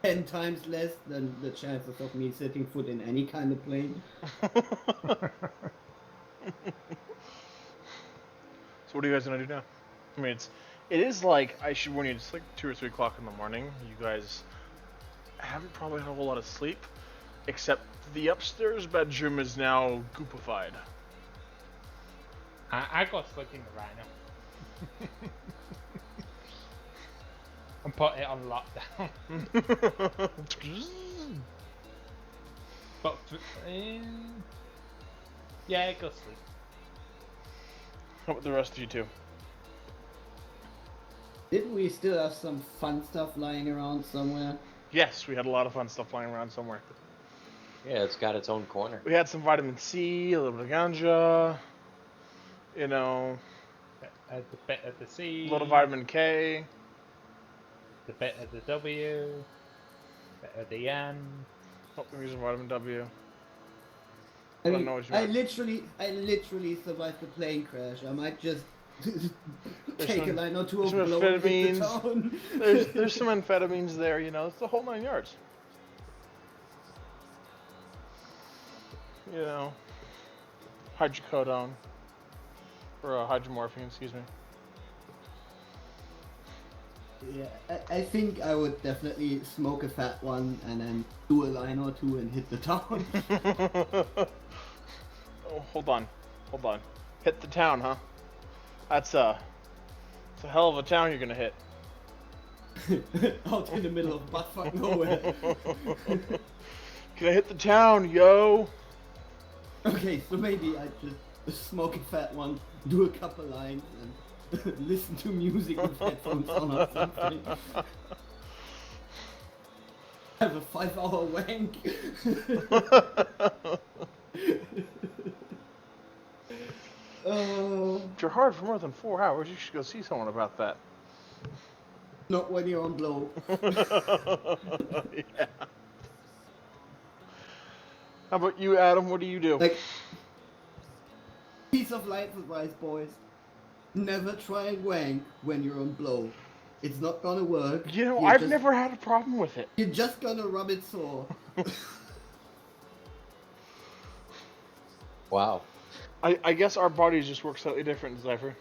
10 times less than the chances of me setting foot in any kind of plane. So what are you guys gonna do now? I mean, it is like, I should warn you, it's like 2 or 3 o'clock in the morning. You guys haven't probably had a whole lot of sleep, except the upstairs bedroom is now goopified. I go sleep in the Rhino. And put it on lockdown. But, yeah, go sleep. How about the rest of you two? Didn't we still have some fun stuff lying around somewhere? Yes, we had a lot of fun stuff lying around somewhere. Yeah, it's got its own corner. We had some vitamin C, a little bit of ganja, you know, The bit of the C. a little vitamin K. The bit of the W. Bit of the N. Oh, I'm using vitamin W. I don't mean, know what you I want. literally survived the plane crash. I might just take some- a line or two there's of some blow and hit the amphetamines. town. There's some amphetamines there, you know, it's the whole 9 yards. You know, hydrocodone, or hydromorphine, excuse me. Yeah, I think I would definitely smoke a fat one and then do a line or two and hit the town. Oh, hold on. Hit the town, huh? It's a hell of a town you're gonna hit. Out in the middle of buttfuck nowhere. Can I hit the town, yo? Okay, so maybe I just smoke a fat one, do a couple lines, and listen to music with headphones on or something. Have a 5-hour wank. If you're hard for more than 4 hours, you should go see someone about that. Not when you're on blow. Yeah. How about you, Adam? What do you do? Like, piece of life advice, boys. Never try and wank when you're on blow. It's not gonna work. You know, You're I've just- never had a problem with it. You're just gonna rub it sore. Wow. I guess our bodies just work slightly different, Cypher.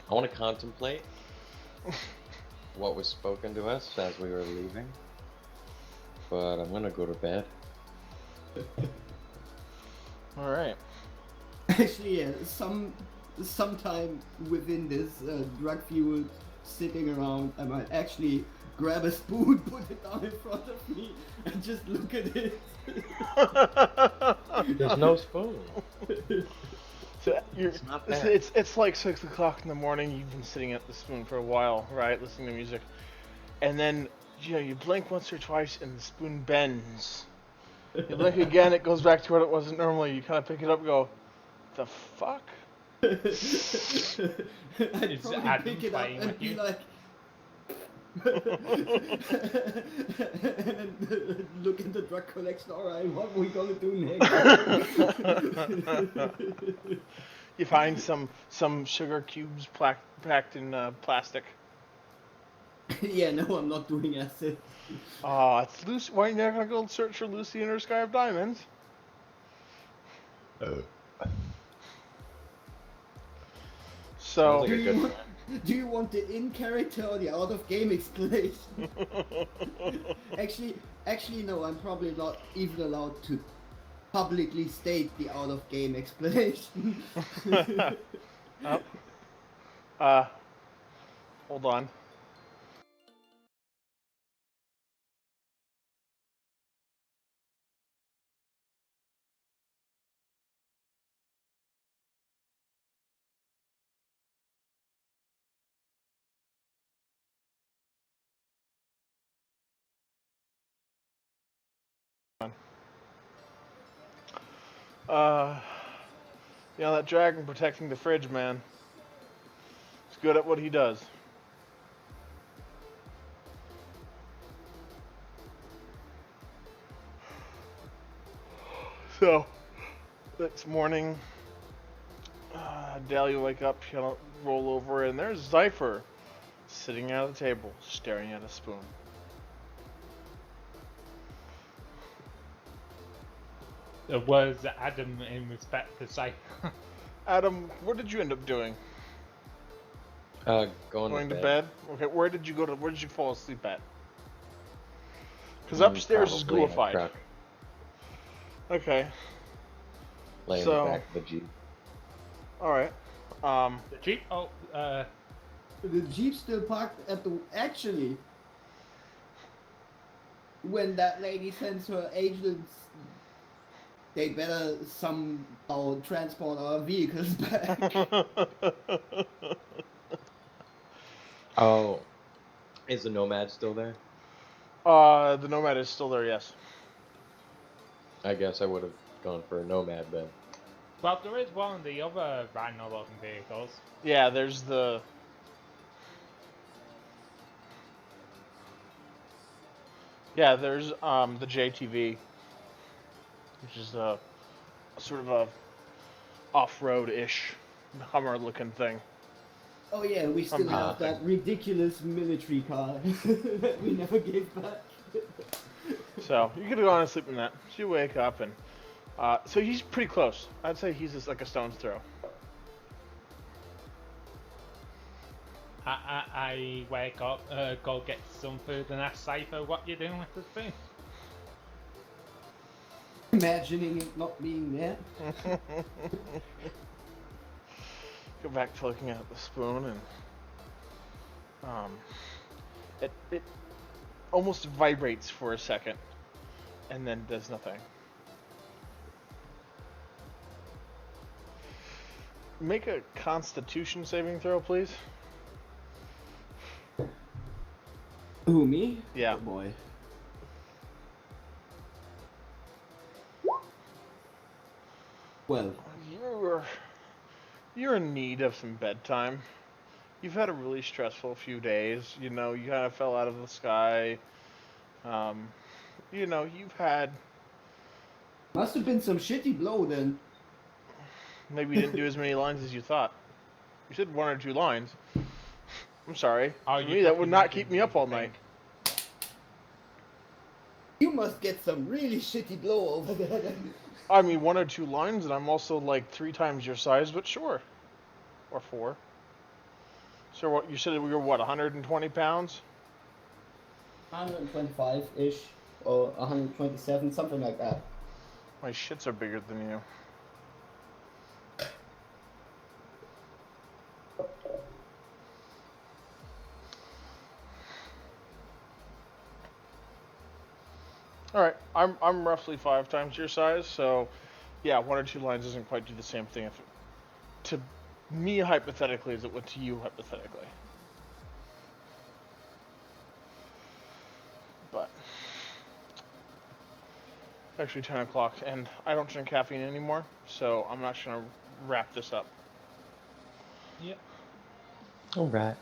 I want to contemplate what was spoken to us as we were leaving, but I'm gonna go to bed. All right. Actually, yeah, sometime within this drug-fueled sitting around, I might actually grab a spoon, put it down in front of me, and just look at it. There's no spoon. So It's not there. it's like 6 o'clock in the morning. You've been sitting at the spoon for a while, right, listening to music, and then you blink once or twice, and the spoon bends. You blink again, it goes back to what it was normally. You kind of pick it up, and go, the fuck? I'd Is probably Adam pick it up playing and with be you? like, and then look in the drug collection. All right, what are we gonna do next? You find some sugar cubes packed in plastic. Yeah, no, I'm not doing acid. Oh, it's Lucy. Why are you not gonna go search for Lucy in her sky of diamonds? So, Sounds like a good plan. Do you want the in character or the out of game explanation? Actually, no. I'm probably not even allowed to publicly state the out of game explanation. hold on. You know that dragon protecting the fridge, man. He's good at what he does. So, this morning, Dahlia wake up, she'll roll over, and there's Zypher sitting at a table, staring at a spoon. Was Adam in respect to Cypher? Adam, what did you end up doing? Going to bed? Okay, where did you go to? Where did you fall asleep at? Because Mm, upstairs is probably in a ghoulified. truck, Okay, laying So- in the back of the Jeep. all right. The Jeep? Oh, The Jeep's still parked at the. Actually, when that lady sends her agents, they better somehow transport our vehicles back. Oh, is the Nomad still there? The Nomad is still there. Yes. I guess I would have gone for a Nomad then. well, there is one of the other rhino-looking vehicles. Yeah. There's the. Yeah, there's the JTV, which is a sort of a off-road-ish Hummer-looking thing. Oh yeah, we still Somehow. have that ridiculous military car that we never gave back. So you could go on and sleep in that. So you wake up and so he's pretty close. I'd say he's just like a stone's throw. I wake up, go get some food, and ask Cypher what you're doing with the spoon. Imagining it not being there. Go back to looking at the spoon and it almost vibrates for a second and then does nothing. Make a Constitution saving throw, please. Who, me? Yeah. Oh boy. Well, You're in need of some bedtime. You've had a really stressful few days. You know, you kind of fell out of the sky. You know, you've had must have been some shitty blow then. maybe you didn't do as many lines as you thought. You said 1 or 2 lines. I'm sorry. Oh, To you're me, that would talking not like keep in me up all the night. You must get some really shitty blow over there then. I mean, 1 or 2 lines, and I'm also like 3 times your size, but sure. Or 4. So what, you said we were, what, 120 pounds? 125-ish, or 127, something like that. My shits are bigger than you. Alright, I'm roughly 5 times your size, so yeah, 1 or 2 lines doesn't quite do the same thing to me hypothetically as it would to you hypothetically. But it's actually 10 o'clock, and I don't drink caffeine anymore, so I'm not going to wrap this up. Yep. Alright.